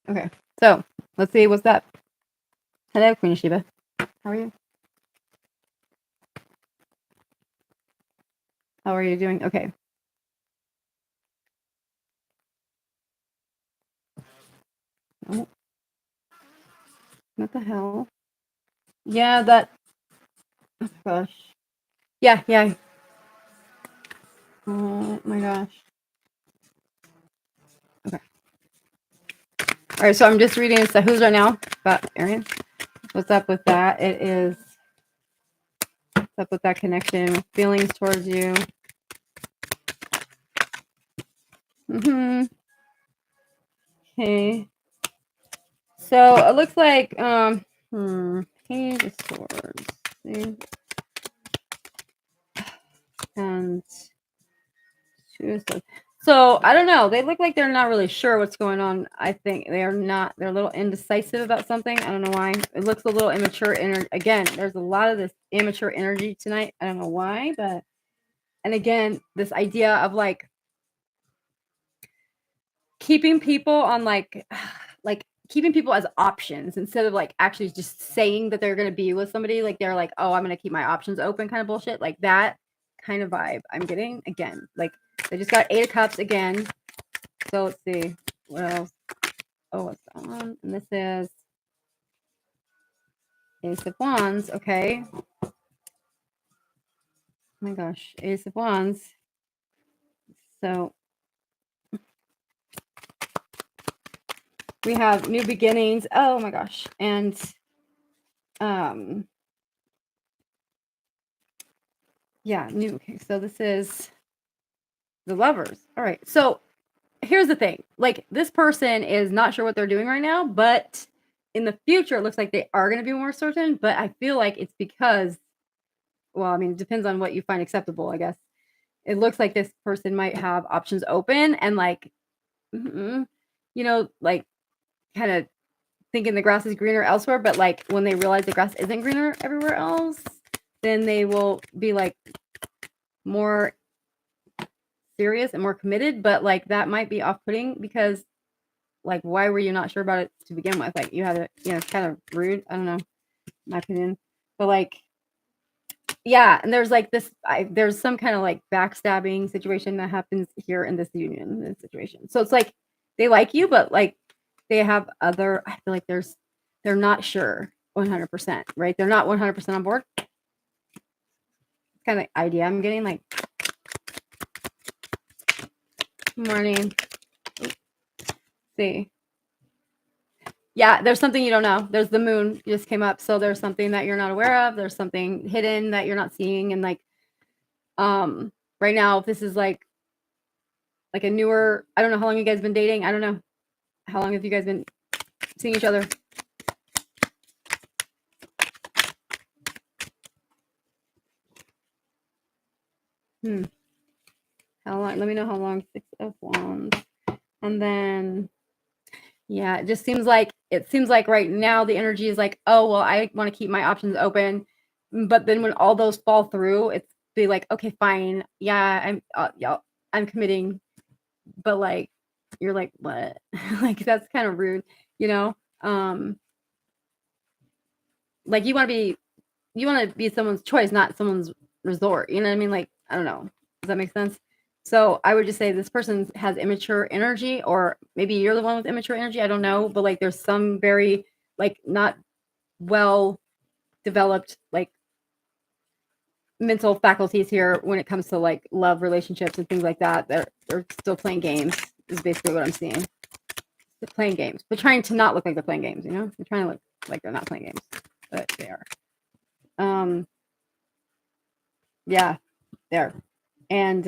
Okay, so let's see what's up. Hello, Queen of Sheba. How are you? How are you doing? Okay. Oh. What the hell? Yeah, that. Oh my gosh. Yeah, yeah. Oh my gosh. Okay. All right, so I'm just reading Sahu's right now about Arian. What's up with that? What's up with that connection, feelings towards you. Okay. So it looks like Page of Swords. See? And so I don't know. They look like they're not really sure what's going on. I think they're not. They're a little indecisive about something. I don't know why. It looks a little immature. Again, there's a lot of this immature energy tonight. I don't know why, but and again, this idea of like keeping people on like keeping people as options instead of like actually just saying that they're going to be with somebody. Like they're like, oh, I'm going to keep my options open kind of bullshit. Like that kind of vibe I'm getting again. Like they just got 8 of Cups again. So let's see what else. Oh, what's that one? And this is Ace of Wands. Okay. Oh my gosh, Ace of Wands. So we have new beginnings. Oh my gosh. And yeah, new. Okay, so this is the Lovers. All right. So here's the thing. Like this person is not sure what they're doing right now, but in the future it looks like they are going to be more certain, but I feel like it's because well, I mean, it depends on what you find acceptable, I guess. It looks like this person might have options open and like like kind of thinking the grass is greener elsewhere, but like when they realize the grass isn't greener everywhere else, then they will be like more serious and more committed, but like that might be off-putting because like why were you not sure about it to begin with? Like you had it, it's kind of rude. I don't know, my opinion. But like yeah, and there's like there's some kind of like backstabbing situation that happens here in this union, this situation. So it's like they like you, but like they have other I feel like they're not sure 100%, right? They're not 100% on board. Kind of idea I'm getting like morning. See. Yeah, there's something you don't know. There's the moon just came up. So there's something that you're not aware of. There's something hidden that you're not seeing. And like right now, if this is like a newer, I don't know how long you guys been dating. I don't know. How long have you guys been seeing each other? How long? Let me know how long. 6 of Wands. And then yeah, it seems like right now the energy is like, oh well, I want to keep my options open. But then when all those fall through, it's be like, okay, fine. Yeah, I'm committing. But like you're like, what? Like that's kind of rude, you know? Like you want to be someone's choice, not someone's resort. You know what I mean? Like, I don't know. Does that make sense? So I would just say this person has immature energy, or maybe you're the one with immature energy. I don't know, but like there's some very like not well developed like mental faculties here when it comes to like love relationships and things like that. They're still playing games. is basically what I'm seeing. They're playing games, but trying to not look like they're playing games. You know, they're trying to look like they're not playing games, but they are. Yeah, there. And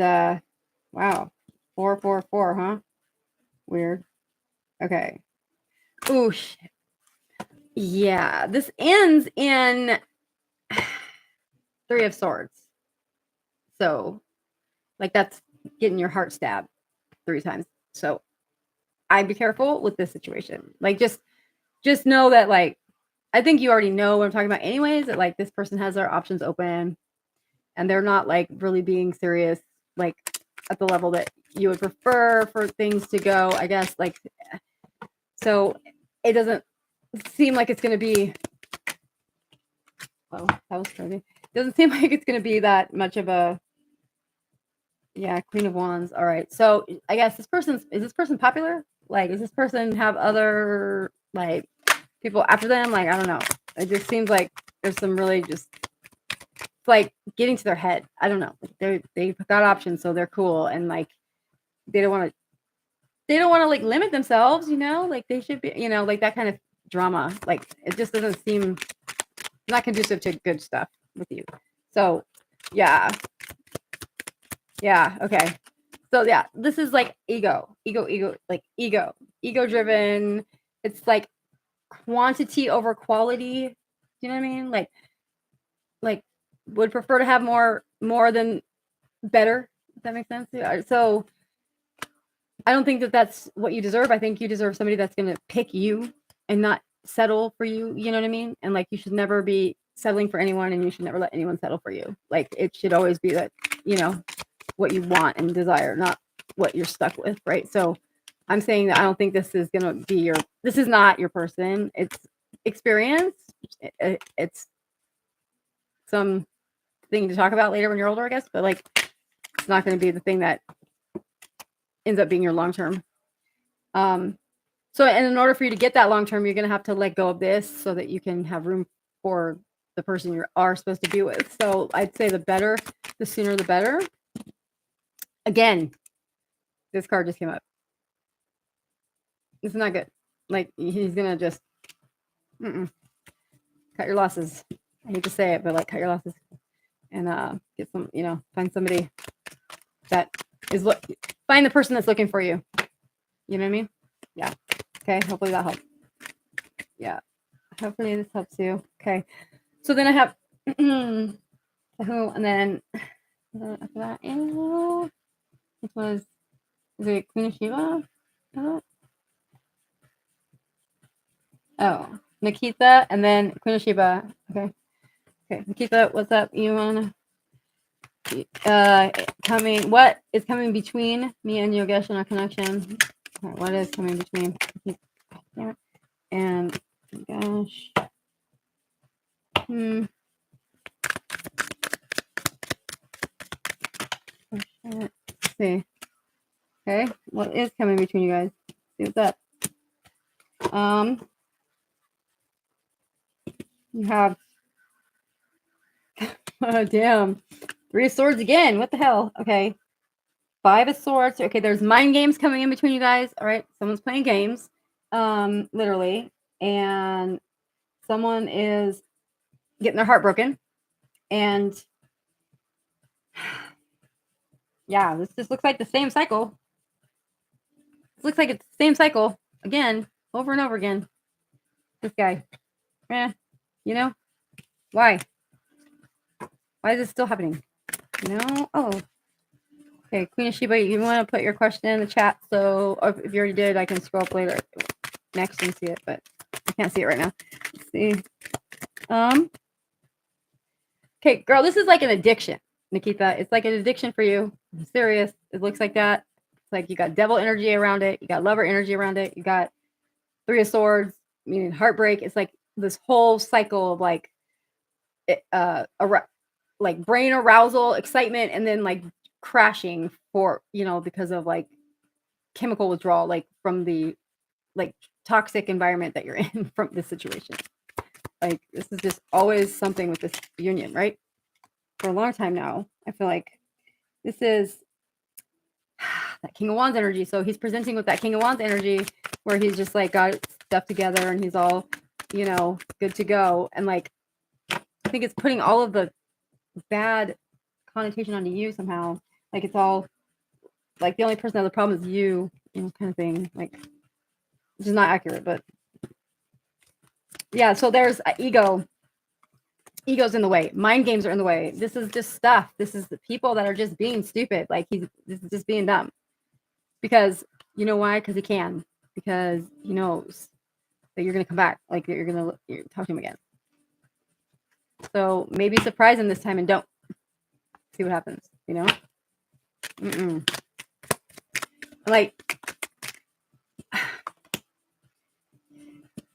wow, 444, huh? Weird. Okay. Ooh, shit. Yeah, this ends in 3 of Swords. So, like, that's getting your heart stabbed 3 times. So, I'd be careful with this situation. Like, just know that, like, I think you already know what I'm talking about anyways, that, like, this person has their options open and they're not, like, really being serious, like, at the level that you would prefer for things to go, I guess. Like, so it doesn't seem like it's going to be, oh, that was crazy. It doesn't seem like it's going to be that much of a, yeah, Queen of Wands. All right. So I guess is this person popular? Like, does this person have other, like, people after them? Like, I don't know. It just seems like there's some really just, like, getting to their head. I don't know. They've got options, so they're cool. And, like, they don't want to like limit themselves, you know, like they should be, you know, like that kind of drama. Like, it just doesn't seem not conducive to good stuff with you. So yeah. Okay. So yeah, this is like ego driven. It's like quantity over quality. You know what I mean? Like would prefer to have more than better. If that makes sense. Yeah. So I don't think that that's what you deserve. I think you deserve somebody that's going to pick you and not settle for you. You know what I mean? And, like, you should never be settling for anyone, and you should never let anyone settle for you. Like, it should always be that, you know, what you want and desire, not what you're stuck with, right? So I'm saying that I don't think this is going to be this is not your person. It's experience. It's some thing to talk about later when you're older, I guess. But, like, it's not going to be the thing that ends up being your long-term. So, and in order for you to get that long-term, you're going to have to let go of this so that you can have room for the person you are supposed to be with. So I'd say the sooner the better. Again, this card just came up. It's not good. Like, he's going to just cut your losses. I hate to say it, but, like, cut your losses and get some, you know, find somebody that is find the person that's looking for you. You know what I mean? Yeah. Okay. Hopefully that helps. Yeah. Hopefully this helps you. Okay. So then I have and then after that, it was it Queen of Shiva? Oh, Nikita and then Queen of Shiva. Okay. Nikita, what's up? You wanna what is coming between me and Yogesh in our connection? Okay, what is coming between and gosh. Let's see. Okay, what is coming between you guys? See what's up. You have oh damn. 3 of Swords again. What the hell? Okay. 5 of Swords. Okay, there's mind games coming in between you guys. All right. Someone's playing games. Literally. And someone is getting their heart broken. And yeah, this just looks like the same cycle. This looks like it's the same cycle again, over and over again. This guy. You know? Why? Why is this still happening? You know? Oh. Okay, Queen of Sheba, you want to put your question in the chat, so if you already did, I can scroll up later next and see it, but I can't see it right now. Let's see. Okay, girl, this is like an addiction, Nikita. It's like an addiction for you. I'm serious. It looks like that. It's like you got devil energy around it. You got lover energy around it. You got 3 of Swords, meaning heartbreak. It's like this whole cycle of like brain arousal, excitement, and then like crashing for, you know, because of like chemical withdrawal, like from the like toxic environment that you're in from this situation. Like, this is just always something with this union, right? For a long time now, I feel like this is that King of Wands energy. So he's presenting with that King of Wands energy where he's just like got stuff together and he's all, you know, good to go. And like, I think it's putting all of the bad connotation onto you somehow. Like it's all like the only person that has a problem is you, you know, kind of thing. Like, which is not accurate, but yeah. So there's ego. Ego's in the way. Mind games are in the way. This is just stuff. This is the people that are just being stupid. Like this is just being dumb. Because you know why? Because he can. Because he knows that you're gonna come back. Like you're gonna talk to him again. So maybe surprise him this time and don't see what happens. You know. Like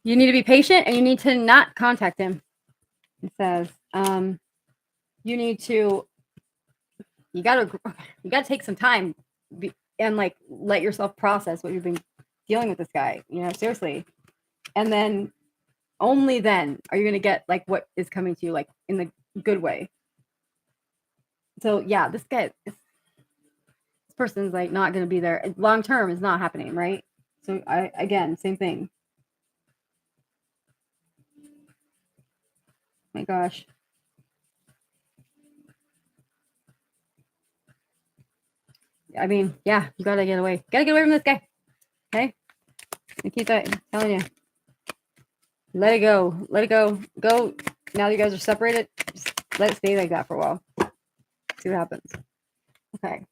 you need to be patient and you need to not contact him. It says you need to you gotta take some time and like let yourself process what you've been dealing with this guy, you know, seriously. And then only then are you gonna get like what is coming to you, like in the good way. So yeah, this person's like not gonna be there long term. Is not happening, right? So again, same thing. My gosh. I mean, yeah, you gotta get away. Gotta get away from this guy. Okay? I keep telling you. Let it go. Let it go. Go. Now that you guys are separated, just let it stay like that for a while. See what happens. Okay.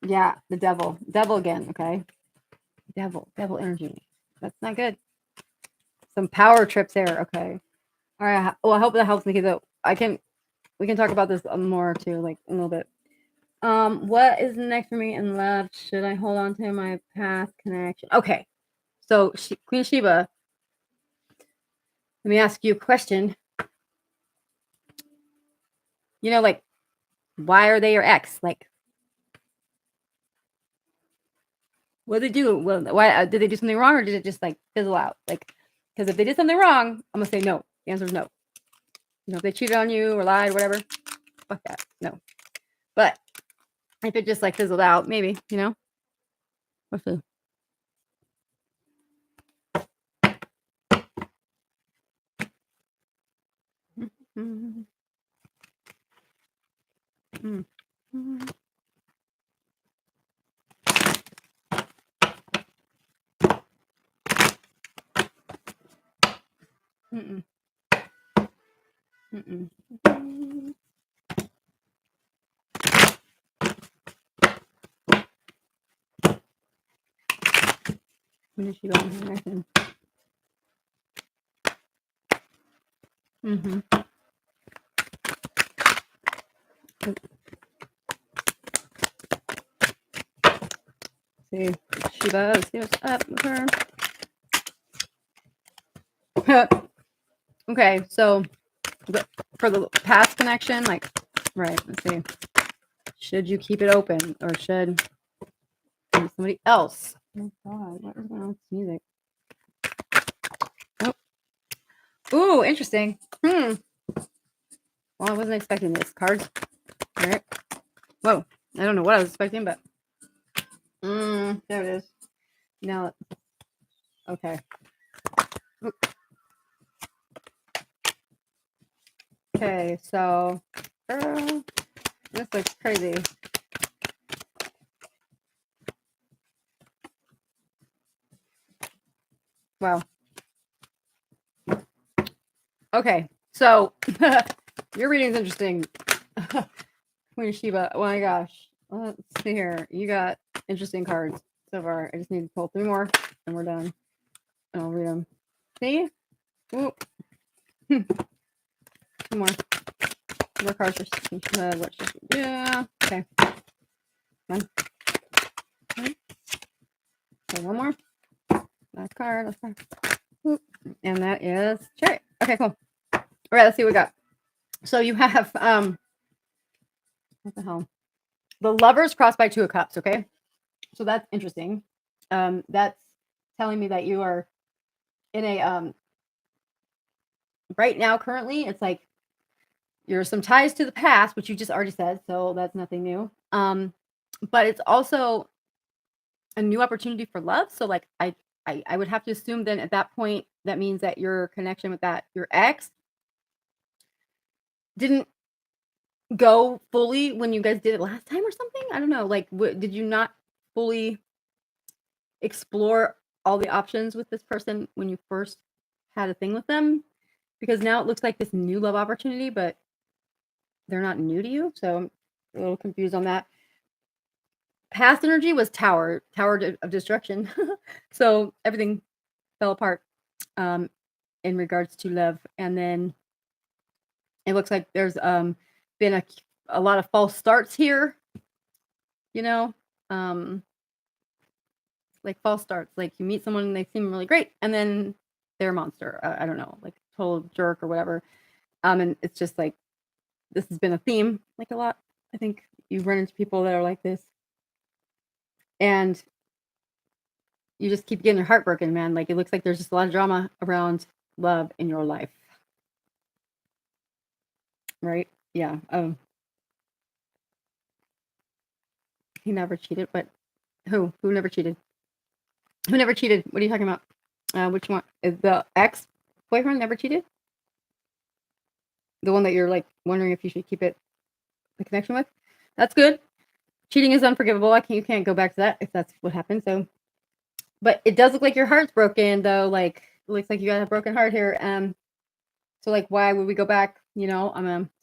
Yeah, the devil. Devil again, okay? Devil energy. That's not good. Some power trips there, okay. All right. Well, I hope that helps, Nikki, though. We can talk about this more too, like in a little bit. What is next for me in love? Should I hold on to my past connection? Okay. So Queen Sheba, let me ask you a question. You know, like, why are they your ex? Like, what did they do? Well, why did they do something wrong, or did it just like fizzle out? Like, because if they did something wrong, I'm gonna say no. The answer is no. You know, if they cheated on you or lied, whatever, fuck that. No. But if it just like fizzled out, maybe, you know. What's the Mm-hmm. Mm-hmm. Mm-mm. Mm-mm. Mm-mm. When is she going here next? Mm-hmm. See, Shiva, let's see what's up with her. Okay, so for the past connection, like, right, let's see. Should you keep it open or should somebody else? Oh God, what is going on with this music? Oh. Ooh, interesting. Well, I wasn't expecting this. Cards. All right. Whoa, I don't know what I was expecting, but there it is. Now, okay. Oop. Okay, so this looks crazy. Wow. Okay, so your reading's interesting. Queen Sheba. Oh my gosh. Let's see here. You got interesting cards so far. I just need to pull 3 more and we're done. And I'll read them. See? Ooh. 2 more. 2 more cards for what should we do? Yeah. Okay. Come on. Okay, 1 more. Last card. Last card. Ooh. And that is Chariot. Okay, cool. All right, let's see what we got. So you have what the hell? The Lovers crossed by 2 of Cups, okay? So that's interesting. That's telling me that you are in a right now currently it's like you're some ties to the past, which you just already said, so that's nothing new. But it's also a new opportunity for love. So like I would have to assume then at that point that means that your connection with that your ex didn't go fully when you guys did it last time or something. I don't know. Like, did you not fully explore all the options with this person when you first had a thing with them? Because now it looks like this new love opportunity, but they're not new to you. So I'm a little confused on that. Past energy was tower of destruction. So everything fell apart in regards to love. And then it looks like there's been a lot of false starts here, you know, like false starts. Like you meet someone and they seem really great, and then they're a monster. I don't know, like total jerk or whatever. And it's just like this has been a theme, like a lot. I think you run into people that are like this, and you just keep getting your heart broken, man. Like it looks like there's just a lot of drama around love in your life, right? Yeah. He never cheated, but who never cheated? Who never cheated? What are you talking about? Which one? Is the ex boyfriend never cheated? The one that you're like wondering if you should keep the connection with? That's good. Cheating is unforgivable. You can't go back to that if that's what happened. So, but it does look like your heart's broken though. Like it looks like you got a broken heart here. So like why would we go back? You know,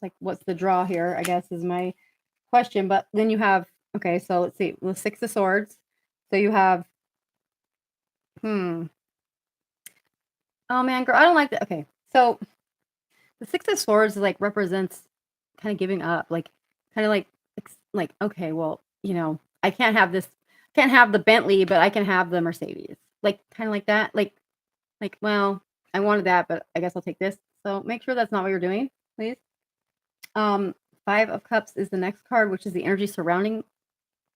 like what's the draw here? I guess is my question. But then you have okay. So let's see. The Six of Swords. So you have oh man, girl, I don't like that. Okay, so the Six of Swords like represents kind of giving up, like kind of like okay, well, you know, I can't have the Bentley, but I can have the Mercedes, like kind of like that, like well, I wanted that, but I guess I'll take this. So make sure that's not what you're doing, please. Five of Cups is the next card, which is the energy surrounding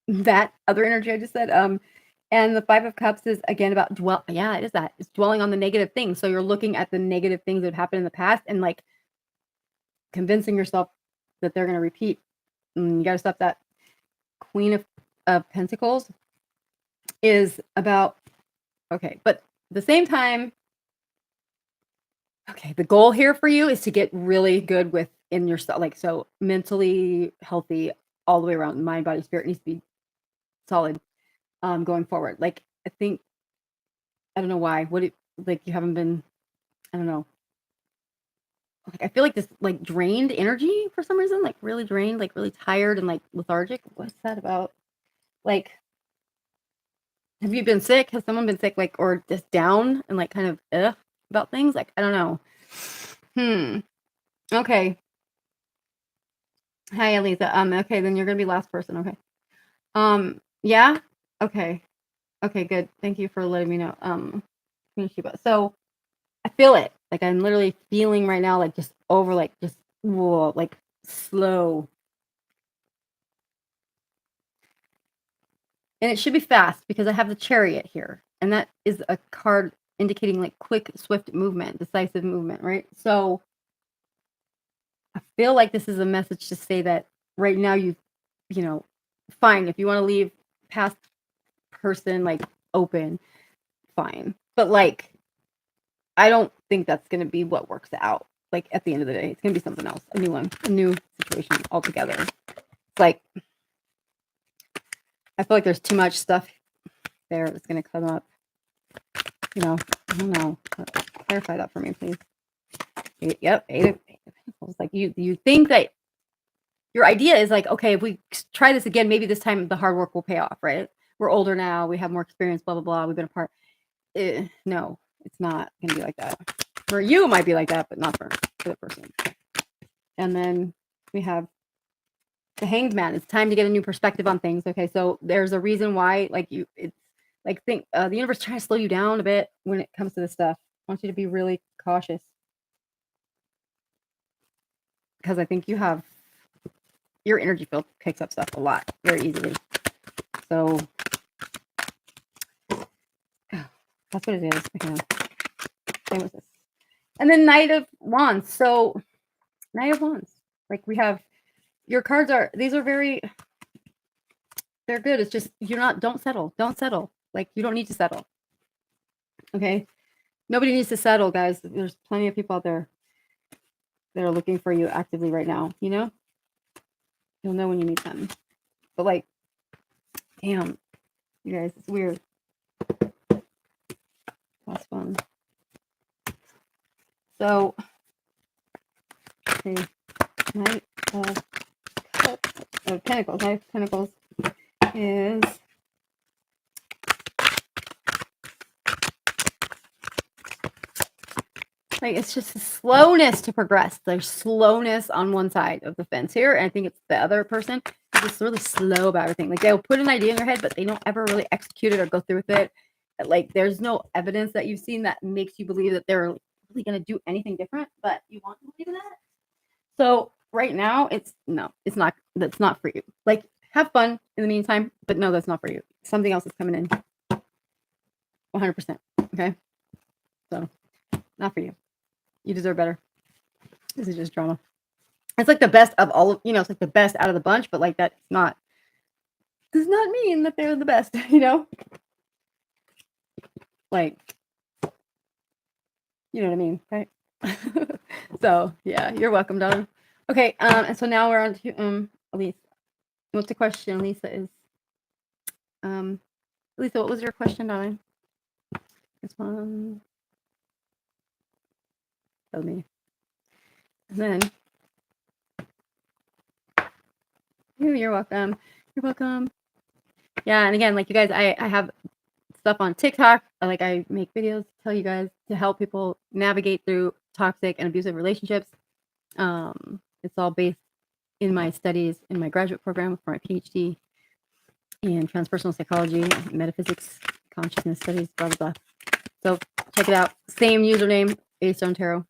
that other energy I just said. And the Five of Cups is again about yeah, it is that. It's dwelling on the negative things. So you're looking at the negative things that happened in the past and like convincing yourself that they're going to repeat. You got to stop that. Queen of Pentacles is about okay, but at the same time, okay, the goal here for you is to get really good within yourself, like so mentally healthy all the way around. Mind, body, spirit needs to be solid going forward. Like I think I don't know why. Like you haven't been I don't know. Like I feel like this like drained energy for some reason, like really drained, like really tired and like lethargic. What's that about? Like have you been sick? Has someone been sick like or just down and like kind of about things? Like I don't know. Okay. Hi Elisa. Okay, then you're gonna be last person. Okay. Yeah? Okay. Okay, good. Thank you for letting me know. So I feel it. Like I'm literally feeling right now, like just over, like just whoa, like slow. And it should be fast because I have the Chariot here. And that is a card indicating like quick, swift movement, decisive movement, right? So I feel like this is a message to say that right now you know, fine. If you want to leave past person like open, fine. But like I don't think that's going to be what works out. Like at the end of the day, it's going to be something else, a new one, a new situation altogether. It's like, I feel like there's too much stuff there that's going to come up. You know, I don't know. Clarify that for me, please. Yep, Eight of Pentacles. Like you think that your idea is like, okay, if we try this again, maybe this time the hard work will pay off, right? We're older now, we have more experience, blah, blah, blah. We've been apart. No, it's not going to be like that. For you, it might be like that, but not for the person. And then we have the Hanged Man. It's time to get a new perspective on things. Okay, so there's a reason why, like it's like the universe trying to slow you down a bit when it comes to this stuff. I want you to be really cautious because I think your energy field picks up stuff a lot very easily. So that's what it is. Same with this. And then Knight of Wands. So Knight of Wands. Like we have your cards these are very They're good. It's just don't settle. Don't settle. Like, you don't need to settle. Okay? Nobody needs to settle, guys. There's plenty of people out there that are looking for you actively right now, you know? You'll know when you meet them. But like, damn, you guys, it's weird. That's fun. So, okay, Knight of Pentacles. Knight of Pentacles is like, it's just a slowness to progress. There's slowness on one side of the fence here, and I think it's the other person is just really slow about everything. Like, they'll put an idea in their head, but they don't ever really execute it or go through with it. Like, there's no evidence that you've seen that makes you believe that they're really going to do anything different, but you want to believe in that. So right now, that's not for you. Like, have fun in the meantime, but no, that's not for you. Something else is coming in. 100%. Okay. So not for you. You deserve better. This is just drama. It's like the best of all of, it's like the best out of the bunch, but like, does not mean that they're the best, Like, you know what I mean, right? So yeah, you're welcome, darling. Okay, and so now we're on to Elise. What's the question, Lisa? Is Lisa, what was your question, darling? This one. Tell me. And then you're welcome. You're welcome. Yeah, and again, like, you guys, I have stuff on TikTok. I make videos to tell you guys to help people navigate through toxic and abusive relationships. It's all based in my studies in my graduate program for my PhD in transpersonal psychology, metaphysics, consciousness studies, blah blah blah. So check it out. Same username, Stone Tarot.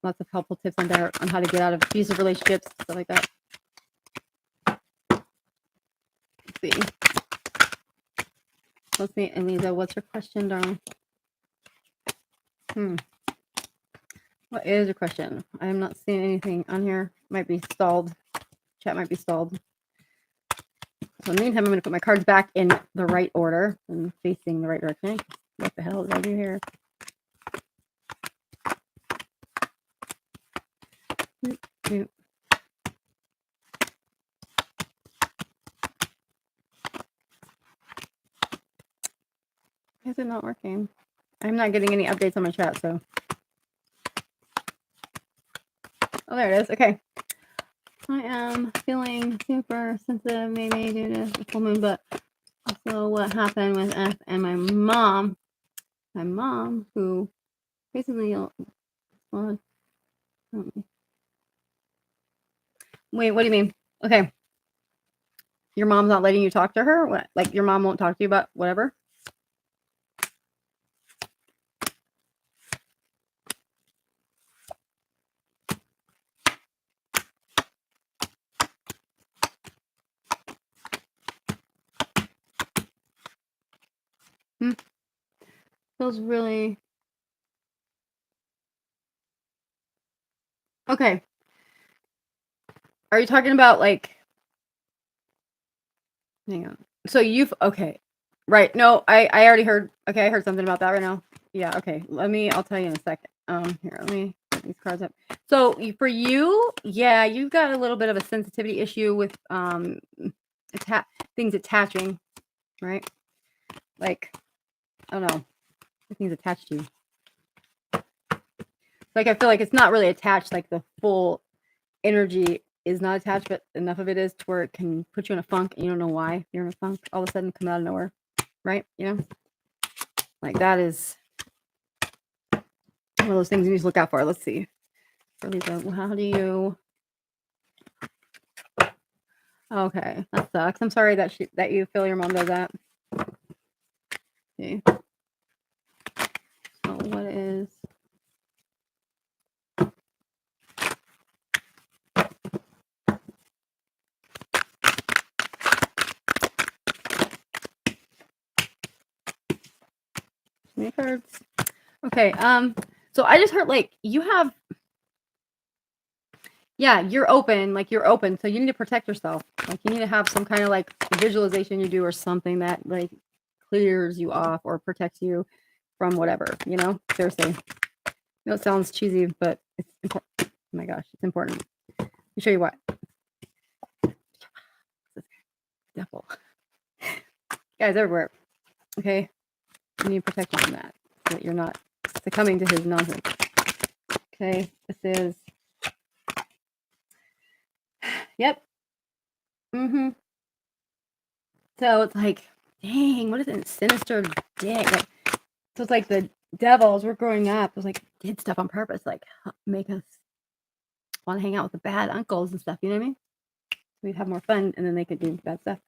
Lots of helpful tips on there on how to get out of abusive relationships, stuff like that. Let's see, Elisa, what's your question, darling? What is your question? I am not seeing anything on here. Might be stalled. Chat might be stalled. So in the meantime, I'm going to put my cards back in the right order and facing the right direction. What the hell did I do here? Why is it not working? I'm not getting any updates on my chat, so. Oh, there it is. Okay. I am feeling super sensitive, maybe due to the full moon, but also what happened with F and my mom. My mom, who basically, wait, what do you mean? Okay. Your mom's not letting you talk to her? What? Like, your mom won't talk to you about whatever? Feels really... Okay. Are you talking about, like... Hang on. So okay. Right. No, I already heard. Okay, I heard something about that right now. Yeah, okay. I'll tell you in a second. Here, let me get these cards up. So for you, yeah, you've got a little bit of a sensitivity issue with things attaching, right? Like, I don't know, things attached to you. Like, I feel like it's not really attached, like the full energy is not attached, but enough of it is to where it can put you in a funk and you don't know why you're in a funk. All of a sudden come out of nowhere, right? Like, that is one of those things you need to look out for. Let's see. How do you... Okay, that sucks. I'm sorry that you feel your mom does that. Okay. So what is... Many cards. Okay, so I just heard, like, you have Yeah, you're open, like, you're open, so you need to protect yourself. Like, you need to have some kinda, like, visualization you do or something that, like, clears you off or protects you from whatever, you know? Seriously. I know it sounds cheesy, but it's important. Oh my gosh, it's important. Let me show you what. Devil. Guys everywhere. Okay? You need to protect you from that so that you're not succumbing to his nonsense. Okay? This is yep. Mm-hmm. So it's like, dang, what is it? Sinister dick. Like, so it's like the devils were growing up, was like did stuff on purpose, like make us want to hang out with the bad uncles and stuff, you know what I mean? We'd have more fun and then they could do bad stuff.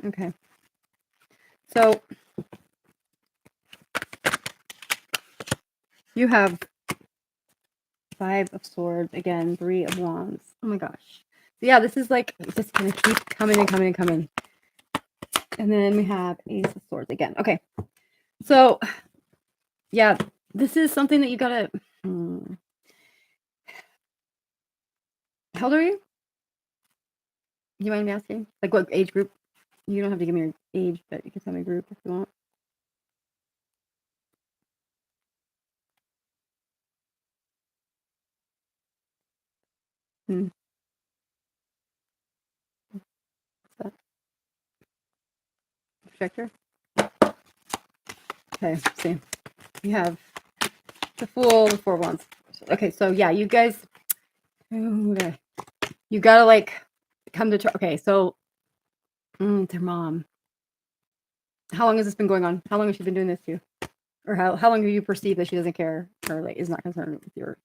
Okay. So you have 5 of swords, again, 3 of wands. Oh my gosh. So yeah, this is like just gonna keep coming and coming and coming. And then we have Ace of Swords again. Okay. So yeah, this is something that you gotta how old are you? You mind me asking? Like what age group? You don't have to give me your age, but you can tell me group if you want. Hmm. What's that? Projector? Okay, see. You have the Fool, the 4 of Wands. Okay, so yeah, you guys, okay. You gotta like come to okay, so their mom. How long has this been going on? How long has she been doing this to you? Or how long have you perceived that she doesn't care or like is not concerned with your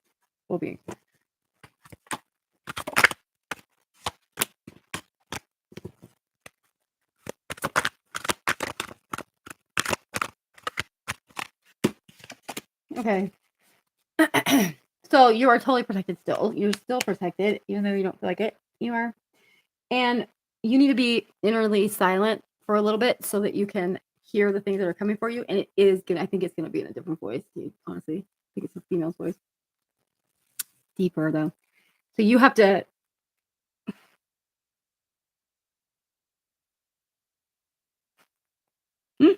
well-being? Okay. So you are totally protected still. You're still protected, even though you don't feel like it. You are. And you need to be innerly silent for a little bit so that you can hear the things that are coming for you. And it is gonna, I think it's gonna be in a different voice, dude, honestly. I think it's a female's voice. Deeper though. So you have to okay,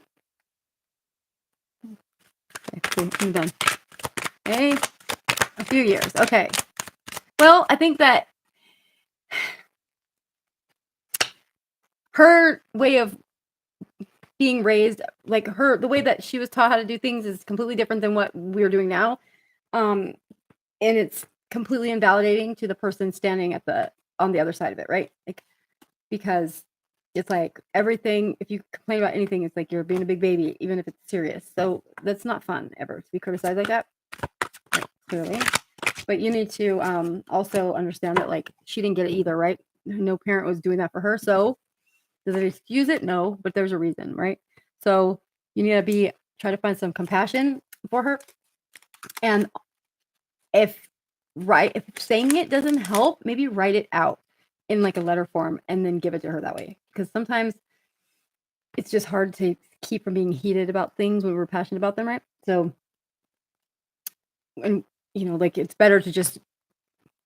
cool, I'm done. Okay. A few years. Okay. Well, I think that her way of being raised, like the way that she was taught how to do things is completely different than what we're doing now. Um, and it's completely invalidating to the person standing at the on the other side of it, right? Like because it's like everything, if you complain about anything, it's like you're being a big baby, even if it's serious. So that's not fun ever to be criticized like that. Right, clearly. But you need to also understand that like she didn't get it either, right? No parent was doing that for her. So does it excuse it? No, but there's a reason, right? So you need to try to find some compassion for her. And if if saying it doesn't help, maybe write it out in like a letter form and then give it to her that way. Because sometimes it's just hard to keep from being heated about things when we're passionate about them, right? So, and like it's better to just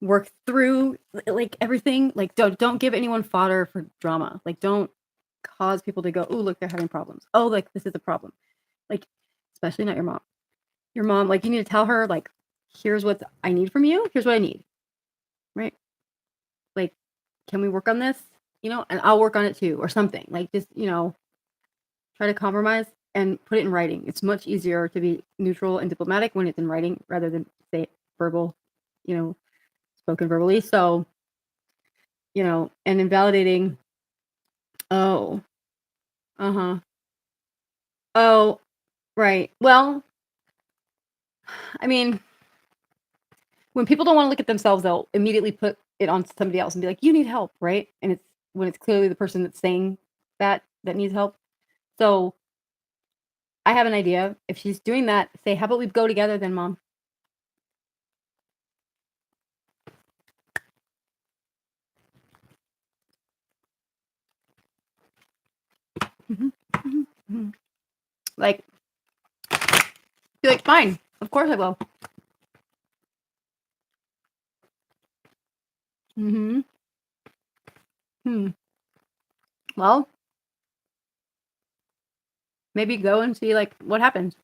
work through like everything. Like don't give anyone fodder for drama. Like don't cause people to go, oh look, they're having problems. Oh, like this is a problem. Like especially not your mom. Your mom, like you need to tell her like, here's what I need from you. Here's what I need, right? Like, can we work on this? And I'll work on it too, or something. Like just try to compromise and put it in writing. It's much easier to be neutral and diplomatic when it's in writing rather than say verbal, spoken verbally. So, and invalidating. Oh, uh-huh. Oh, right. Well, I mean, when people don't want to look at themselves, they'll immediately put it on somebody else and be like, you need help, right? And it's when it's clearly the person that's saying that needs help. So I have an idea. If she's doing that, say, how about we go together then, mom? Mhm, mhm, mhm. Like, Be like, fine, of course I will. Well, maybe go and see like what happens.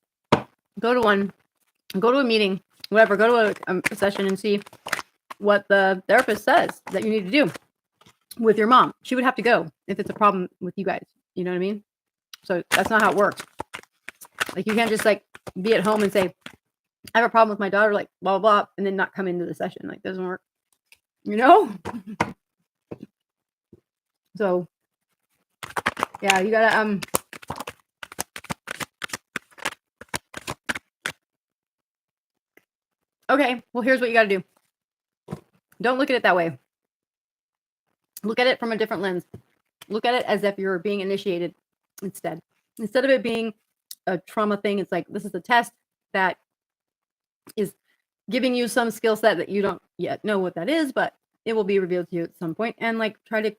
Go to a meeting, whatever. Go to a session and see what the therapist says that you need to do with your mom. She would have to go if it's a problem with you guys. You know what I mean? So that's not how it works. Like you can't just like be at home and say, I have a problem with my daughter, like blah, blah, blah, and then not come into the session. Like doesn't work, you know? So yeah, you gotta, okay, well, here's what you gotta do. Don't look at it that way. Look at it from a different lens. Look at it as if you're being initiated instead. Instead of it being a trauma thing, it's like, this is a test that is giving you some skill set that you don't yet know what that is, but it will be revealed to you at some point. And like, try to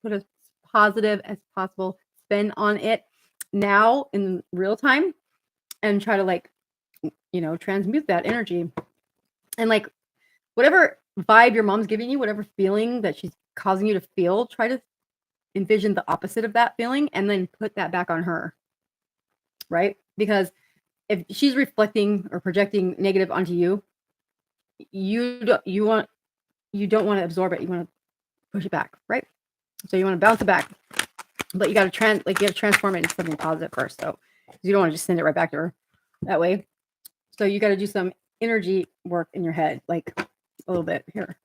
put as positive as possible spin on it now in real time and try to like, you know, transmute that energy. And like, whatever vibe your mom's giving you, whatever feeling that she's causing you to feel, try to envision the opposite of that feeling and then put that back on her, right? Because if she's reflecting or projecting negative onto you, you don't want to absorb it. You want to push it back, right? So you want to bounce it back, but you got to transform it into something positive first. So you don't want to just send it right back to her that way. So you got to do some energy work in your head, like a little bit here.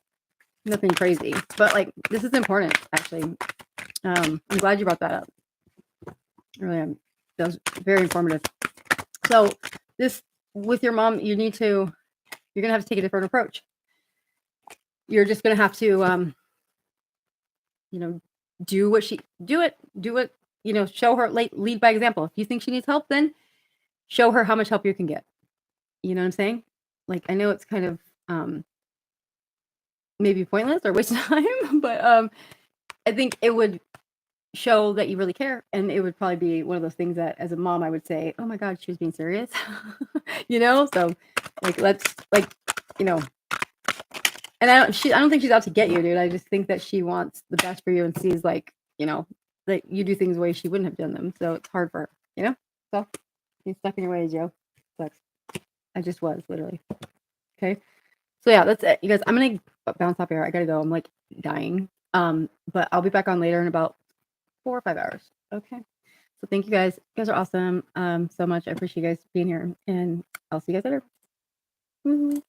Nothing crazy, but like this is important actually. I'm glad you brought that up. Really, that was very informative. So this with your mom, you're gonna have to take a different approach. You're just gonna have to, you know, do what, you know, show her, lead by example. If you think she needs help, then show her how much help you can get. You know what I'm saying? Like, I know it's kind of maybe pointless or waste of time, but I think it would show that you really care, and it would probably be one of those things that as a mom I would say, oh my god, she was being serious. You know, so like let's like, you know, and I don't think she's out to get you, dude. I just think that she wants the best for you and sees like, you know, that you do things the way she wouldn't have done them, so it's hard for her, you know. So you're stuck in your ways, Joe. Sucks. I just was literally. Okay, so yeah, that's it, you guys. I'm gonna bounce off here. I gotta go. I'm like dying. But I'll be back on later in about 4 or 5 hours. Okay. So thank you guys. You guys are awesome. So much. I appreciate you guys being here, and I'll see you guys later.